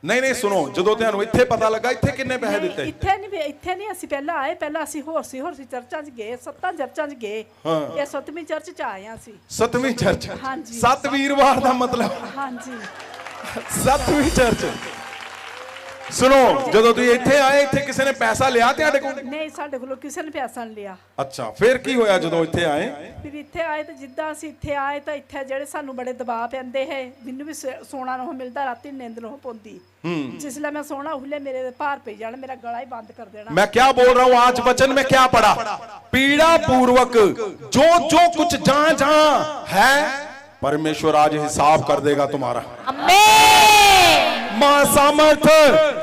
ਨਹੀਂ ਸੁਣੋ, ਜਦੋਂ ਤੁਹਾਨੂੰ ਇੱਥੇ ਪਤਾ ਲੱਗਾ, ਇੱਥੇ ਕਿੰਨੇ ਪੈਸੇ ਦਿੱਤੇ? ਇੱਥੇ ਨਹੀਂ ਅਸੀਂ ਪਹਿਲਾਂ ਆਏ, ਪਹਿਲਾਂ ਅਸੀਂ ਹੋਰ ਸੀ ਚਰਚਾਂ 'ਚ ਗਏ, 7 ਚਰਚਾਂ 'ਚ ਗਏ। ਇਹ 7ਵੀਂ ਚਰਚ 'ਚ ਆਏ ਅਸੀਂ। 7ਵੀਂ ਚਰਚ? ਹਾਂਜੀ। 7 ਵੀਰਵਾਰ ਦਾ ਮਤਲਬ? ਹਾਂਜੀ 7ਵੀਂ ਚਰਚ। ਸੁਣੋ ਜਦੋਂ ਤੁਸੀਂ ਇੱਥੇ ਆਏ, ਇੱਥੇ ਕਿਸੇ ਨੇ ਪੈਸਾ ਲਿਆ ਤੁਹਾਡੇ ਕੋਲ? ਨਹੀਂ, ਸਾਡੇ ਕੋਲੋਂ ਕਿਸੇ ਨੇ ਪੈਸਾ ਨਹੀਂ ਲਿਆ। ਅੱਛਾ ਫਿਰ ਕੀ ਹੋਇਆ ਜਦੋਂ ਇੱਥੇ ਆਏ? ਫਿਰ ਇੱਥੇ ਆਏ ਤਾਂ ਜਿੱਦਾਂ ਅਸੀਂ ਇੱਥੇ ਆਏ ਤਾਂ ਇੱਥੇ ਜਿਹੜੇ ਸਾਨੂੰ ਬੜੇ ਦਬਾਅ ਪੈਂਦੇ ਹੈ, ਮੈਨੂੰ ਵੀ ਸੋਣਾ ਨਹੀਂ ਮਿਲਦਾ, ਰਾਤੀ ਨੀਂਦ ਨਹੀਂ ਪੌਂਦੀ। जिसले मैं सोना उसले मेरे भार पे जाना, मेरा गला ही बंद कर देना। मैं क्या बोल रहा हूँ, आज वचन में क्या पढ़ा? पीड़ा पूर्वक जो कुछ जहां जहां है, परमेश्वर आज हिसाब कर देगा तुम्हारा। आमीन मां सामर्थ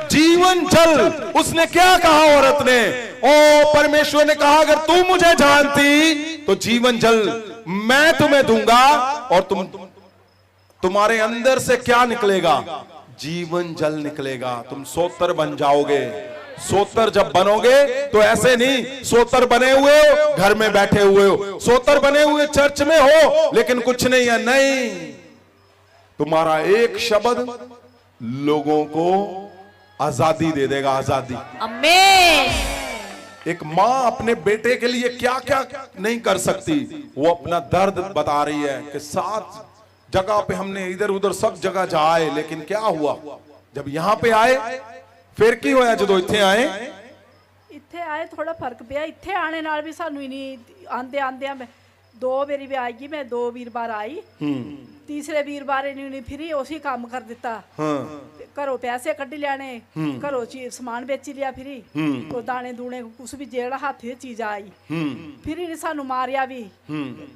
जीवन जल, उसने क्या कहा औरत ने? ओ परमेश्वर ने कहा अगर तू मुझे जानती तो जीवन जल मैं तुम्हें दूंगा, और तुम्हारे अंदर से क्या निकलेगा? जीवन जल निकलेगा। तुम सोतर बन जाओगे। सोतर जब बनोगे तो ऐसे नहीं सोतर बने हुए हो घर में बैठे हुए हो, सोतर बने हुए चर्च में हो लेकिन कुछ नहीं है। नहीं, तुम्हारा एक शब्द लोगों को आजादी दे देगा। आजादी। आमीन एक माँ अपने बेटे के लिए क्या क्या नहीं कर सकती, वो अपना दर्द बता रही है कि 7 जगह पे हमने इधर उधर सब जगह जाए, लेकिन क्या हुआ जब यहाँ पे आए? फिर की होया ਜਦੋਂ ਇੱਥੇ ਆਏ? ਇੱਥੇ ਆਏ ਥੋੜਾ ਫਰਕ ਪਿਆ। ਇੱਥੇ ਆਣੇ ਨਾਲ ਵੀ ਸਾਨੂੰ ਹੀ ਨਹੀਂ ਆਂਦੇ ਮੈਂ 2 ਵਾਰੀ ਵੀ ਆਈ, ਮੈਂ 2 ਵੀਰਵਾਰ ਆਈ। ਤੀਸਰੇ ਵੀਰਵਾਰ ਇਹਨੇ ਫਿਰ ਉਸੇ ਕੰਮ ਕਰ ਦਿੱਤਾ। ਘਰੋਂ ਪੈਸੇ ਕੱਢ ਲਿਆਣੇ, ਘਰੋਂ ਸਮਾਨ ਵੇਚ ਲਿਆ, ਫਿਰ ਉਹ ਦਾਣੇ ਦੂਣੇ ਕੁਛ ਵੀ ਜਿਹੜਾ ਹੱਥ 'ਚ ਚੀਜ਼ ਆਈ। ਫਿਰ ਇਹਨੇ ਸਾਨੂੰ ਮਾਰਿਆ ਵੀ,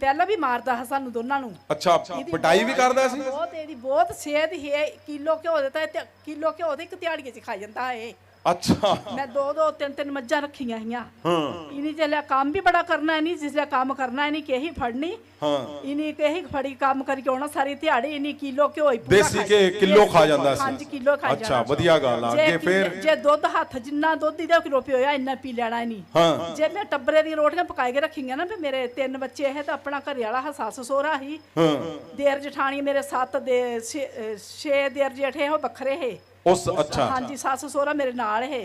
ਪਹਿਲਾਂ ਵੀ ਮਾਰਦਾ ਹੈ ਸਾਨੂੰ ਦੋਨਾਂ ਨੂੰ। ਅੱਛਾ ਪਟਾਈ ਵੀ ਕਰਦਾ ਸੀ? ਬਹੁਤ ਇਹਦੀ ਬਹੁਤ ਸੇਧ ਹੈ। ਕਿਲੋ ਘਿਓ ਦਿੱਤਾ, ਕਿਲੋ ਘਿਓ ਦੇ ਇੱਕ ਦਿਹਾੜੀਏ 'ਚ ਖਾ ਜਾਂਦਾ ਹੈ। अच्छा मैं 2-2 3-3 मज्जा रखियां हियां हाँ इन्हीं जिसले काम भी बड़ा करना है, नहीं जिसले काम करना है, नहीं कही फड़नी हाँ इन्हीं कही फड़ी काम करके आना सारी दिहाड़ी इन्हीं किलो घ्यो ही पूरा देसी खाई- के किलो खा जांदा हाँ जी किलो खा अच्छा जाना। वधिया गल आ जे अगे फिर जे दुध हथ जिन्ना दुध इहदा किलो पियोया इन्ना पी लेना नहीं। हाँ जे मैं टब्बरे दी रोटियां पकाई के रखियां ना, फिर मेरे 3 बच्चे है तो अपना घरे वाला है, सस सोहरा ही, हाँ देर जठानी मेरे 7 दे 6 देर जेठे हो बखरे है। उस अच्छा हाँ जी सस सोहरा मेरे नाल है।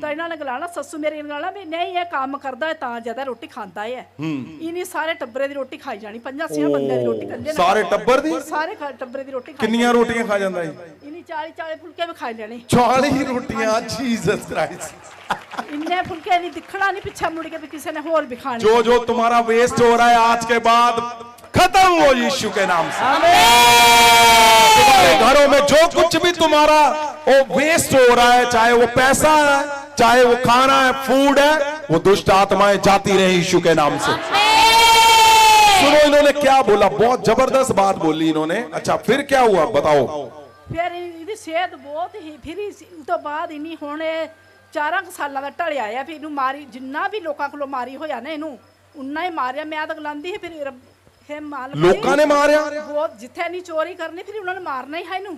तो इन्हों ने गलाना ससू मेरी ने गलाना भी नहीं ये काम करदा है तां ज्यादा रोटी खाता है। इन्हीं सारे टब्बरे दी रोटी खाई जानी, 50 बंदे दी रोटी कंदे सारे टब्बर दी सारे टब्बरे दी रोटी खाई किन्नियां रोटियां खा जांदा है इन्हीं 40 फुलके भी खाई लेने। 40 रोटियां जीसस क्राइस्ट इन्ने फुलके नहीं दिखना नहीं पीछे मुड़ के भी किसी ने होर भी खाने। जो जो तुम्हारा वेस्ट हो रहा है आज के बाद खत्म हो यीशु के नाम से। तुम्हारे घरों में जो कुछ भी तुम्हारा वो वेस्ट हो रहा है, चाहे वो पैसा है, चाहे वो खाना है, फूड है, वो दुष्ट आत्माएं जाती रहे यीशु के नाम से। सुनो इन्होंने क्या बोला, बहुत जबरदस्त बात बोली इन्होंने। अच्छा फिर क्या हुआ बताओ। फिर इहदी सेहत बहुत ही फिर उस तो बाद इन्हीं हुणे 4 सालां दा ढलिया आ। फिर इनू मारी जिन्ना भी लोकां कोलों मारी होया ना इनू उन्ना ही मारिया। मैं तो गलांदी है फिर हे माल लोकां ने मारिया बहुत जिथे नहीं चोरी करनी फिर उन्होंने मारना ही है इनू।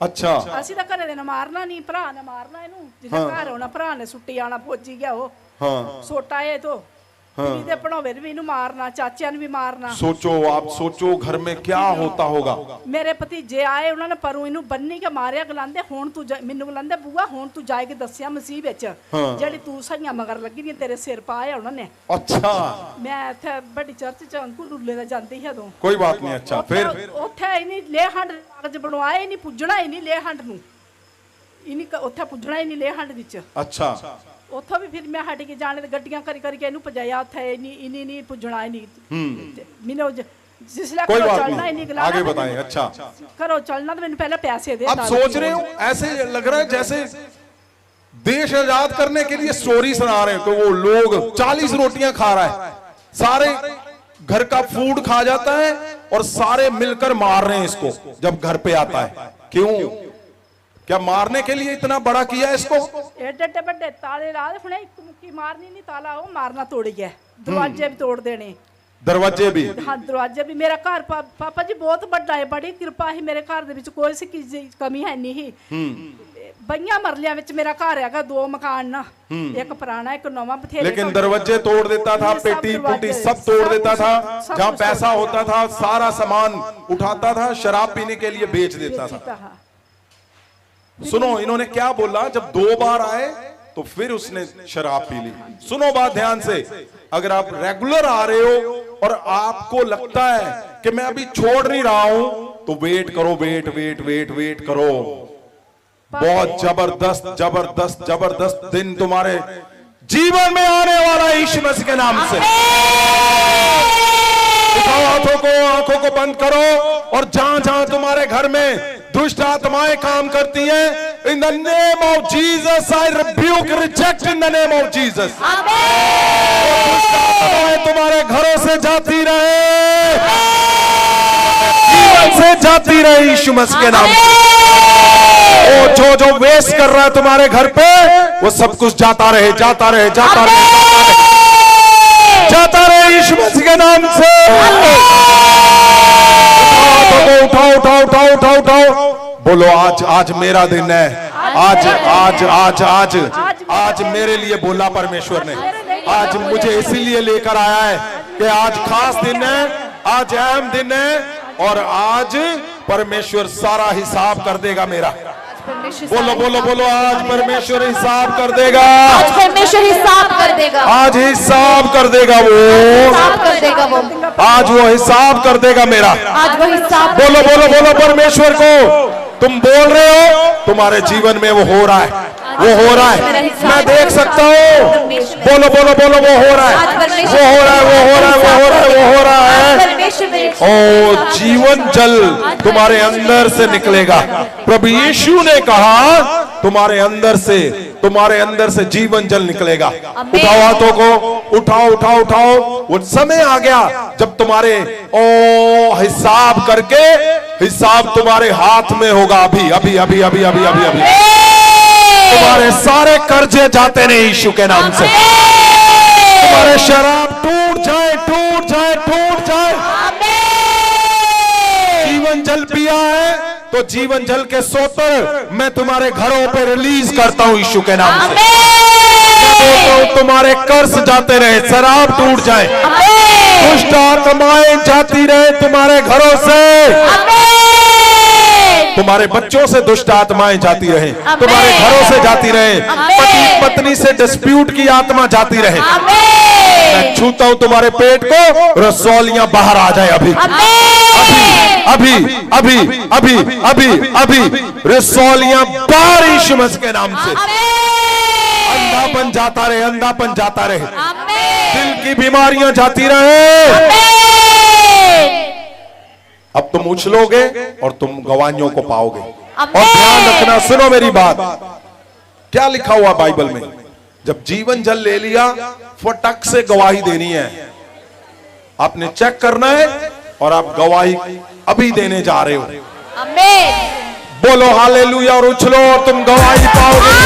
अच्छा ਅਸੀਂ ਤਾਂ ਘਰੇ ਦੇ ਨਾ ਮਾਰਨਾ ਨਹੀਂ, ਭਰਾ ਨੇ ਮਾਰਨਾ ਇਹਨੂੰ। ਜਿੱਦਾਂ ਘਰ ਹੋਣਾ ਭਰਾ ਨੇ ਸੁੱਟੀ ਆਣਾ, ਫੌਜੀ ਗਿਆ ਉਹ हाँ ਸੋਟਾ ਇਹ ਤੋਂ ਇਹਦੇ ਭਣੋਵੇ ਵੀ ਇਹਨੂੰ ਮਾਰਨਾ, ਚਾਚਿਆਂ ਨੂੰ ਵੀ ਮਾਰਨਾ। सोचो आप सोचो घर में क्या होता होगा। ਮੇਰੇ ਭਤੀਜੇ ਆਏ ਉਹਨਾਂ ਨੇ ਪਰੂ ਇਹਨੂੰ ਬੰਨੀ ਕੇ ਮਾਰਿਆ। ਗਲਾਂਦੇ ਹੁਣ ਤੂੰ ਮੈਨੂੰ ਗਲਾਂਦੇ ਬੂਆ ਹੁਣ ਤੂੰ ਜਾ ਕੇ ਦੱਸਿਆ ਮਸੀਹ ਵਿੱਚ ਜਿਹੜੀ ਤੂੰ ਸਹੀਆਂ ਮਗਰ ਲੱਗੀ ਦੀਆਂ ਤੇਰੇ ਸਿਰ ਪਾਇਆ ਉਹਨਾਂ ਨੇ। अच्छा ਮੈਂ ਇੱਥੇ ਵੱਡੀ ਚਰਚ ਚ ਅੰਕੂ ਡੁੱਲੇ ਦਾ ਜਾਂਦੀ ਹੈ ਉਦੋਂ। कोई बात नहीं। अच्छा फिर ਉੱਥੇ ਇਹਨੀ ਲੇਹੰਡ ਕਾਗਜ਼ ਬਣਵਾਏ, ਨਹੀਂ ਪੁੱਜਣਾ ਹੀ ਨਹੀਂ ਲੇਹੰਡ ਨੂੰ, ਇਹਨੀ ਉੱਥੇ ਪੁੱਜਣਾ ਹੀ ਨਹੀਂ ਲੇਹੰਡ ਵਿੱਚ। अच्छा ਉੱਥੋਂ ਵੀ ਫਿਰ ਮੈਂ ਹਟ ਕੇ ਜਾਣੇ ਤੇ ਗੱਡੀਆਂ ਕਰੀ ਕੇ ਇਹਨੂੰ ਭਜਾਇਆ ਉੱਥੇ। ਇਨੀ ਨਹੀਂ ਪੁੱਜਣਾ ਹੀ ਨਹੀਂ ਮੈਨੂੰ जिसले कोई घरों बात चलना नहीं, ही निकला आगे ना, बताएं। अच्छा घरों चलना तो मैंने पहले पैसे दे। आप सोच रहे हो ऐसे लग रहा है जैसे देश आजाद करने के लिए स्टोरी सुना रहे हैं। तो वो लोग 40 रोटियां खा रहा है, सारे घर का फूड खा जाता है और सारे मिलकर मार रहे हैं इसको जब घर पे आता है। क्यों, क्या मारने के लिए इतना बड़ा किया इसको? एडे एडे बड़े ताले ला दे, एक मुक्की मारनी नहीं, ताला वो मारना तोड़ गया, दरवाजे भी तोड़ देने, दरवाजे भी। हाँ दरवाजे भी। मेरा घर पापा जी बहुत बड़ा है, बड़ी कृपा है मेरे घर दे विच, कोई सी कमी है नहीं। 22 मरलियां विच मेरा घर हैगा, 2 मकान ना, एक पुराना एक नवा, बथेरे। लेकिन दरवाजे तोड़ देता था, पेटी पुटी सब तोड़ देता था, जहाँ पैसा होता था सारा सामान उठाता था, शराब पीने के लिए बेच देता था। सुनो इन्होंने क्या बोला, जब 2 बार आए तो फिर उसने शराब पी ली। सुनो बात ध्यान से, अगर आप रेगुलर आ रहे हो और आपको लगता है कि मैं अभी छोड़ नहीं रहा हूं, तो वेट करो, वेट वेट वेट वेट करो। बहुत जबरदस्त जबरदस्त जबरदस्त दिन तुम्हारे जीवन में आने वाला है यीशु मसीह के नाम से। उठाओ आंखों को बंद करो और जहां जहां तुम्हारे घर में दुष्ट आत्माएं काम करती हैं, इन the name of Jesus I rebuke reject in the name of Jesus. दुष्ट आत्माएं तुम्हारे घरों से जाती रहे, जीवन से जाती रहे यीशु मसीह के नाम से। ओ जो वेस्ट कर रहा है तुम्हारे घर पे, वो सब कुछ जाता रहे, जाता रहे, जाता रहे, जाता रहे यीशु मसीह के नाम से। उठाओ उठाओ उठाओ उठाओ उठाओ, बोलो आज आज मेरा दिन है, आज आज आज आज आज मेरे लिए बोला परमेश्वर ने। आज मुझे इसीलिए लेकर आया है कि आज खास दिन है, आज अहम दिन है, और आज परमेश्वर सारा हिसाब कर देगा मेरा। बोलो बोलो बोलो, आज परमेश्वर हिसाब कर देगा, आज परमेश्वर हिसाब कर देगा, आज हिसाब कर देगा वो, हिसाब कर देगा वो, आज वो हिसाब कर देगा मेरा। आज वो हिसाब। बोलो बोलो बोलो परमेश्वर को, तुम बोल रहे हो तुम्हारे जीवन में वो हो रहा है, वो हो रहा है, मैं देख सकता हूँ। बोलो बोलो बोलो, वो हो रहा है, वो हो रहा है, वो हो रहा है, वो हो रहा है, वो हो रहा है। ओ जीवन जल तुम्हारे अंदर से निकलेगा। प्रभु यीशु ने कहा तुम्हारे अंदर से जीवन जल निकलेगा। उठाओ हाथों को, उठाओ उठाओ उठाओ। वो समय आ गया जब तुम्हारे हिसाब करके हिसाब तुम्हारे हाथ में होगा। अभी अभी अभी अभी अभी अभी अभी तुम्हारे सारे कर्जे जाते रहे यीशु के नाम से। तुम्हारे शराब टूट जाए, टूट जाए, टूट जाए। जीवन जल पिया है तो जीवन जल के सोतर मैं तुम्हारे घरों पे रिलीज करता हूं यीशु के नाम से। तो तुम्हारे कर्ज जाते रहे, शराब टूट जाए, दुष्ट आत्माएं जाती रहे तुम्हारे घरों से, तुम्हारे बच्चों से दुष्ट आत्माएं जाती रहे, तुम्हारे घरों से जाती रहे, पति पत्नी से डिस्प्यूट की आत्मा जाती रहे। मैं छूता हूं तुम्हारे पेट को, रसौलियां बाहर आ जाए अभी अभी अभी अभी अभी अभी रसौलियां बाहर यीशु मसीह के नाम से। अंधापन जाता रहे, अंधापन जाता रहे, दिल की बीमारियां जाती रहे। अब तुम उछलोगे और तुम गवाहियों को पाओगे। और ध्यान रखना, सुनो मेरी बात, क्या लिखा हुआ बाइबल में, जब जीवन जल ले लिया फटक से गवाही देनी है। आपने चेक करना है और आप गवाही अभी देने जा रहे हो। बोलो हालेलुया और उछलो और तुम गवाही पाओगे।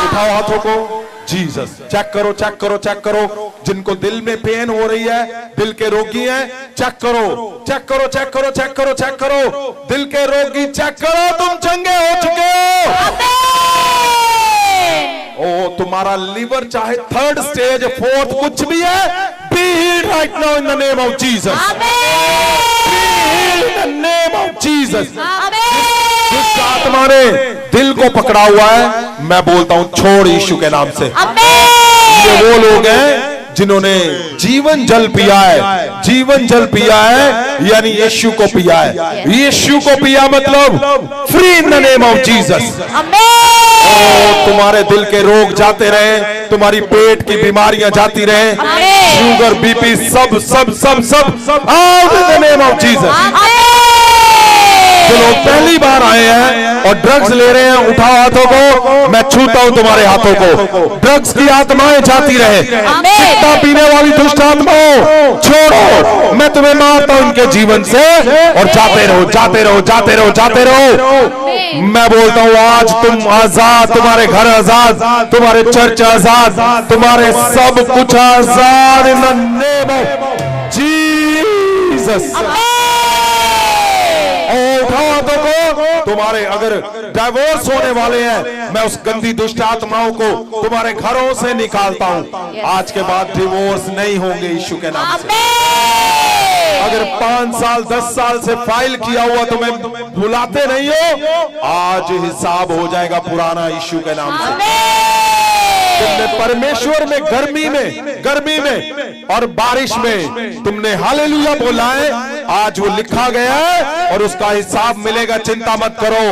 उठाओ हाथों को, जीसस। चेक करो, चेक करो, चेक करो, जिनको दिल में पेन हो रही है, दिल के रोगी हैं, चेक करो, चेक करो, चेक करो, चेक करो, चेक करो, दिल के रोगी चेक करो, तुम चंगे हो चुके हो। ओ तुम्हारा लिवर चाहे 3rd स्टेज 4th कुछ भी है, be healed right now in the name of Jesus. In the name of Jesus. जिस आत्मा ने दिल को पकड़ा हुआ है, मैं बोलता हूं छोड़ यीशु के नाम से। ये वो लोग हैं जिन्होंने जीवन जल पिया है, जीवन जल पिया है यानी यीशु को पिया है। यीशु को पिया मतलब free in the name of Jesus. तुम्हारे दिल के रोग जाते रहे, तुम्हारी पेट की बीमारियां जाती रहे, शुगर बीपी सब सब सब सब out in the name of Jesus. जो लोग पहली बार आए हैं और ड्रग्स ले रहे हैं, उठाओ हाथों को, मैं छूता हूं तुम्हारे हाथों को। ड्रग्स की आत्माएं जाती रहे, चिट्टा पीने वाली दुष्ट आत्माओं छोड़ो, मैं तुम्हें मारता हूं इनके जीवन से, और जाते रहो, जाते रहो, जाते रहो, जाते रहो। मैं बोलता हूं आज तुम आजाद, तुम्हारे घर आजाद, तुम्हारे चर्च आजाद, तुम्हारे सब कुछ आजाद in the name of Jesus. तुम्हारे अगर डाइवोर्स होने वाले हैं, मैं उस गंदी दुष्ट आत्माओं को तुम्हारे घरों से निकालता हूं। आज के बाद डिवोर्स नहीं होंगे यीशु के नाम से। अगर 5 साल 10 साल से फाइल किया हुआ तुम्हें बुलाते नहीं हो, आज हिसाब हो जाएगा पुराना यीशु के नाम से। तुमने परमेश्वर में गर्मी में और बारिश में तुमने हालेलुया बोला है, आज वो लिखा गया है और उसका हिसाब मिलेगा। चिंता मत करो,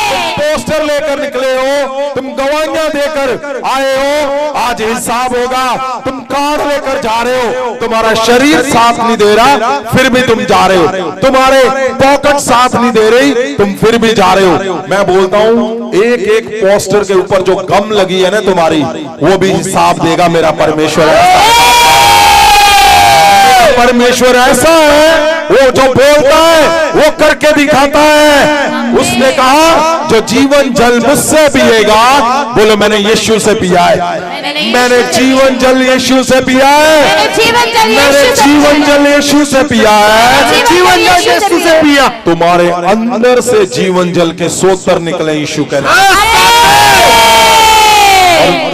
तुम पोस्टर लेकर निकले हो, तुम गवाहियां देकर आए हो, आज हिसाब होगा। तुम कार्ड लेकर जा रहे हो, तुम्हारा शरीर साथ नहीं दे रहा फिर भी तुम जा रहे हो, तुम्हारे पॉकेट साथ नहीं दे रही तुम फिर भी जा रहे हो। मैं बोलता हूं एक एक पोस्टर के ऊपर जो गम लगी है ना तुम्हारी, वो भी हिसाब देगा मेरा परमेश्वर। परमेश्वर ऐसा है, वो जो बोलता है वो करके दिखाता है। उसने कहा जो जीवन जल मुझसे पिएगा, बोलो मैंने यीशु से पिया है, मैंने जीवन जल यीशु से पिया है, मैंने जीवन जल यीशु से पिया है, जीवन जल यीशु से पिया। तुम्हारे अंदर से जीवन जल के सोतर निकले यीशु के नाम।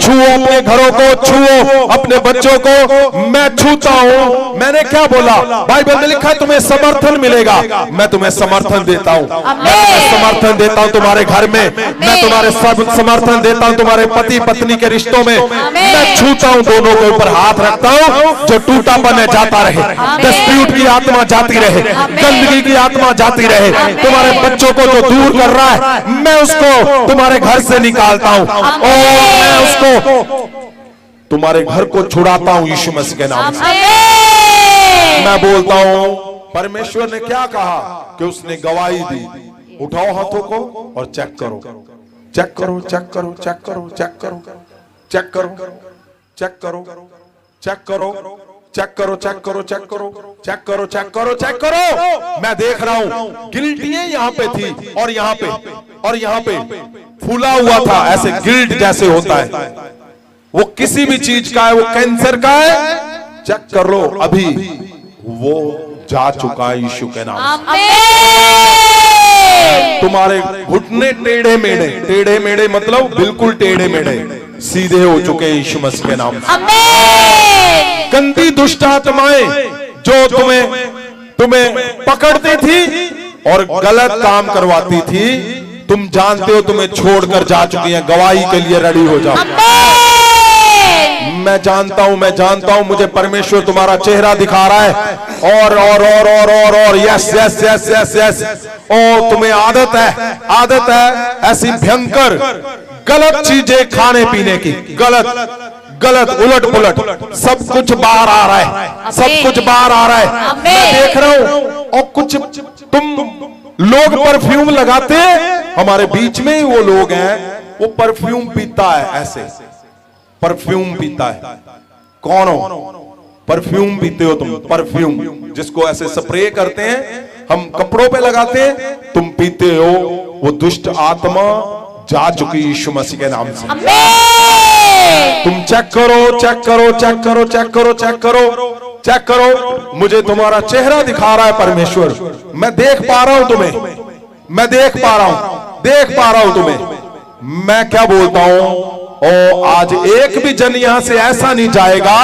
छुओ अपने घरों को, छुओ अपने बच्चों को, मैं छूता हूं। मैंने क्या बोला? बाइबल में लिखा है तुम्हें समर्थन मिलेगा। मैं तुम्हें समर्थन देता हूं, मैं तुम्हें समर्थन देता हूं तुम्हारे घर में, मैं तुम्हारे सब समर्थन देता हूं तुम्हारे पति पत्नी के रिश्तों में। मैं छूता हूं, दोनों के ऊपर हाथ रखता हूं। जो टूटापन है जाता रहे, डिस्प्यूट की आत्मा जाती रहे, गंदगी की आत्मा जाती रहे, तुम्हारे बच्चों को जो दूर कर रहा है मैं उसको तुम्हारे घर से निकालता हूं और मैं उसको तुम्हारे घर को छुड़ाता हूं यीशु मसीह के नाम से। मैं बोलता हूं परमेश्वर ने क्या कहा कि उसने गवाही दी। उठाओ हाथों को और चेक करो, चेक करो, चेक करो, चेक करो, चेक करो, चेक करो, चेक करो, चेक करो, चेक करो, चेक करो, चेक करो, चेक करो, चेक करो, चेक करो। मैं देख रहा हूं गिल्टियां यहाँ पे थी और यहाँ पे और यहाँ पे फूला हुआ था, ऐसे गिल्ट जैसे होता है। वो किसी भी चीज का है, वो कैंसर का है, चेक कर लो, अभी वो जा चुका है यीशु के नाम से। तुम्हारे घुटने टेढ़े मेढ़े, टेढ़े मेढ़े मतलब बिल्कुल टेढ़े मेढ़े सीधे हो चुके हैं यीशु मसीह के नाम से। गंदी दुष्ट आत्माएं जो तुम्हें पकड़ती थी और गलत काम करवाती थी, तुम जानते हो तुम्हें छोड़कर जा चुकी हैं। गवाही के लिए रेडी हो जाओ। मैं जानता हूं, मुझे परमेश्वर तुम्हारा चेहरा दिखा रहा है। और yes yes yes yes yes. ओ तुम्हें आदत है ऐसी भयंकर गलत चीजें खाने पीने की, गलत उलट पुलट सब कुछ बाहर आ रहा है, सब कुछ बाहर आ रहा है। मैं देख रहा हूं। और कुछ तुम लोग परफ्यूम लगाते हैं, हमारे बीच में ही वो लोग हैं, वो परफ्यूम पीता है, ऐसे परफ्यूम पीता है। कौन हो? परफ्यूम पीते हो तुम, परफ्यूम जिसको ऐसे स्प्रे करते हैं, हम कपड़ों पे लगाते हैं, तुम पीते हो। वो दुष्ट आत्मा जा चुकी यीशु मसीह के नाम से। तुम चेक करो, चेक करो, चेक करो, चेक करो, चेक करो, चेक करो। मुझे तुम्हारा चेहरा दिखा रहा है परमेश्वर। मैं देख पा रहा हूं तुम्हें, मैं देख पा रहा हूं तुम्हें। मैं क्या बोलता हूं? और आज एक भी जन यहां से ऐसा नहीं जाएगा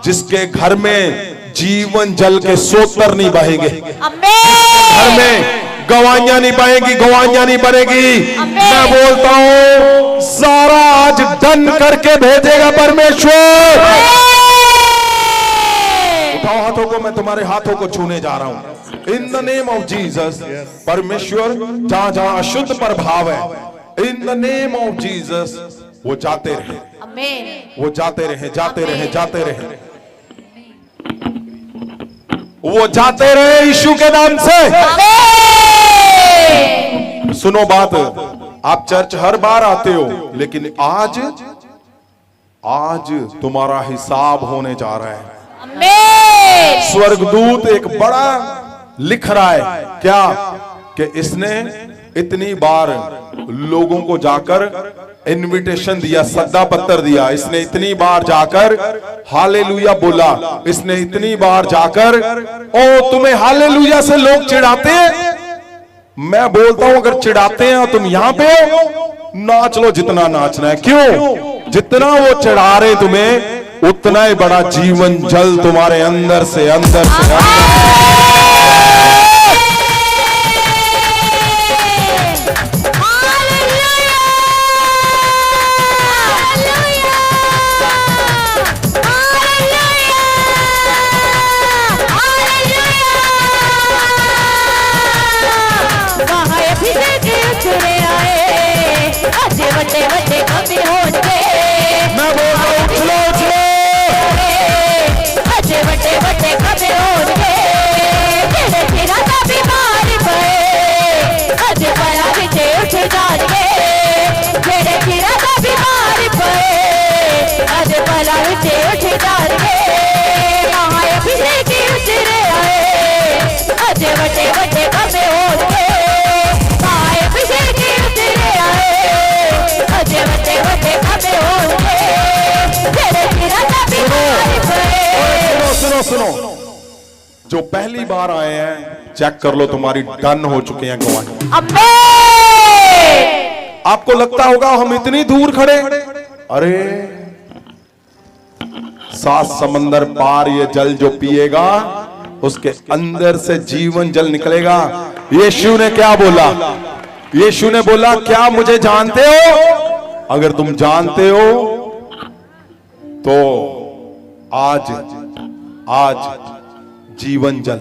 जिसके घर में जीवन जल के सोतर नहीं बहेंगे, घर में गवाहियां नहीं बहेंगी, गवाहियां नहीं बनेगी। मैं बोलता हूं सारा आज डन करके भेजेगा परमेश्वर। उठाओ हाथों को, मैं तुम्हारे हाथों को छूने जा रहा हूं इन द नेम ऑफ जीसस। परमेश्वर जहां जहां अशुद्ध प्रभाव है, इन द नेम ऑफ जीसस वो जाते रहे, वो जाते रहे, जाते रहे, जाते रहे, वो जाते रहे यीशु के नाम से। सुनो बात, आप चर्च हर बार आते हो, लेकिन आज तुम्हारा हिसाब होने जा रहा है। स्वर्गदूत एक बड़ा लिख रहा है क्या कि इसने इतनी बार लोगों को जाकर इनविटेशन दिया, सद्दा पत्र दिया, इसने इतनी बार जाकर हालेलुया बोला, इसने इतनी बार जाकर। ओ तुम्हें हालेलुया से लोग चिढ़ाते हैं। मैं बोलता हूं अगर चिढ़ाते हैं तुम यहां पे हो, नाच लो जितना नाचना है। क्यों? जितना वो चढ़ा रहे तुम्हें, उतना ही बड़ा जीवन जल तुम्हारे अंदर से बड़े कभी होंगे। मैं बोल रहा हूं उछलो उछलो, बड़े कभी होंगे। तेरे तेरा का बीमार पे अज बड़ा विचे उठ जाएंगे। तेरे तेरा का बीमार पे अज बड़ा विचे उठ जाएंगे। महाए फिरे की उतरे आए अज बड़े कभी होंगे। महाए फिरे की उतरे आए अज बड़े कभी होंगे। तेरे तेरा का बीमार पे। सुनो, जो पहली बार आए हैं चेक कर लो, तुम्हारी डन हो चुके हैं गवाही। आपको लगता होगा हम इतनी दूर खड़े, अरे 7 समंदर पार ये जल जो पिएगा उसके अंदर से जीवन जल निकलेगा। यीशु ने क्या बोला? यीशु ने बोला क्या मुझे जानते हो? अगर तुम जानते हो तो आज जीवन जल।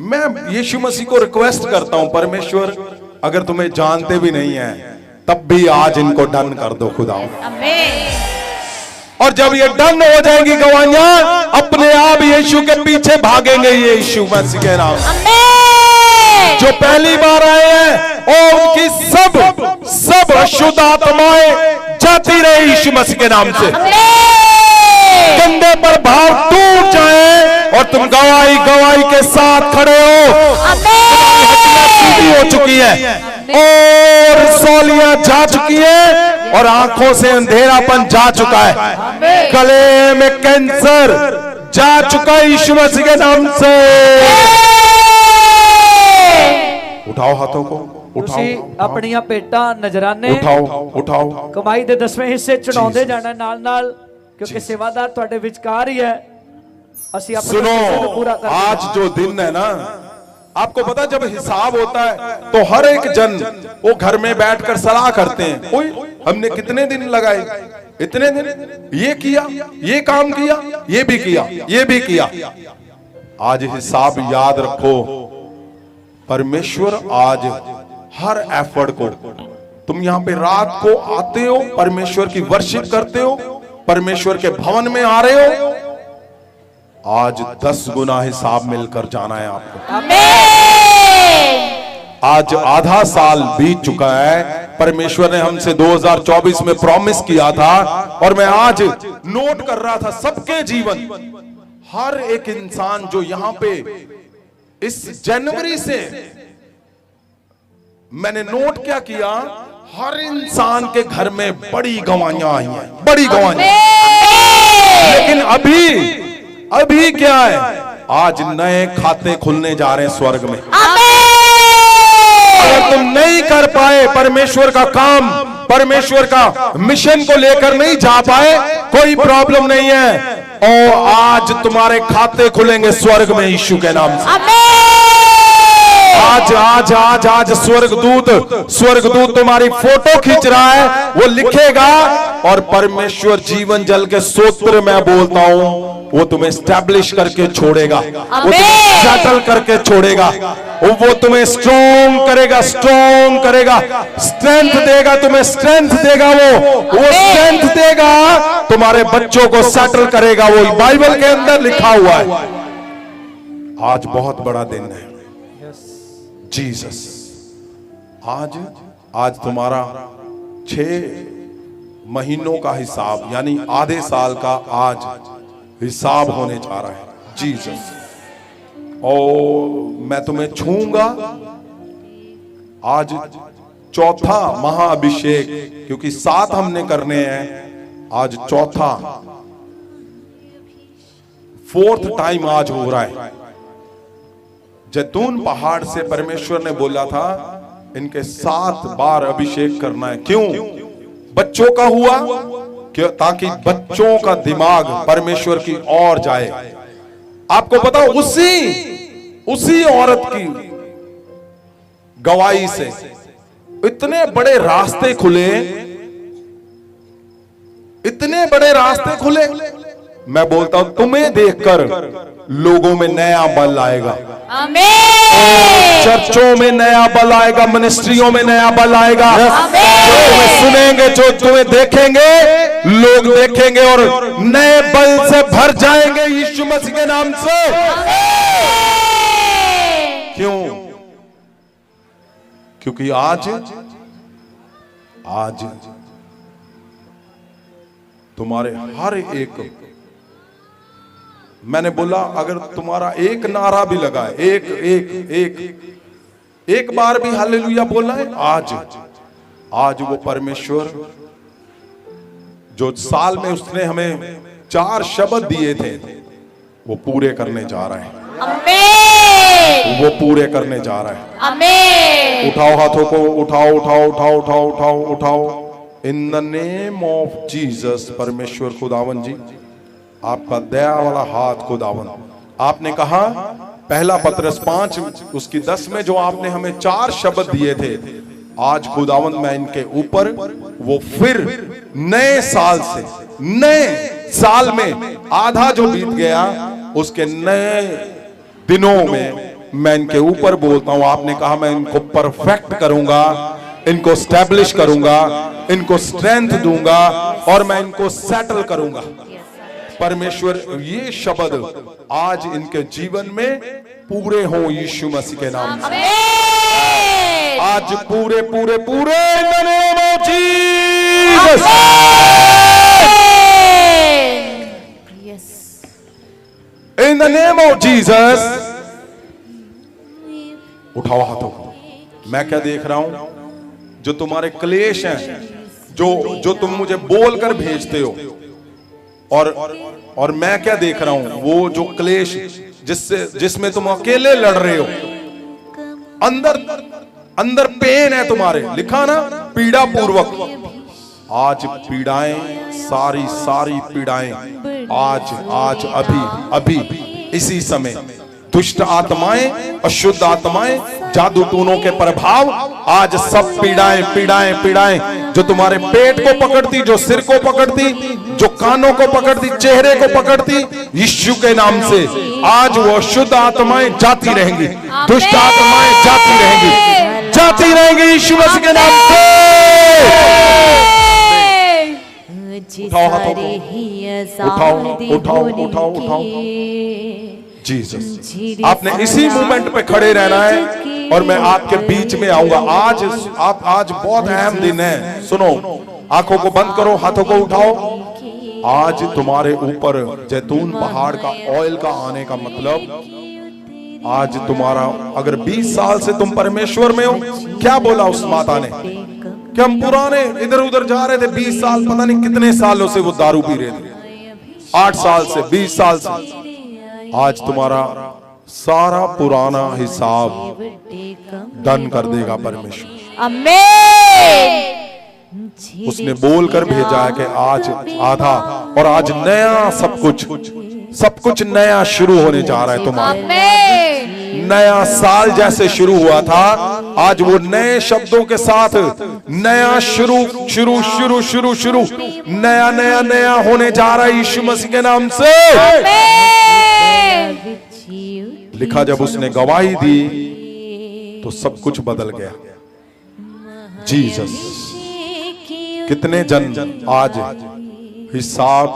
मैं यीशु मसीह को रिक्वेस्ट करता हूं, परमेश्वर अगर तुम्हें जानते भी नहीं है तब भी आज इनको डन कर दो खुदा। और जब ये डन हो जाएगी गवाहियां, अपने आप यीशु के पीछे भागेंगे यीशु मसीह के नाम। जो पहली बार आए हैं और उनकी सब अशुद्ध आत्माएं जाती रहे यीशु मसीह के नाम से। कंधे पर भाव टूट जाए और तुम गवाही के साथ खड़े हो। हड्डियां सीधी हो चुकी है और सौलियां जा चुकी है और आंखों से अंधेरापन जा चुका है। गले में कैंसर जा चुका है यीशु मसीह के नाम से। उठाओ हाथों को, उठाओ ਤੁਸੀਂ ਆਪਣੀਆਂ ਭੇਟਾਂ ਨਜ਼ਰਾਨੇ उठाओ। ਕਮਾਈ ਦੇ 10ਵੇਂ ਹਿੱਸੇ ਚੜਾਉਂਦੇ ਜਾਣਾ ਨਾਲ ਕਿਉਂਕਿ ਸੇਵਾਦਾਰ ਤੁਹਾਡੇ ਵਿਚਕਾਰ ਹੀ ਹੈ। ਅਸੀਂ ਆਪਣਾ सुनो, ਹਿੱਸਾ ਪੂਰਾ ਕਰਦੇ ਹਾਂ। आज जो दिन है ना, आपको पता जब हिसाब होता है तो हर एक जन वो घर में बैठकर सलाह करते हैं, ओए हमने कितने दिन लगाए, इतने दिन ये किया, ये काम किया, ये भी किया, ये भी किया। आज हिसाब याद रखो, परमेश्वर आज हर एफर्ट को, तुम यहां पे रात को आते हो, परमेश्वर की वर्शिप करते हो, परमेश्वर के भवन में आ रहे हो, आज 10 गुना हिसाब मिलकर जाना है आपको। आज आधा साल बीत चुका है, परमेश्वर ने हमसे 2024 में प्रॉमिस किया था और मैं आज नोट कर रहा था सबके जीवन, हर एक इंसान जो यहां पे इस जनवरी से मैंने नोट क्या किया, हर इंसान के घर में बड़ी गवाहियां आई हैं, बड़ी गवाहियां। लेकिन अभी क्या है, आज नए खाते खुलने जा रहे हैं स्वर्ग में। अगर तुम नहीं कर पाए परमेश्वर का काम, परमेश्वर का मिशन को लेकर नहीं जा पाए, कोई प्रॉब्लम नहीं है, और आज तुम्हारे खाते खुलेंगे स्वर्ग में यीशु के नाम से। आज स्वर्गदूत तुम्हारी फोटो खींच रहा है, वो लिखेगा और परमेश्वर जीवन जल के स्तोत्र में बोलता हूं, वो तुम्हें स्टैब्लिश करके छोड़ेगा, वो तुम्हें सेटल करके छोड़ेगा, वो तुम्हें स्ट्रॉन्ग करेगा, स्ट्रेंथ देगा, तुम्हें स्ट्रेंथ देगा, वो स्ट्रेंथ देगा, तुम्हारे बच्चों को सेटल करेगा। वो बाइबल के अंदर लिखा हुआ है। आज बहुत बड़ा दिन है जीसस। आज तुम्हारा 6 महीनों का हिसाब, यानी आधे साल का आज हिसाब होने जा रहा है जीसस। और मैं तुम्हें छूंगा आज, चौथा महाअभिषेक, क्योंकि 7 हमने करने हैं, आज चौथा 4th टाइम आज हो रहा है। जैतून पहाड़ से परमेश्वर ने बोला था इनके 7 बार अभिषेक करना है। क्यों? बच्चों का हुआ क्यों? ताकि बच्चों का दिमाग परमेश्वर की ओर जाए। आपको पता, उसी औरत की गवाही से इतने बड़े रास्ते खुले, इतने बड़े रास्ते खुले। मैं बोलता हूं तुम्हें देखकर लोगों में नया बल आएगा, चर्चों में नया बल आएगा, मिनिस्ट्रियों में नया बल आएगा। जो तुम्हें सुनेंगे, जो तुम्हें देखेंगे, लोग देखेंगे और नए बल से भर जाएंगे यीशु मसीह के नाम से। क्यों? क्योंकि आज तुम्हारे हर एक, मैंने बोला अगर तुम्हारा एक नारा भी लगा है, एक बार भी हालेलुया बोलना है, आज वो परमेश्वर जो साल में उसने हमें 4 शब्द दिए थे, वो पूरे करने जा रहे हैं। वो पूरे करने जा रहा है। उठाओ हाथों को, उठाओ। इन द नेम ऑफ जीसस। परमेश्वर खुदावन जी, आपका दया वाला हाथ खुदावन। आपने कहा पहला पत्रस 5 उसकी 10 में जो आपने हमें 4 शब्द दिए थे, आज खुदावन मैं इनके ऊपर वो फिर नए साल में आधा जो बीत गया उसके नए दिनों में मैं इनके ऊपर बोलता हूं। आपने कहा मैं इनको परफेक्ट करूंगा, इनको स्टैब्लिश करूंगा, इनको स्ट्रेंथ दूंगा और मैं इनको सेटल करूंगा। परमेश्वर ये शब्द आज इनके जीवन में पूरे हो यीशु मसीह के नाम से। आज पूरे पूरे पूरे in the name of Jesus. Yes In the name of Jesus. उठाओ हाथों को। मैं क्या देख रहा हूं? जो तुम्हारे क्लेश हैं, जो तुम मुझे बोलकर भेजते हो, और मैं क्या देख रहा हूं? वो जो क्लेश जिसमें तुम अकेले लड़ रहे हो, अंदर पेन है तुम्हारे, लिखा ना पीड़ा पूर्वक। आज पीड़ाएं, सारी पीड़ाएं आज अभी इसी समय दुष्ट आत्माएं, अशुद्ध आत्माएं, जादू टूनों के प्रभाव, आज सब पीड़ाएं जो तुम्हारे पेट को पकड़ती, जो सिर को पकड़ती, जो कानों को पकड़ती, चेहरे को पकड़ती, यीशु के नाम से आज वो अशुद्ध आत्माएं जाती रहेंगी, दुष्ट आत्माएं जाती रहेंगी यीशु मसीह के नाम से। उठाओ हाथों को, उठाओ जीसस। आपने इसी मोमेंट पे खड़े रहना है और मैं आपके बीच में आऊंगा। आज बहुत अहम दिन है। सुनो, आंखों को बंद करो, हाथों को उठाओ। आज तुम्हारे ऊपर जैतून पहाड़ का ऑयल का आने का मतलब, आज तुम्हारा, अगर 20 साल से तुम परमेश्वर में हो, क्या बोला उस माता ने कि हम पुराने इधर उधर जा रहे थे, 20 साल, पता नहीं कितने सालों से वो दारू पी रहे थे, 8 साल से, 20 साल से। आज तुम्हारा सारा पुराना हिसाब डन कर देगा परमेश्वर। आमीन। उसने बोलकर भेजा है कि आज आधा, और आज नया सब कुछ नया शुरू होने जा रहा है तुम्हारा। नया साल जैसे शुरू हुआ था, आज वो नए शब्दों के साथ नया शुरू नया होने जा रहा है यीशु मसीह के नाम से। लिखा, जब उसने गवाही दी तो सब कुछ बदल गया। जीसस। कितने जन आज हिसाब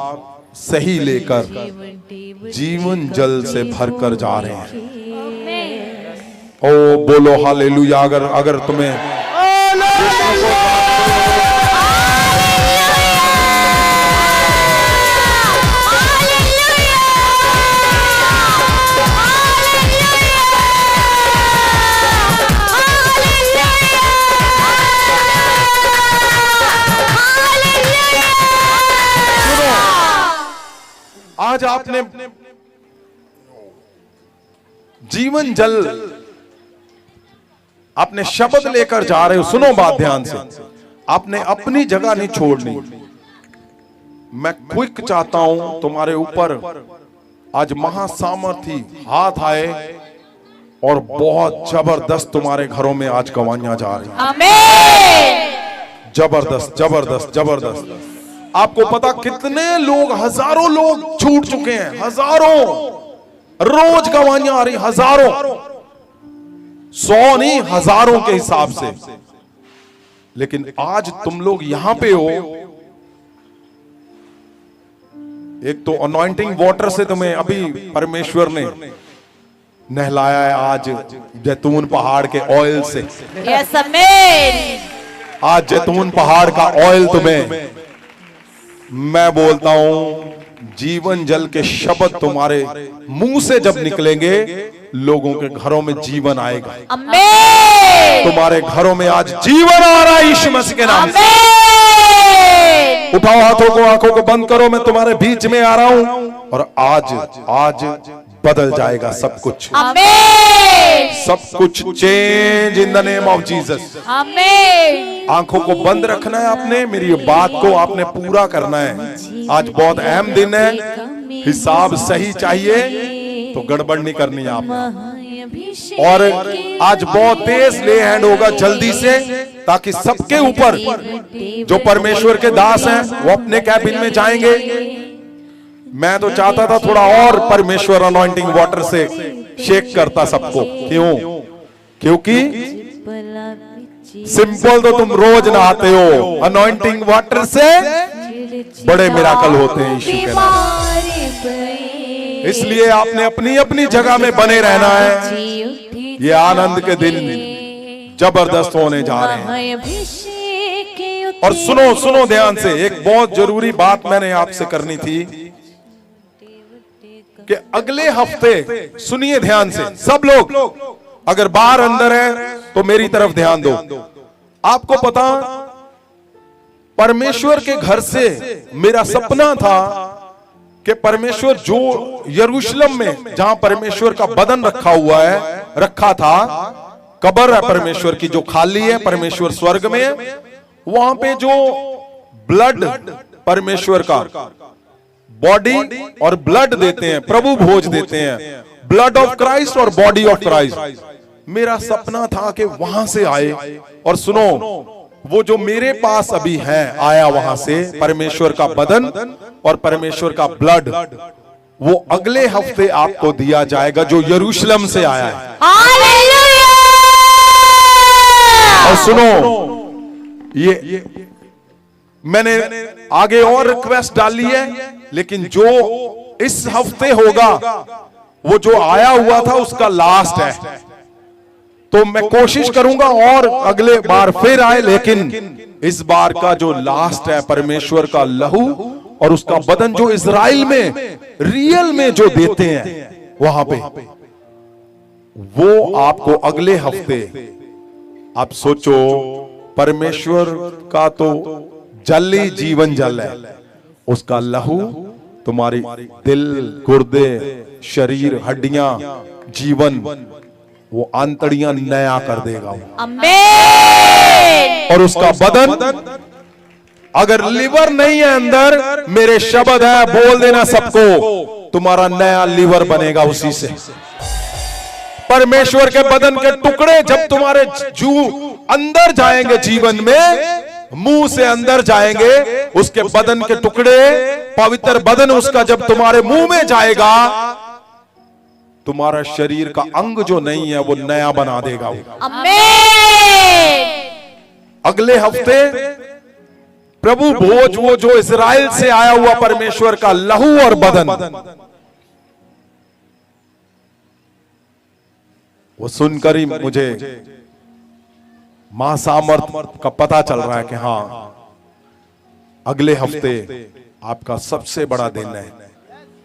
सही लेकर जीवन जल से भरकर जा रहे हैं। ओ बोलो हालेलुया। अगर तुम्हें आज आपने जीवन जल, आपने शब्द लेकर जा रहे हो। सुनो बात ध्यान से, आपने अपनी जगह नहीं छोड़नी। मैं क्विक चाहता हूं तुम्हारे ऊपर आज महासामर्थी हाथ आए और बहुत जबरदस्त तुम्हारे घरों में आज गवाहियां जा रही हैं। आमीन। जबरदस्त। आपको पता कितने लोग, हजारों लोग छूट चुके हैं, हजारों, रोज गवाहियां आ रही, हजारों, 100 नहीं, हजारों के हिसाब से। लेकिन आज तुम लोग यहां पे हो, एक तो अनॉइंटिंग वाटर से तुम्हें अभी परमेश्वर ने नहलाया है, आज जैतून पहाड़ के ऑयल से। यस आमीन। आज जैतून पहाड़ का ऑयल तुम्हें, मैं बोलता हूं, जीवन जल के शब्द तुम्हारे मुंह से जब निकलेंगे, लोगों के घरों में जीवन आएगा। आमीन। तुम्हारे घरों में आज जीवन आ रहा है यीशु मसीह के नाम से। उठाओ हाथों को, आंखों को बंद करो, मैं तुम्हारे बीच में आ रहा हूं और आज बदल जाएगा सब कुछ। आमीन। सब कुछ change in the name of Jesus. आमीन। आंखों को बंद रखना है आपने, मेरी बात को आपने पूरा करना है। आज बहुत अहम दिन है, हिसाब सही चाहिए तो गड़बड़ नहीं करनी है आपने। और आज बहुत तेज ले हैंड होगा जल्दी से, ताकि सबके ऊपर जो परमेश्वर के दास हैं वो अपने कैबिन में जाएंगे। मैं तो चाहता था थोड़ा और परमेश्वर अनॉइंटिंग वाटर से शेक करता सबको। क्यों? क्योंकि सिंपल तो तुम रोज नहाते हो, अनॉइंटिंग वाटर से बड़े मिराकल होते हैं यीशु के नाम। इसलिए आपने अपनी अपनी जगह में बने रहना है। ये आनंद के दिन जबरदस्त होने जा रहे हैं। महाअभिषेक के और सुनो सुनो ध्यान से, एक बहुत जरूरी बात मैंने आपसे करनी थी कि अगले हफ्ते सुनिए ध्यान से सब लोग, अगर बाहर अंदर है तो मेरी तरफ ध्यान दो। आपको पता, परमेश्वर के घर से मेरा सपना था कि परमेश्वर जो यरूशलेम में जहां परमेश्वर का बदन रखा हुआ है, रखा था, कब्र है परमेश्वर की जो खाली है, परमेश्वर स्वर्ग में है, वहां पे जो ब्लड परमेश्वर का बॉडी और ब्लड देते हैं, प्रभु भोज देते हैं, ब्लड ऑफ क्राइस्ट और बॉडी ऑफ क्राइस्ट। मेरा सपना था कि वहां से आए, और सुनो, वो जो मेरे पास अभी है आया वहां से परमेश्वर का बदन और परमेश्वर का ब्लड, वो अगले हफ्ते आपको दिया जाएगा जो यरूशलेम से आया है। हालेलुया। और सुनो, ये मैंने आगे और रिक्वेस्ट डाली है, लेकिन जो इस हफ्ते होगा वो जो आया हुआ था उसका लास्ट है, तो मैं कोशिश करूंगा और अगले बार फिर आए, लेकिन इस बार का जो लास्ट है परमेश्वर का लहू और उसका बदन जो इजराइल में रियल में जो देते हैं वहां पे, वो आपको अगले हफ्ते। आप सोचो, परमेश्वर का तो जल ही जीवन जल है, उसका लहू तुम्हारी दिल, गुर्दे, शरीर, हड्डियां, जीवन, वो आंतड़ियां नया कर देगा। आमीन। और उसका बदन, अगर लिवर नहीं है अंदर, मेरे शब्द है, बोल देना सबको, तुम्हारा नया लिवर बनेगा उसी से। परमेश्वर के बदन के टुकड़े जब तुम्हारे जू अंदर जाएंगे, जीवन में मुंह से अंदर जाएंगे, उसके बदन के टुकड़े, पवित्र बदन उसका जब तुम्हारे मुंह में जाएगा, तुम्हारा शरीर का अंग जो नहीं है वो नया बना देगा। आमीन। अगले हफ्ते प्रभु भोज, वो जो इजराइल से आया हुआ परमेश्वर का लहू और बदन, वो सुनकर ही मुझे महासामर्थ का पता चल रहा है कि हाँ, अगले हफ्ते आपका सबसे बड़ा दिन है।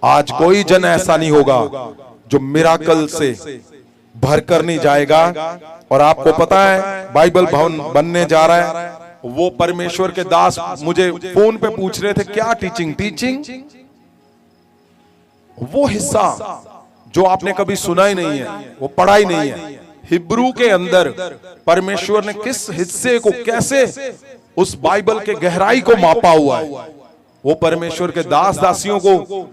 आज कोई जन ऐसा नहीं होगा जो मिराकल से भरकर नहीं जाएगा। और आपको पता है, बाइबल भवन बनने जा रहा है, वो परमेश्वर के दास मुझे फोन पे पूछ रहे थे, क्या टीचिंग, वो हिस्सा जो आपने कभी सुना ही नहीं है, वो पढ़ा ही नहीं है। हिब्रू के अंदर परमेश्वर ने किस हिस्से को कैसे उस बाइबल के गहराई को मापा हुआ है, वो परमेश्वर के दास दासियों को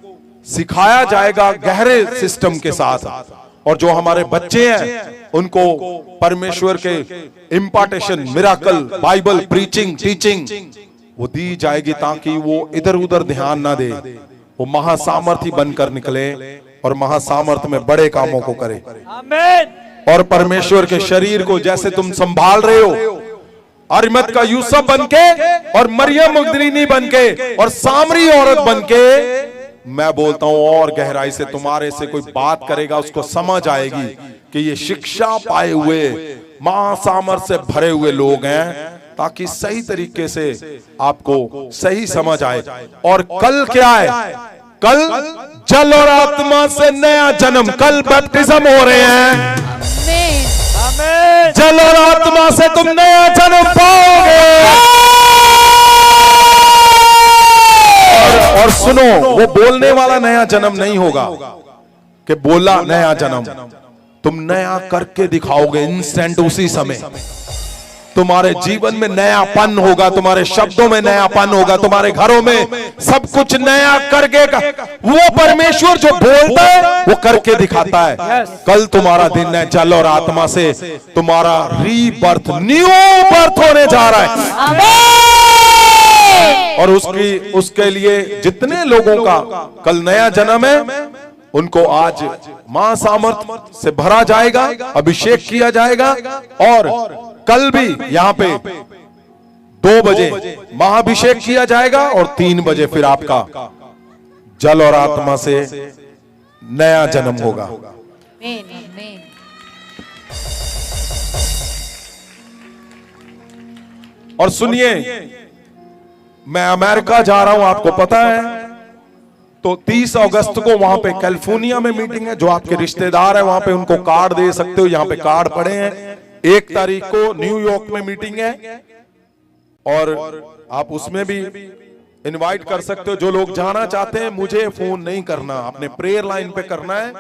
सिखाया जाएगा गहरे सिस्टम के साथ। और जो हमारे बच्चे हैं उनको परमेश्वर के इम्पार्टेशन, मिराकल, बाइबल प्रीचिंग, टीचिंग वो दी जाएगी, ताकि वो इधर उधर ध्यान ना दे, वो महासामर्थी बनकर निकले और महासामर्थ में बड़े कामों को करे। आमीन। और परमेश्वर के शरीर को जैसे तुम संभाल रहे हो, अरिमत का यूसुफ बनके और मरियम मगदलीनी बनके और सामरी औरत बनके, मैं बोलता हूं और गहराई से तुम्हारे से कोई बात करेगा, उसको समझ आएगी कि ये शिक्षा पाए हुए महासामर्थ से भरे हुए लोग हैं, ताकि सही तरीके से आपको सही समझ आए। और कल क्या है? कल जल और आत्मा से नया जन्म, कल बैप्टिज्म हो रहे हैं। आमीन। जल और आत्मा से तुम नया जन्म पाओगे। और सुनो, वो बोलने वाला नया जन्म नहीं होगा कि बोला नया जन्म, तुम नया करके दिखाओगे इंस्टेंट, उसी समय। तुम्हारे जीवन में नयापन होगा, तुम्हारे शब्दों में नयापन होगा, तुम्हारे घरों में सब कुछ नया करके वो परमेश्वर जो बोलता है वो करके दिखाता है। कल तुम्हारा दिन है, जल और आत्मा से तुम्हारा रीबर्थ, न्यू बर्थ होने जा रहा है। आमीन। और उसके लिए जितने लोगों का कल नया जन्म है, उनको आज मां सामर्थ से भरा जाएगा, अभिषेक किया जाएगा। और कल भी यहाँ पे 2 बजे महाभिषेक किया जाएगा और 3 बजे फिर आपका जल और आत्मा से नया जन्म होगा। और सुनिए, मैं अमेरिका जा रहा हूं, आपको पता है, तो 30 अगस्त को वहां पे कैलिफोर्निया में मीटिंग है। जो आपके रिश्तेदार है वहां पे उनको कार्ड दे सकते हो, यहां पे कार्ड पड़े हैं। 1 तारीख को न्यूयॉर्क में मीटिंग है और आप उसमें भी इनवाइट कर सकते हो। जो लोग जाना चाहते हैं, मुझे फोन नहीं करना, अपने प्रेयर लाइन पे करना है,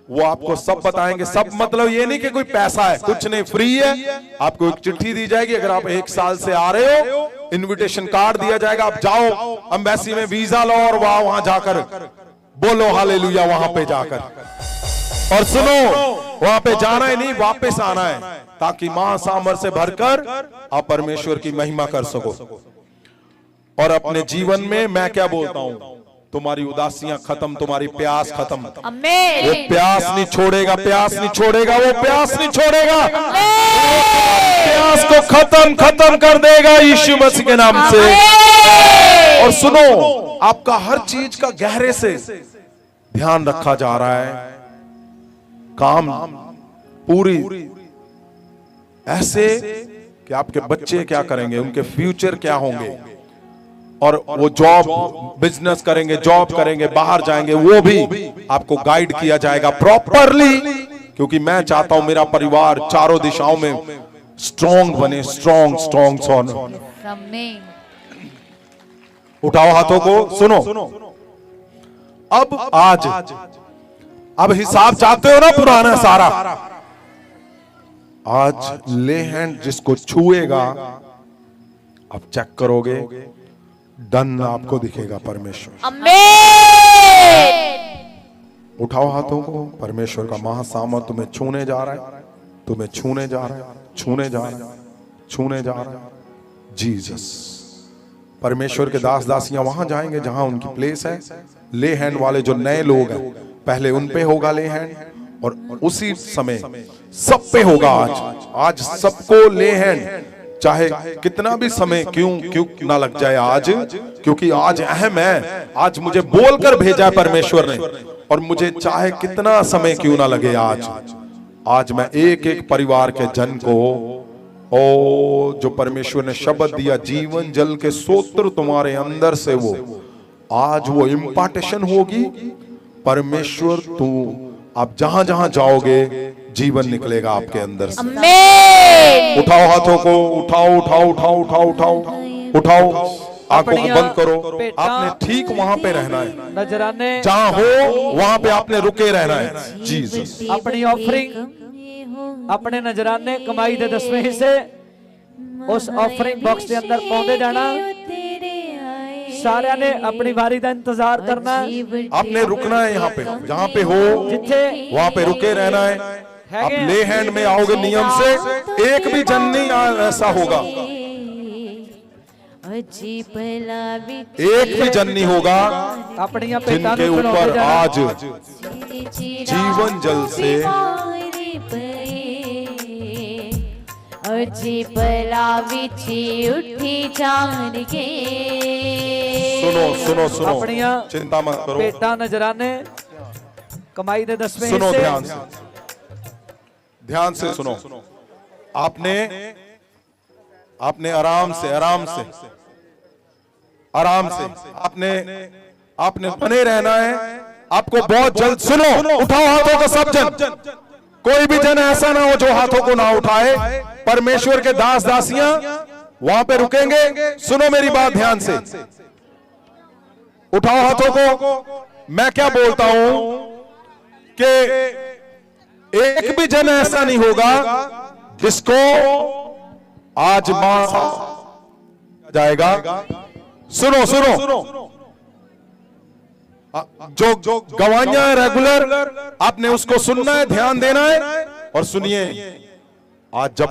वो आपको सब बताएंगे। सब मतलब ये नहीं कि कोई पैसा है, कुछ नहीं, फ्री है। आपको एक चिट्ठी दी जाएगी, अगर आप 1 साल से आ रहे हो, इनविटेशन कार्ड दिया जाएगा, आप जाओ एम्बेसी में वीजा लो और वहां जाकर बोलो हालेलुया वहां पे जाकर। और सुनो, वहां पे जाना ही नहीं, वापस आना है, ताकि मां सामर्थ से भरकर आप परमेश्वर की महिमा कर सको। और अपने जीवन में मैं क्या बोलता हूं, तुम्हारी उदासियां खत्म, तुम्हारी प्यास खत्म। वो प्यास नहीं छोड़ेगा, प्यास नहीं छोड़ेगा, वो प्यास नहीं छोड़ेगा, प्यास को खत्म कर देगा यीशु मसीह के नाम से। और सुनो, आपका हर चीज का गहरे से ध्यान रखा जा रहा है, काम पूरी ऐसे कि आपके बच्चे क्या करेंगे, उनके फ्यूचर क्या होंगे, और वो जॉब बिजनेस करेंगे, जॉब करेंगे, बाहर जाएंगे, वो भी आपको गाइड किया जाएगा प्रॉपरली। क्योंकि मैं चाहता हूं मेरा परिवार चारों दिशाओं में स्ट्रॉन्ग बने, स्ट्रॉन्ग। उठाओ हाथों को, सुनो। अब हिसाब चाहते हो ना पुराना सारा, आज ले हैंड जिसको छुएगा आप चेक करोगे, डन आपको दिखेगा परमेश्वर। उठाओ हाथों को, परमेश्वर का महासामर्थ तुम्हें छूने जा रहा है, तुम्हें छूने जा रहा है, छूने जा रहा है, छूने जा रहा है। जीसस, परमेश्वर के दास दासियां वहां जाएंगे जहां उनकी प्लेस है। ले हैंड वाले जो नए लोग हैं, पहले उन पे होगा ले हैंड, और उसी समय सब पे होगा। आज सबको ले हैंड, चाहे कितना भी समय क्यों ना लग जाए आज, क्योंकि आज अहम है। आज मुझे बोलकर भेजा है परमेश्वर ने, और मुझे चाहे कितना समय क्यों ना लगे, आज मैं एक एक परिवार के जन को, जो परमेश्वर ने शब्द दिया, जीवन जल के सोत्र तुम्हारे अंदर से, आज वो इम्पार्टेशन होगी। परमेश्वर तू, आप जहां जहां जाओगे जीवन निकलेगा आपके अंदर से। उठाओ हाथों को, उठाओ, आंखों को बंद करो। आपने ठीक वहां पे रहना है, नजराने जहां हो वहां पे आपने रुके रहना है। जीसस, अपनी ऑफरिंग, अपने नजराने कमाई दे 10वें हिस्से उस ऑफरिंग बॉक्स के अंदर पौंदे जाना। सारे ने अपनी बारी का इंतजार करना, आपने रुकना है यहाँ पे, जहाँ पे हो जिथे वहां पे रुके रहना है। आप ले हैंड में आओगे नियम से, एक भी जन नहीं ऐसा होगा, एक भी जन नहीं होगा अपनी जिनके ऊपर आज जीवन जल से सुनो, चिंता मत करो। पेटा नजराने कमाई दे 10वें सुनो, हिस्से, ध्यान से सुनो। आपने आराम से आपने बने रहना है। आपको बहुत जल्द, सुनो, उठाओ हाथों को सब जन, कोई भी जन ऐसा ना हो जो हाथों को ना उठाए। परमेश्वर के दास दासियां वहां पे रुकेंगे। सुनो मेरी बात ध्यान से, उठाओ हाथों को। मैं क्या बोलता हूं कि एक भी जन ऐसा नहीं होगा जिसको आज मां जाएगा। सुनो, जो गवाहियां है रेगुलर, आपने उसको सुनना है, ध्यान देना है। और सुनिए, आज जब